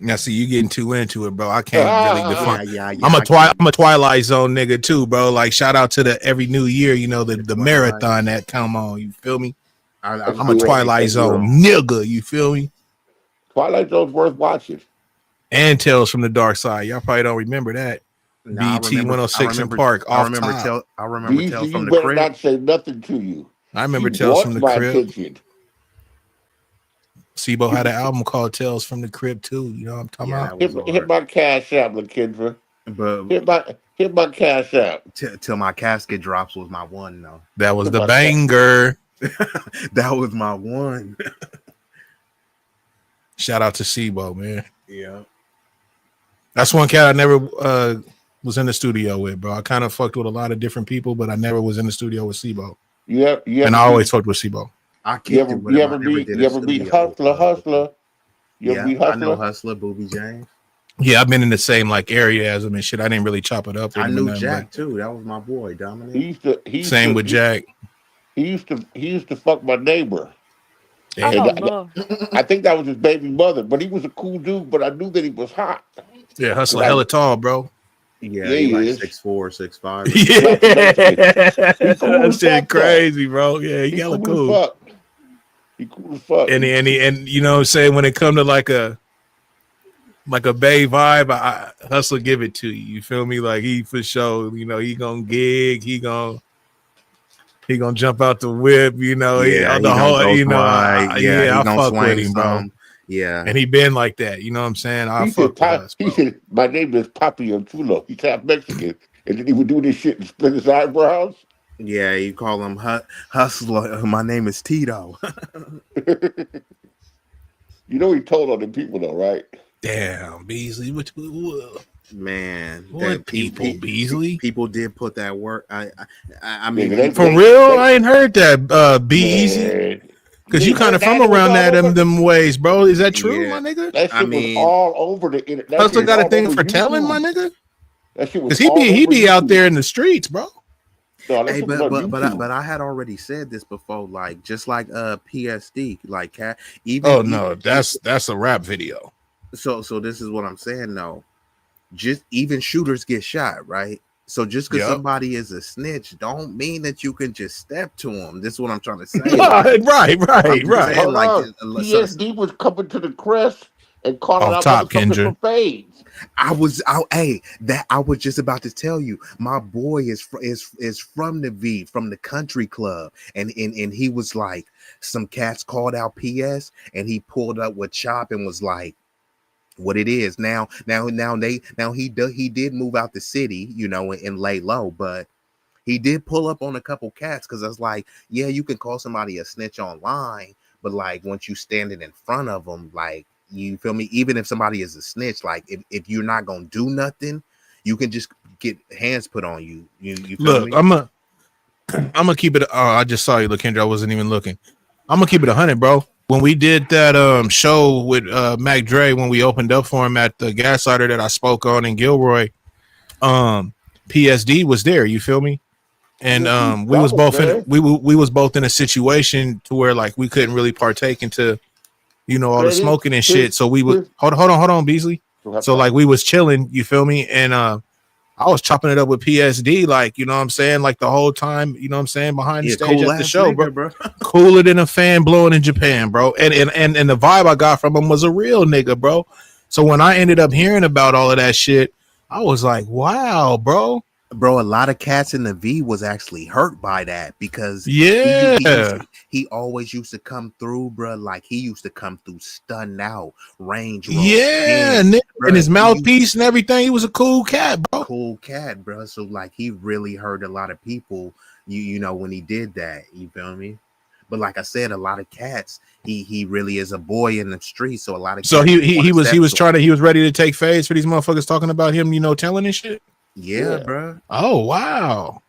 Now, see, you getting too into it, bro. I can't really define. yeah, I get I'm it. a Twilight Zone nigga too, bro. Like shout out to the every new year, The the Twilight. marathon that come on. You feel me? I I'm a Yeah, like Twilight it. Zone nigga. You feel me? Twilight Zone's worth watching. And Tales from the Dark Side. Y'all probably don't remember that. No, BT 106 in Park off top. I remember Beasley, Tales you from the better Crib. not say nothing to you. I She remember Tales from wants the my Crib. attention. Sibo had an album called Tales from the Crib too. You know what I'm talking Yeah, about? that was Hit hard. my cash app, LaKendra. But Hit my cash app. till my casket drops was my one though. That was Hit the my cash. banger. That was my one. Shout out to Sibo, man. Yeah. That's one cat I never was in the studio with, bro. I kind of fucked with a lot of different people, but I never was in the studio with Sibo. You And ever I always beat fucked with Sibo. I kicked it with him. I never did you a ever beat studio. Hustler? You ever Yeah, beat I know Hustler? Hustler, Booby James. Yeah, I've been in the same like area as him and shit. I didn't really chop it up with I him or knew nothing, Jack but too. That was my boy, Dominic. same with Jack. He used to fuck my neighbor. And Damn. Oh Lord. I think that was his baby mother, but he was a cool dude, but I knew that he was hot. Yeah, Hustler Like, hella tall, bro. Yeah, yeah, he he like is. 6'4", 6'5". Yeah, Light skin. He cool that as shit fuck though. crazy, bro. Yeah, he He hella cool as cool. fuck. He cool as fuck. And you know what I'm saying, when it come to like a Bay vibe, I Hustler give it to you. You feel me? Like he for sure, he gonna gig, he gonna jump out the whip, Yeah, the he gonna whole, go right. Yeah, he I gonna fuck with swing him, bro. some. Yeah, And he been like that, you know what I'm saying? I fuck with Hus, He bro. said, my name is Papi Chulo. He's half Mexican. And then he would do this shit and split his eyebrows. yeah. You call him Hustler. My name is Tito. You know he told on the people though, right? Damn, Beasley, what Man, What people, Beasley? people did put that work. I mean, Nigga, For people. real? I ain't heard that. Be easy. Man. Cause you kind of from That was around all over. them ways, bro. Is that true, Yeah, my nigga? That I shit was mean, all over the internet. That Hustler shit was got a all thing over for telling, my YouTube. nigga. That shit was Cause all he over be out YouTube. there in the streets, bro. No, that hey, shit was on YouTube. but I had already said this before. Like just like PSD, like Oh no, that's a rap video. So this is what I'm saying though. just even shooters get shot, right? So just because Yep. somebody is a snitch, don't mean that you can just step to them. This is what I'm trying to say. right, right, I'm right, just right. saying, Hold like, on. PSD was coming to the crest and calling Off out top, motherfuckers Kendra. for fades. I was just about to tell you, my boy is from the V, from the country club, and he was like, some cats called out PS, and he pulled up with Chop and was like, what it is he did move out the city, and lay low, but he did pull up on a couple cats because I was like, yeah, you can call somebody a snitch online, but like once you standing in front of them, like, you feel me? Even if somebody is a snitch, like if you're not gonna do nothing, you can just get hands put on you. You feel Look, me? I'm gonna keep it. I just saw you, Kendra. I wasn't even looking. I'm gonna keep it 100, bro. When we did that show with Mac Dre, when we opened up for him at the Gaslighter that I spoke on in Gilroy, PSD was there. You feel me? And we was both in we was both in a situation to where like we couldn't really partake into all the smoking and shit. So we would hold on, Beasley. So like we was chilling. You feel me? And I was chopping it up with PSD, like, you know what I'm saying? Like the whole time, you know what I'm saying? Behind the stage cool at the ass show, nigga, bro. Cooler than a fan blowing in Japan, bro. And the vibe I got from him was a real nigga, bro. So when I ended up hearing about all of that shit, I was like, wow, bro. Bro, a lot of cats in the V was actually hurt by that because Yeah. he always used to come through, bro. Like he used to come through stunned out, range roll, Yeah, spin, and his mouthpiece and everything. He was a cool cat, bro. Cool cat, bro. So like he really hurt a lot of people, when he did that. You feel me? But like I said, a lot of cats, he really is a boy in the street. So a lot of So cats he was ready to take fades for these motherfuckers talking about him, telling and shit. Yeah, bro. Oh wow.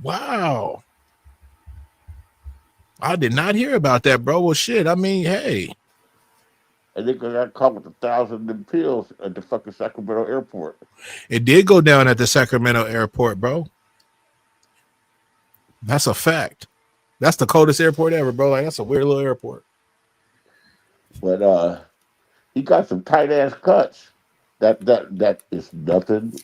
Wow. I did not hear about that, bro. Well, shit. I mean, hey. And they got caught with 1,000 pills at the fucking Sacramento airport. It did go down at the Sacramento airport, bro. That's a fact. That's the coldest airport ever, bro. Like that's a weird little airport. But he got some tight ass cuts. That is nothing.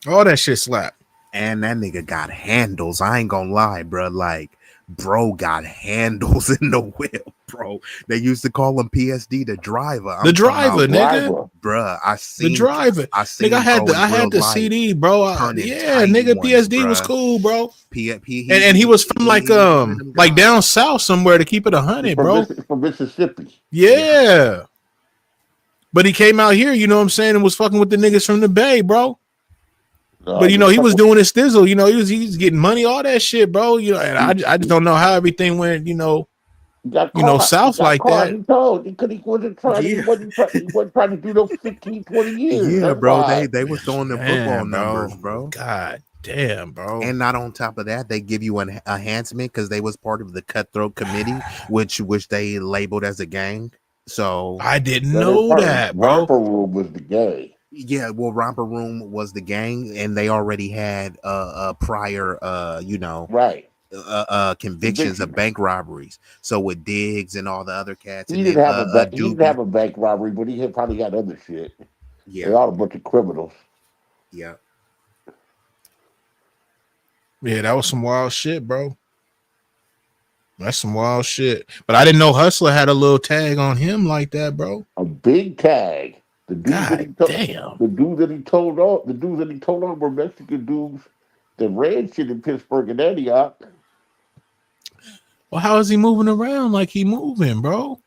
All that shit slap. And that nigga got handles. I ain't gonna lie, bro. Like, bro got handles in the whip, bro. They used to call him PSD, the driver. The driver, nigga. Bruh, I seen the driver. Nigga, I had the CD, bro. Yeah, nigga, PSD was cool, bro. And he was from like down south somewhere, to keep it 100, bro. From Mississippi. Yeah. But he came out here, you know what I'm saying, and was fucking with the niggas from the Bay, bro. But he was doing his thizzle, he was getting money, all that shit, bro. And I just don't know how everything went, south like that. He told because he wasn't trying to, he wasn't trying to do those 15, 20 years. Yeah, That's bro. why. They was throwing the football numbers, bro. God damn, bro. And not on top of that, they give you an enhancement because they was part of the cutthroat committee, which they labeled as a gang. So I didn't know that, bro. Romper Room was the gang. Yeah, well, Romper Room was the gang, and they already had prior, right, convictions of bank robberies. So with Diggs and all the other cats, he didn't have a he didn't have a bank robbery, but he had probably got other shit. Yeah, they all a bunch of criminals. Yeah, yeah, that was some wild shit, bro. That's some wild shit. But I didn't know Hustler had a little tag on him like that, bro. A big tag. The dudes damn. The dudes that he told on were Mexican dudes that ran shit in Pittsburgh and Antioch. Well, how is he moving around like he moving, bro?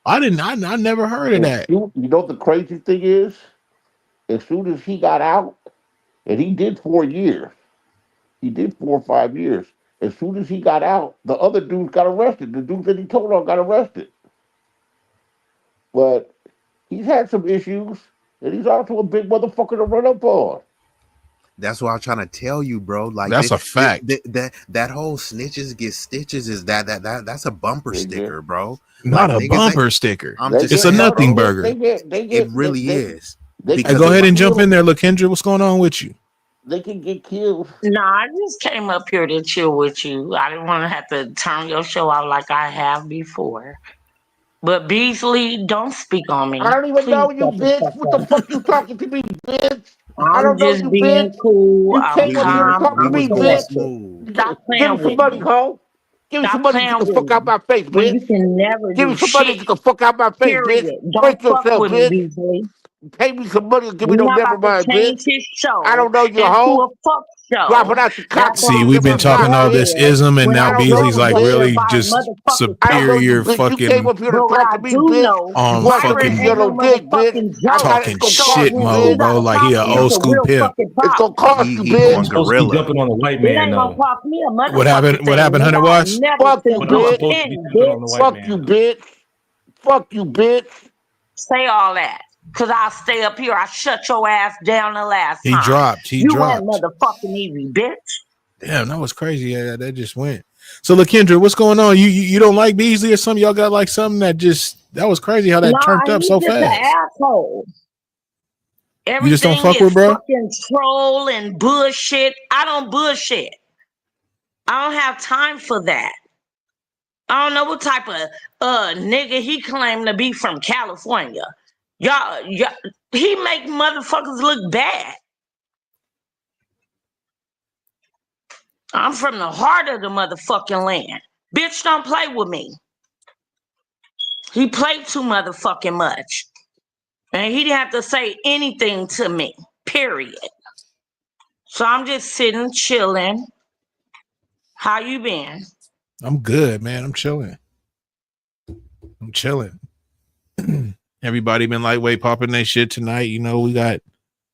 I never heard of that. You know what the crazy thing is? As soon as he got out, and he did 4 years. He did 4 or 5 years. As soon as he got out, the other dudes got arrested. The dudes that he told on got arrested. But he's had some issues, and he's also a big motherfucker to run up on. That's what I'm trying to tell you, bro. Like that's a fact. That whole snitches get stitches is that's a bumper sticker, bro. Not a bumper sticker. It's a nothing burger. It really is. Hey, go ahead and jump in there, Lakendra. What's going on with you? They can get killed. No, I just came up here to chill with you. I didn't want to have to turn your show out like I have before. But Beasley, don't speak on I me. don't even Please know you, shut the bitch. fuck What the up. fuck you talking to me, bitch? I I'm don't know just you, being bitch. cool. You I'm came up here to calm. talk to we I'm me, was going bitch. collected. smooth. Stop Give me playing some with money, me. ho. Give me Stop some money to get playing the with fuck out me. my face, When bitch. you can never Give do me some money to shit. get the fuck out my face, bitch. Period. Don't Break fuck yourself, with me, bitch. Beasley. Pay me some money or give me We're no not never about to mind, bitch. change his I show don't know you, into hoe. a fuck Drop it show. out your That's cock what pussy See, and I'm we've give me been a finna do talking sock, all over bitch. this here. ism, and When now I I don't know Beasley's go you, like go bitch. to really buy just motherfucking I don't know you, superior, bitch. You came fucking up here to but what talk I to me, do bitch. know, You on want some Byron dick, ain't get fucking no no dick, bitch. motherfucking I joke. got it. It's talking gonna So cost shit you, you mode, bitch. bro. gotta Like talk he an to me old for school real pimp. fucking It's talk. gonna cost you, He I'm going bitch. supposed to be gorilla. jumping on the white It man ain't gonna though. cost me a What motherfucking happened? What thing, happened, nigga. Hunter I Watts? never Fuck you, sent But you I'm a bitch. supposed to be penny, jumping on the bitch. white Fuck you, man. bitch. Fuck you, bitch. Say all that. Cause I'll stay up here. I shut your ass down the last He time. dropped. He You went dropped. motherfucking easy, bitch. Damn, that was crazy. Yeah, that just went. So, Lakendra, what's going on? You don't like Beasley or something? Y'all got like something that was crazy how that Nah, turned up he's so just an fast. asshole. You just don't Everything fuck is with bro? fucking troll and bullshit. I don't bullshit. I don't have time for that. I don't know what type of nigga he claimed to be from California. Y'all, he make motherfuckers look bad. I'm from the heart of the motherfucking land. Bitch, don't play with me. He played too motherfucking much. And he didn't have to say anything to me. Period. So I'm just sitting, chilling. How you been? I'm good, man. I'm chilling. I'm chilling. Everybody been lightweight popping their shit tonight. You know, we got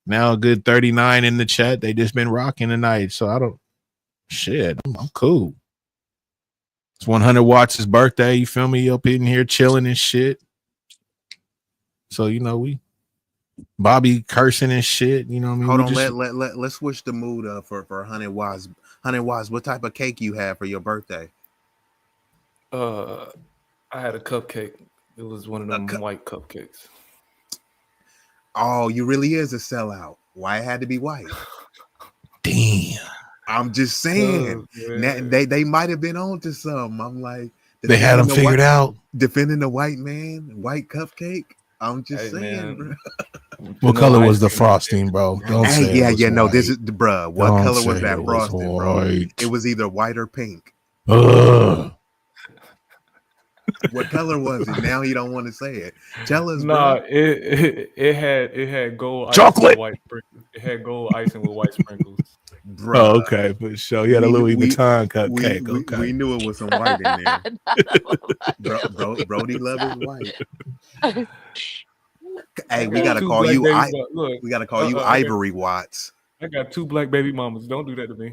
now a good 39 in the chat. They just been rocking tonight. So I don't shit. I'm cool. It's 100 Watts' birthday. You feel me? Up in here chilling and shit. So, you know, we Bobby cursing and shit. You know what I mean? Hold We on, just let's switch the mood up for 100 Watts. 100 Watts, what type of cake you have for your birthday? I had a cupcake. It was one of them white cupcakes. Oh, you really is a sellout. Why it had to be white? Damn. I'm just saying. They might have been on to something. I'm like, they had them figured out. Defending the white man, white cupcake. I'm just saying, bro. What color was the frosting, bro? Don't Hey, say it was no. white. This is bruh. What Don't color was say that it was frosting, bro? white. It was either white or pink. Ugh. What color was it? Now he don't want to say it. Tell us, Nah, bro. it had gold icing Chocolate. with white sprinkles. It had gold icing with white sprinkles. Bruh. Oh, okay, for sure. He had a Louis Vuitton cupcake. Okay. We knew it was some white in there. Brody love his white. Hey, we gotta call you. We gotta call you Ivory Watts. I got 2 black baby mamas. Don't do that to me.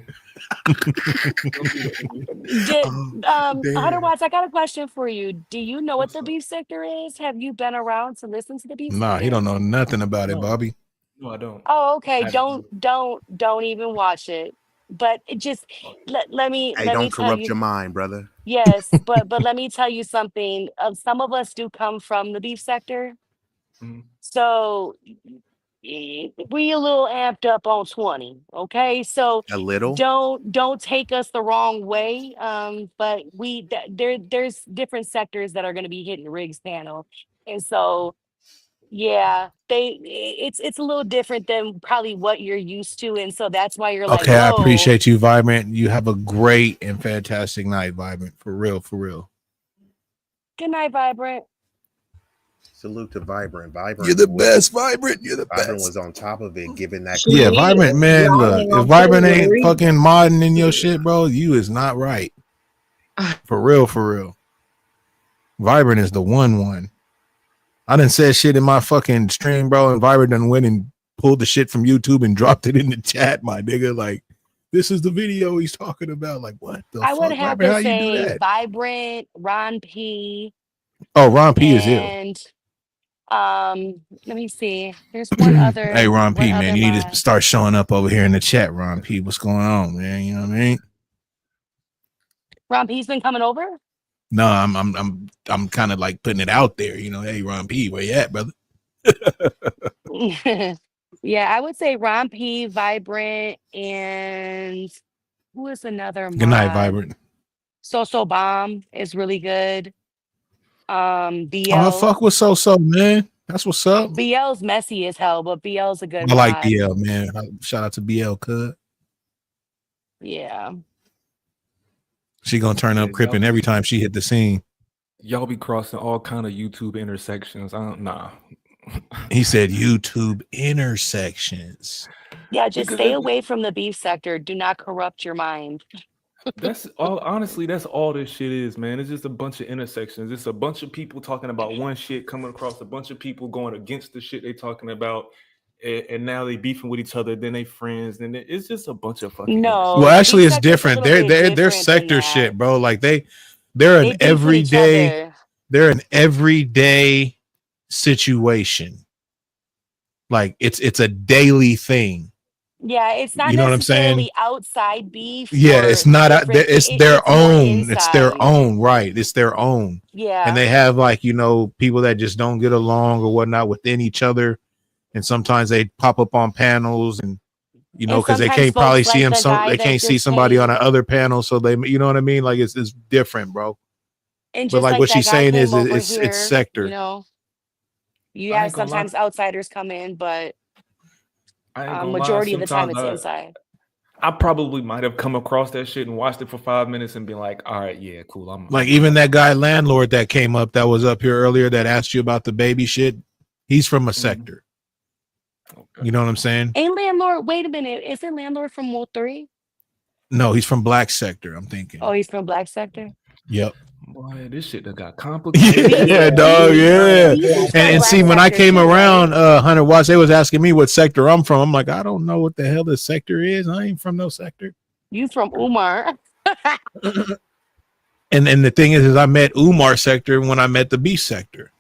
Hunter Watts, I got a question for you. Do you know what the beef sector is? Have you been around to listen to the beef Nah, sector? he don't know nothing about it, Bobby. No, I don't. Oh, okay. Don't even watch it. But it just let me Hey, don't tell corrupt you. your mind, brother. Yes, but let me tell you something. Some of us do come from the beef sector, so we a little amped up on 20. Okay, so A little. don't take us the wrong way. But there's different sectors that are going to be hitting Riggs panel, and so yeah, it's a little different than probably what you're used to, and so that's why you're like, Okay, I whoa. appreciate you, Vibrant. You have a great and fantastic night, Vibrant. For real, for real. Good night, Vibrant. Salute to Vibrant. Vibrant. You're the best, Vibrant. You're the Vibrant best. was on top of it, giving that. Yeah, Vibrant, man. Y'all Look, ain't if gonna play Vibrant with ain't Reese. fucking modding in your shit, bro, you is not right. For real, for real. Vibrant is the one. I done said shit in my fucking stream, bro, and Vibrant done went and pulled the shit from YouTube and dropped it in the chat, my nigga. Like, this is the video he's talking about. Like, what the I would fuck, have Vibrant? to How you do say that? Vibrant, Ron P, Oh, Ron P is ill. and let me see. There's one other Hey, Ron P, man, you need to mod. start showing up over here in the chat, Ron P. What's going on, man? You know what I mean? Ron P's been coming over? No, I'm kind of like putting it out there, you know. Hey, Ron P, where you at, brother? Yeah, I would say Ron P, Vibrant, and who is another Good night, mod? Vibrant. So Bomb is really good. Oh, I BL. fuck with so man. That's what's up. BL's messy as hell, but BL's a good I like mod. BL, man. Shout out to BL, cuz. Yeah. She gonna turn Yeah, up crippin' every time she hit the scene. y'all be crossing all kind of YouTube intersections. I don't nah. He said YouTube intersections. Yeah, just Because stay away from the beef sector. Do not corrupt your mind. that's all. Honestly, that's all this shit is, man. It's just a bunch of intersections. It's a bunch of people talking about one shit, coming across a bunch of people going against the shit they talking about, and now they beefing with each other. Then they friends, and it's just a bunch of fucking No, Well, the actually, beef it's sector's a different. little bit They're different than sector that. shit, bro. Like they're They an beef with each everyday other. they're an everyday situation. Like it's a daily thing. Yeah, it's not You know what I'm saying? necessarily outside beef Yeah, or it's not different. it's their It's more own. It's their inside. own, right? It's their own. And Yeah. they have like, people that just don't get along or whatnot within each other. And sometimes they pop up on panels and And because they sometimes can't probably folks see like them, the so guy they that can't see just somebody on came, another panel, so they, you know what I mean? Like it's different, bro. and But just like like what that she's guy saying came is over it's here, sector. you I have ain't gonna lie. sometimes outsiders come in, but I ain't gonna lie. majority of the time Sometimes it's inside. I probably might have come across that shit and watched it for 5 minutes and been like, all right, yeah, cool. Like even that guy landlord that came up that was up here earlier that asked you about the baby shit, he's from a sector. You know what I'm saying? Ain't landlord, wait a minute. Isn't landlord from Wall 3? No, he's from black sector, I'm thinking. Oh, he's from Black Sector? Yep. Boy, this shit that got complicated. Yeah, dog. Yeah. Beezy's from And Black see, when I Sector came too, around, right? 100 Watts, they was asking me what sector I'm from. I'm like, I don't know what the hell this sector is. I ain't from no sector. You from Umar. And the thing is I met Umar sector when I met the beast sector.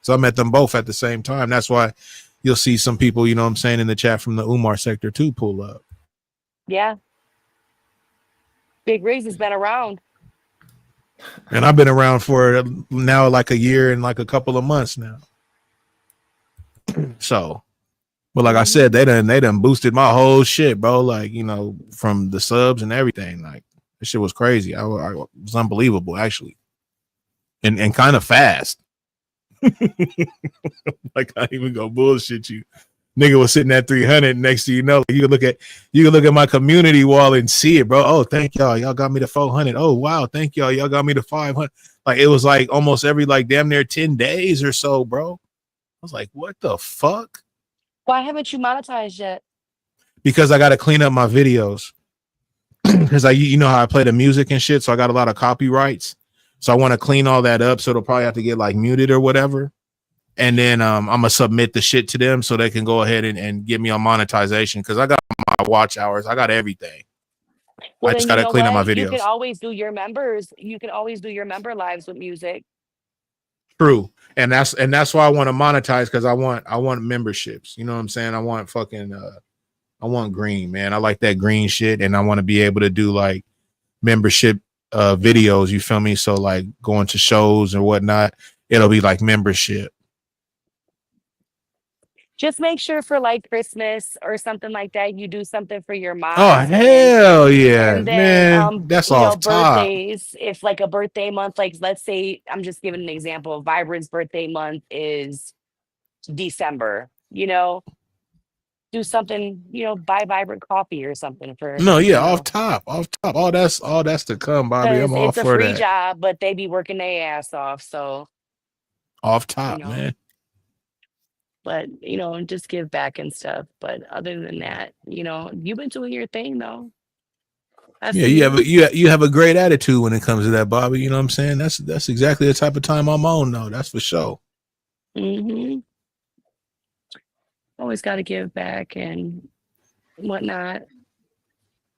So I met them both at the same time. That's why you'll see some people, you know what I'm saying, in the chat from the Umar sector too pull up. Yeah. Big Riggs has been around. And I've been around for now like a year and like a couple of months now. So, but like I said, they done boosted my whole shit, bro. Like, from the subs and everything. Like, this shit was crazy. I was unbelievable, actually. And kind of fast. Like, I ain't even go bullshit you. Nigga was sitting at 300. Next to you can look at my community wall and see it, bro. Oh, thank y'all. Y'all got me to 400. Oh, wow. Thank y'all. Y'all got me to 500. Like, it was like almost every like damn near 10 days or so, bro. I was like, what the fuck? Why haven't you monetized yet? Because I got to clean up my videos. Because you know how I play the music and shit, so I got a lot of copyrights. So I want to clean all that up. So it'll probably have to get like muted or whatever. And then I'm gonna submit the shit to them so they can go ahead and get me on monetization because I got my watch hours, I got everything. Well, I just then you gotta know clean up my what? You can videos. always do your members. You can always do your member lives with music. True, and that's why I want to monetize because I want memberships. You know what I'm saying? I want fucking I want green, man. I like that green shit, and I want to be able to do like membership videos. You feel me? So like going to shows or whatnot, it'll be like membership. Just make sure for like Christmas or something like that, you do something for your Oh mods hell yeah, and then man! That's off top. birthdays. If like a birthday month, like let's say I'm just giving an example. Vibrant's birthday month is December, do something, buy Vibrant coffee or something for, No, yeah, off top. All that's to come, Bobby. I'm because all it's a for free that. job, but they be working their ass off. So, Off you top, know, man. but just give back and stuff. But other than that, you've been doing your thing though. I Yeah, see it. you have a great attitude when it comes to that, Bobby. You know what I'm saying? That's exactly the type of time I'm on, though. That's for sure. Mm-hmm. Always got to give back and whatnot.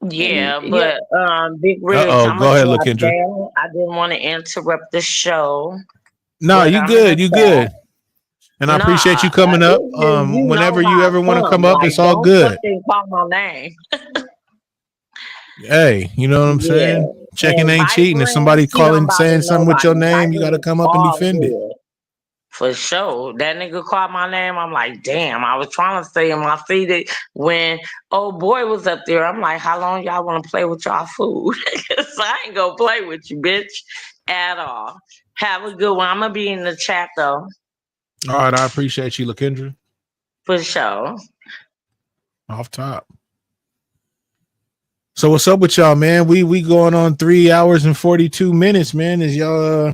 And Yeah, yeah, but Big Rigs, I'm Go gonna ahead, drop LaKendra. down. I didn't want to interrupt the show, No, but you I'm in good, the you chat. good. And I appreciate Nah, you coming up. it's just you know Whenever you how I ever want to come come. up, Like, it's all don't good. fucking call my name. Hey, you know what I'm Yeah, saying? Checking and ain't cheating. If Vibrant, somebody she don't calling bother saying something with your nobody. name, you got to Vibrant, come up and all defend it. good. For sure. That nigga called my name. I'm like, damn, I was trying to stay in my feet when old boy was up there. I'm like, how long y'all want to play with y'all food? 'Cause I ain't gonna play with you, bitch, at all. Have a good one. I'm gonna be in the chat though, All right, I appreciate you, LaKendra. for sure. Off top. So what's up with y'all, man? We going on 3 hours and 42 minutes, man. Is y'all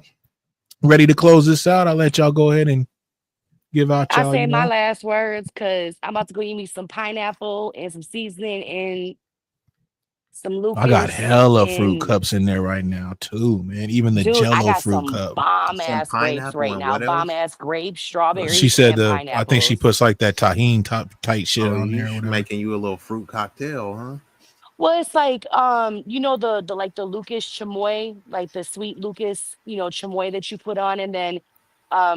ready to close this out? I'll let y'all go ahead and give out I y'all, say my last words because I'm about to go eat me some pineapple and some seasoning and some I got Lucas. hella fruit And cups in there right now too, man. Even the dude, I Jello got fruit some cup. bomb Some ass grapes pineapple right and now. what Bomb else? ass grapes, She strawberries, said and I think she pineapples. puts like that tahine top tight shit Oh, on there or whatever. making you a little fruit cocktail, huh? Well, it's like you know the like the Lucas chamoy, like the sweet Lucas, chamoy that you put on, and then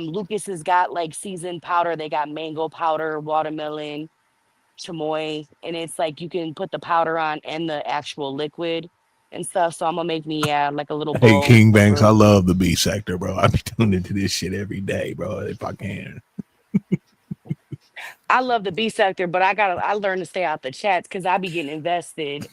Lucas has got like seasoned powder. They got mango powder, watermelon, chamoy, and it's like you can put the powder on and the actual liquid and stuff. So I'm gonna make me like a little Hey, bowl King of Banks, I fruit. love the beef sector, bro. I be tuning into this shit every day, bro, if I can. I love the B sector, but I learned to stay out the chats because I be getting invested.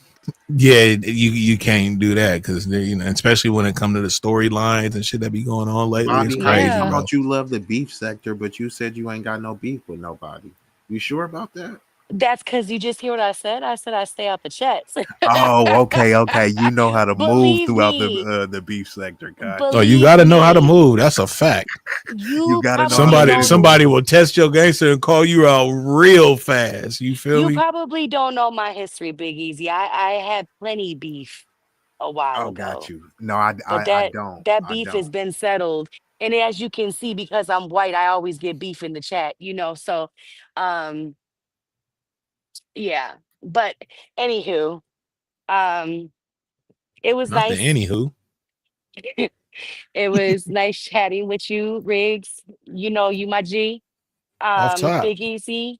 Yeah, you can't do that because especially when it comes to the storylines and shit that be going on lately, it's Bobby, crazy, I Yeah. bro. thought you loved the beef sector, but you said you ain't got no beef with nobody. You sure about that? That's because you just hear what I said. I said I stay out the chats. Oh, okay. You know how to move Believe throughout me. the beef sector. Gotcha. Oh, you Believe got to know how to me. move. That's a fact. You You got to know how to probably Somebody move don't through somebody them. will test your gangster and call you out real fast. You feel you me? probably don't know my history, Big Easy. I had plenty beef a while Oh, got ago. you. No, But I that don't. that I beef has don't. been settled. And as you can see, because I'm white, I always get beef in the chat, So um yeah. But anywho, um it was Not the nice. anywho. It was nice chatting with you, Riggs. You my G. Off top. Big Easy.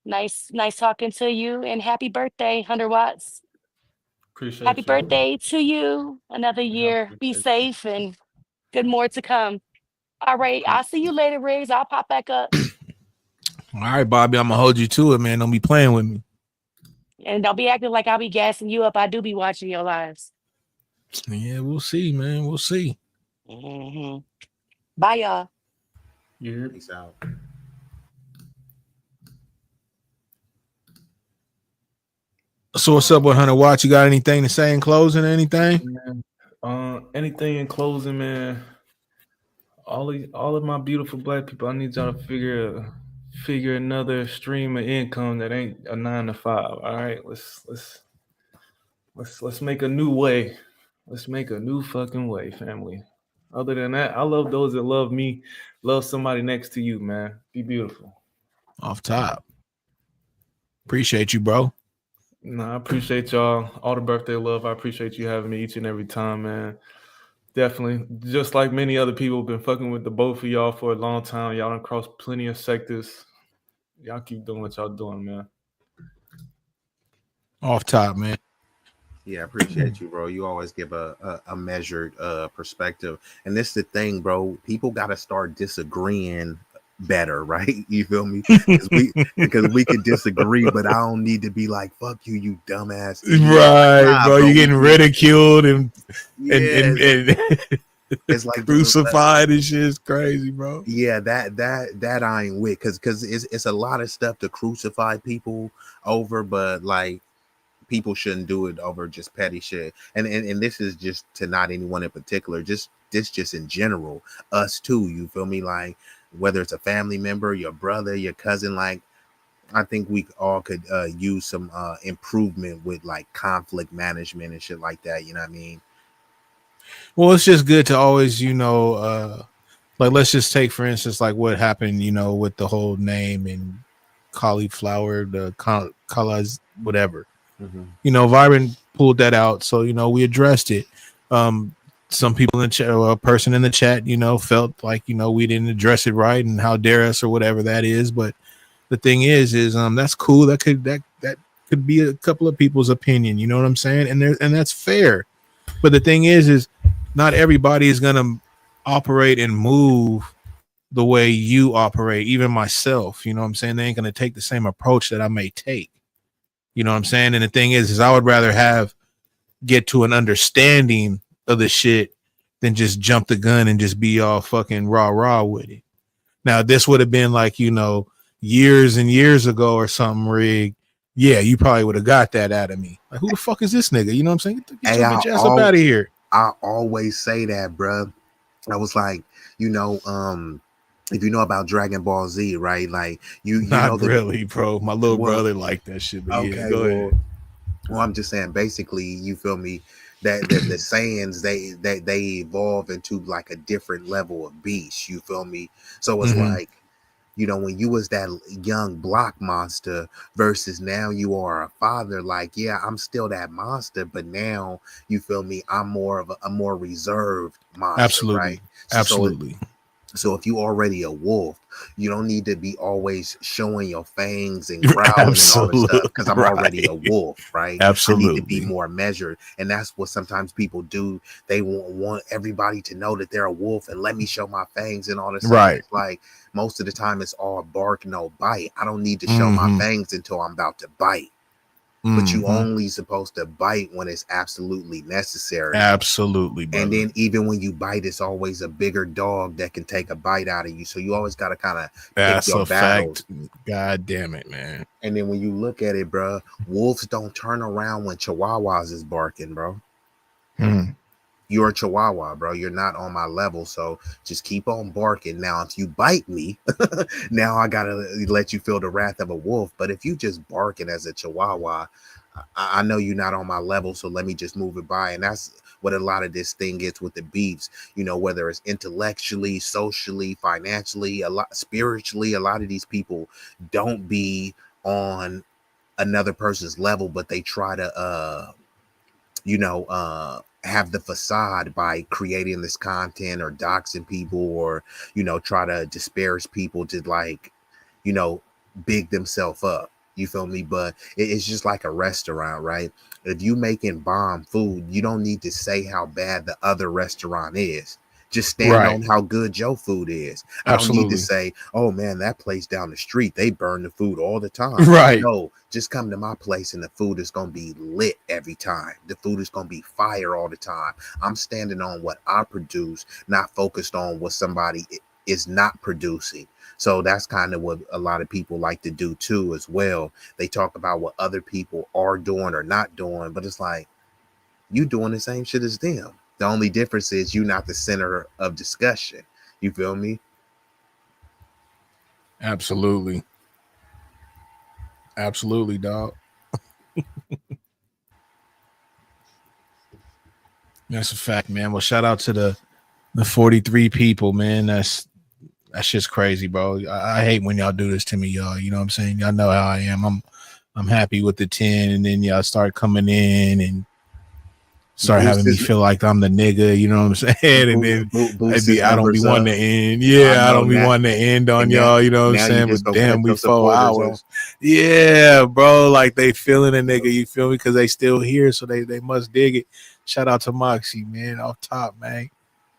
Nice talking to you and happy birthday, 100 Watts. Happy Appreciate you. birthday to you. Another I year. Be appreciate you. safe and good more to come. All right. I'll see you later, Riggs. I'll pop back up. All right, Bobby, I'm gonna hold you to it, man. Don't be playing with me. And don't be acting like I'll be gassing you up. I do be watching your lives. Yeah, we'll see, man. We'll see. Hmm. Bye, y'all. Yeah. Peace out. So what's up with 100 Watts? You got anything to say in closing or anything? Man, anything in closing, man. All of my beautiful black people, I need y'all to figure another stream of income that ain't a 9 to 5. All right, let's make a new way. Let's make a new fucking way, family. Other than that, I love those that love me. Love somebody next to you, man. Be beautiful. Off top. Appreciate you, bro. No, I appreciate y'all. All the birthday love. I appreciate you having me each and every time, man. Definitely. Just like many other people, been fucking with the both of y'all for a long time. Y'all done crossed plenty of sectors. Y'all keep doing what y'all doing, man. Off top, man. Yeah, I appreciate you, bro. You always give a measured perspective. And this is the thing, bro. People got to start disagreeing better, right? You feel me? Because we could disagree, but I don't need to be like, fuck you, you dumbass idiot. Like, Right, nah, bro. bro. You're getting ridiculed and Yeah, it's like crucified and shit. It's crazy, bro. yeah, that I ain't with because it's a lot of stuff to crucify people over, but like people shouldn't do it over just petty shit. And this is just to not anyone in particular, just in general, us too. You feel me? Like whether it's a family member, your brother, your cousin, like I think we all could use some improvement with like conflict management and shit like that. You know what I mean? Well, it's just good to always, like let's just take for instance, like what happened, with the whole name and cauliflower, the colors, whatever. Vibrant pulled that out, so we addressed it. Some people in the chat, or a person in the chat, felt like we didn't address it right, and how dare us or whatever that is. But the thing is that's cool. That could be a couple of people's opinion. You know what I'm saying? And that's fair. But the thing is not everybody is gonna operate and move the way you operate. Even myself, you know what I'm saying? They ain't gonna take the same approach that I may take. You know what I'm saying? And the thing is I would rather get to an understanding of the shit than just jump the gun and just be all fucking rah with it. Now, this would have been like, years and years ago or something, Rig. Yeah, you probably would have got that out of me. Like, who the fuck is this nigga? You know what I'm saying? Get Hey, your bitch ass up out of here. I always say that, bro. I was like, if you know about Dragon Ball Z, right? Like you know Not really, bro. My little well, brother liked that shit, but yeah, okay, go ahead. well, I'm just saying, basically, you feel me? That the Saiyans they evolve into like a different level of beast. You feel me? So it's Mhm. like, when you was that young block monster versus now you are a father, like, yeah, I'm still that monster, but now you feel me, I'm more of a more reserved monster, right? Absolutely. So Absolutely. so if you already a wolf, you don't need to be always showing your fangs and growling and all this stuff Absolutely. because I'm already a Right. wolf, right? I need to be Absolutely. more measured. And that's what sometimes people do. They want everybody to know that they're a wolf and let me show my fangs and all this stuff. Right. It's like most of the time it's all bark, no bite. I don't need to show my Mm-hmm. fangs until I'm about to bite. But you Mm-hmm. only supposed to bite when it's absolutely necessary. Absolutely, brother. And then even when you bite, it's always a bigger dog that can take a bite out of you. So you always got to kind of pick That's your a battles. fact. God damn it, man. And then when you look at it, bro, wolves don't turn around when chihuahuas is barking, bro. Mm. You're a chihuahua, bro. You're not on my level. So just keep on barking. Now, if you bite me, now I got to let you feel the wrath of a wolf. But if you just barking as a chihuahua, I know you're not on my level. So let me just move it by. And that's what a lot of this thing is with the beefs, whether it's intellectually, socially, financially, a lot spiritually, a lot of these people don't be on another person's level, but they try to have the facade by creating this content or doxing people or try to disparage people to, like, you know big themselves up. You feel me? But it's just like a restaurant, right? If you making bomb food, you don't need to say how bad the other restaurant is. Just stand Right. on how good your food is. I don't need to Absolutely. say, oh man, that place down the street, they burn the food all the time. Right. No, just come to my place and the food is going to be lit every time. The food is going to be fire all the time. I'm standing on what I produce, not focused on what somebody is not producing. So that's kind of what a lot of people like to do too, as well. They talk about what other people are doing or not doing, but it's like, you doing the same shit as them. The only difference is you're not the center of discussion. You feel me? Absolutely. Absolutely, dog. That's a fact, man. Well, shout out to the 43 people, man. That's just crazy, bro. I hate when y'all do this to me, y'all. You know what I'm saying? Y'all know how I am. I'm happy with the 10, and then y'all start coming in and start Boost having me his feel like I'm the nigga, you know what I'm saying? And then boost his I don't be numbers wanting up. to end. I Yeah, I know don't be that. wanting to end on And y'all, you know what I'm now you saying? just But gonna damn, cut we your 4 supporters hours. off. Yeah, bro. Like they feeling a nigga, you feel me? Because they still here, so they must dig it. Shout out to Moxie, man, off top, man.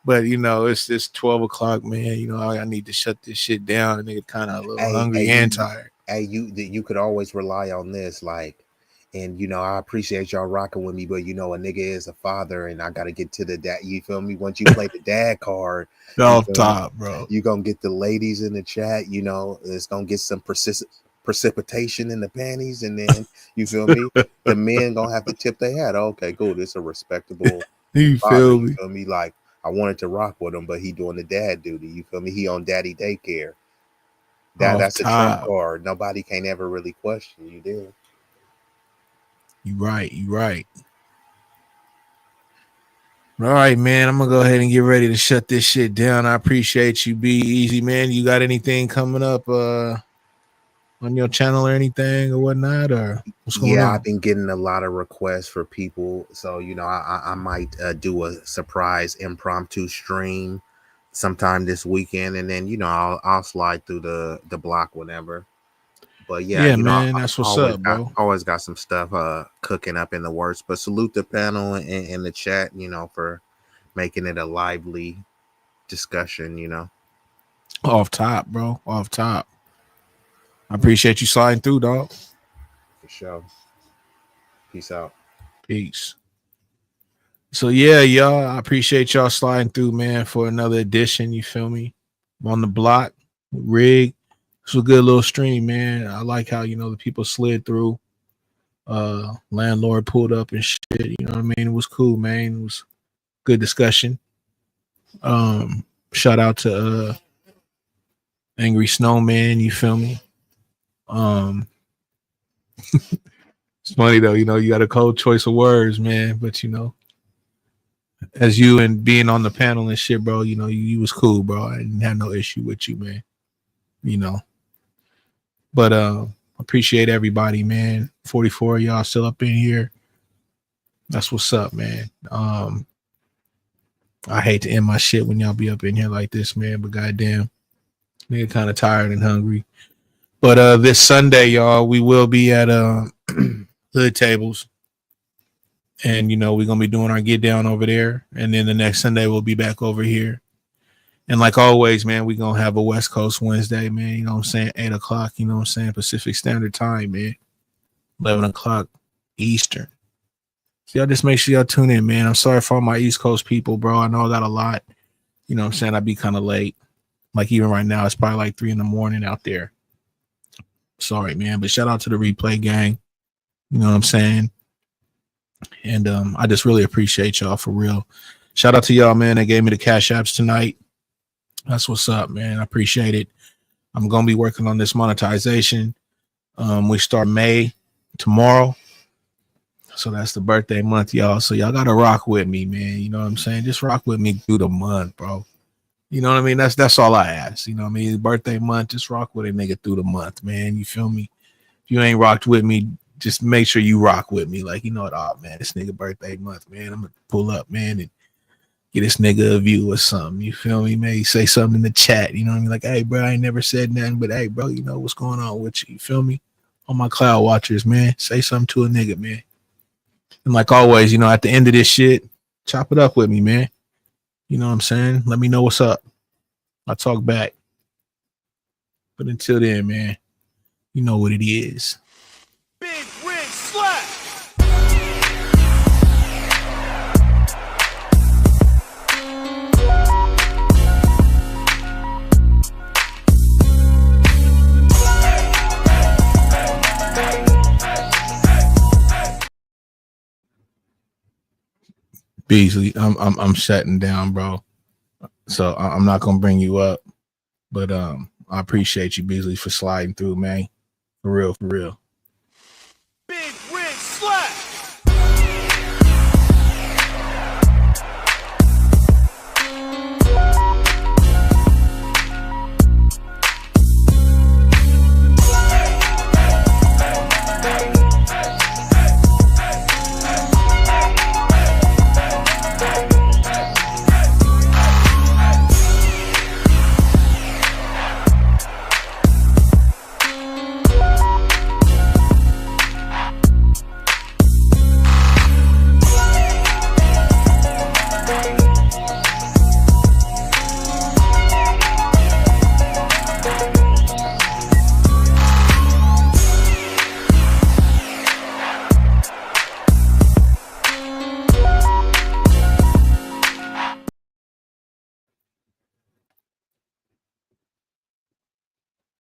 But it's 12 o'clock, man. I need to shut this shit down. And nigga kind of a little Hey, hungry and tired. you could always rely on this, like, and I appreciate y'all rocking with me, but a nigga is a father, and I gotta get to the dad. You feel me? Once you play the dad card, you Off feel me? top, bro. You gonna get the ladies in the chat. It's gonna get some precipitation in the panties, and then you feel me? The men gonna have to tip their hat. Okay, cool. This a respectable You father. feel You me? feel me? Like, I wanted to rock with him, but he doing the dad duty. You feel me? He on daddy daycare. Off That's a trump top. card. Nobody can ever really question you. There. You right. You right. All right, man. I'm gonna go ahead and get ready to shut this shit down. I appreciate you. Be easy, man. You got anything coming up on your channel or anything or whatnot, or what's going Yeah, I've on? been getting a lot of requests for people, so I might do a surprise impromptu stream sometime this weekend, and then I'll slide through the block whenever. But yeah, Yeah, man. That's I what's up, bro. always got some stuff cooking up in the works. But salute the panel and the chat, for making it a lively discussion. Off top, bro. Off top. I appreciate you sliding through, dog. For sure. Peace out. Peace. So yeah, y'all. I appreciate y'all sliding through, man, for another edition. You feel me? I'm on the block, rig. It's a good little stream, man. I like how the people slid through. Landlord pulled up and shit. You know what I mean? It was cool, man. It was good discussion. Shout out to Angry Snowman. You feel me? Um, it's funny though. You got a cold choice of words, man. But as you and being on the panel and shit, bro, you was cool, bro. I didn't have no issue with you, man. You know. But appreciate everybody, man. 44 of y'all still up in here. That's what's up, man. I hate to end my shit when y'all be up in here like this, man. But goddamn, nigga kind of tired and hungry. But this Sunday, y'all, we will be at Hood Tables. And we're gonna be doing our get down over there. And then the next Sunday we'll be back over here. And like always, man, we're gonna have a West Coast Wednesday, man. You know what I'm saying? 8 o'clock, you know what I'm saying? Pacific Standard Time, man. 11 o'clock Eastern. So y'all just make sure y'all tune in, man. I'm sorry for all my East Coast people, bro. I know I got a lot. You know what I'm saying? I'd be kind of late. Like even right now, it's probably like 3 a.m. out there. Sorry, man. But shout out to the replay gang. You know what I'm saying? And I just really appreciate y'all for real. Shout out to y'all, man. They gave me the cash apps tonight. That's what's up, man. I appreciate it. I'm gonna be working on this monetization. We start May tomorrow. So that's the birthday month, y'all. So y'all gotta rock with me, man. You know what I'm saying? Just rock with me through the month, bro. You know what I mean? That's all I ask. You know what I mean? Birthday month, just rock with a nigga through the month, man. You feel me? If you ain't rocked with me, just make sure you rock with me. Like, you know what? Oh man, this nigga birthday month, man. I'm gonna pull up, man, and get this nigga a view or something. You feel me? Maybe say something in the chat. You know what I mean? Like, hey, bro, I ain't never said nothing, but hey, bro, you know what's going on with you? You feel me? All my cloud watchers, man. Say something to a nigga, man. And like always, at the end of this shit, chop it up with me, man. You know what I'm saying? Let me know what's up. I'll talk back. But until then, man, you know what it is. Big Rig Slap. Beasley, I'm shutting down, bro. So I'm not gonna bring you up, but I appreciate you, Beasley, for sliding through, man. For real, for real.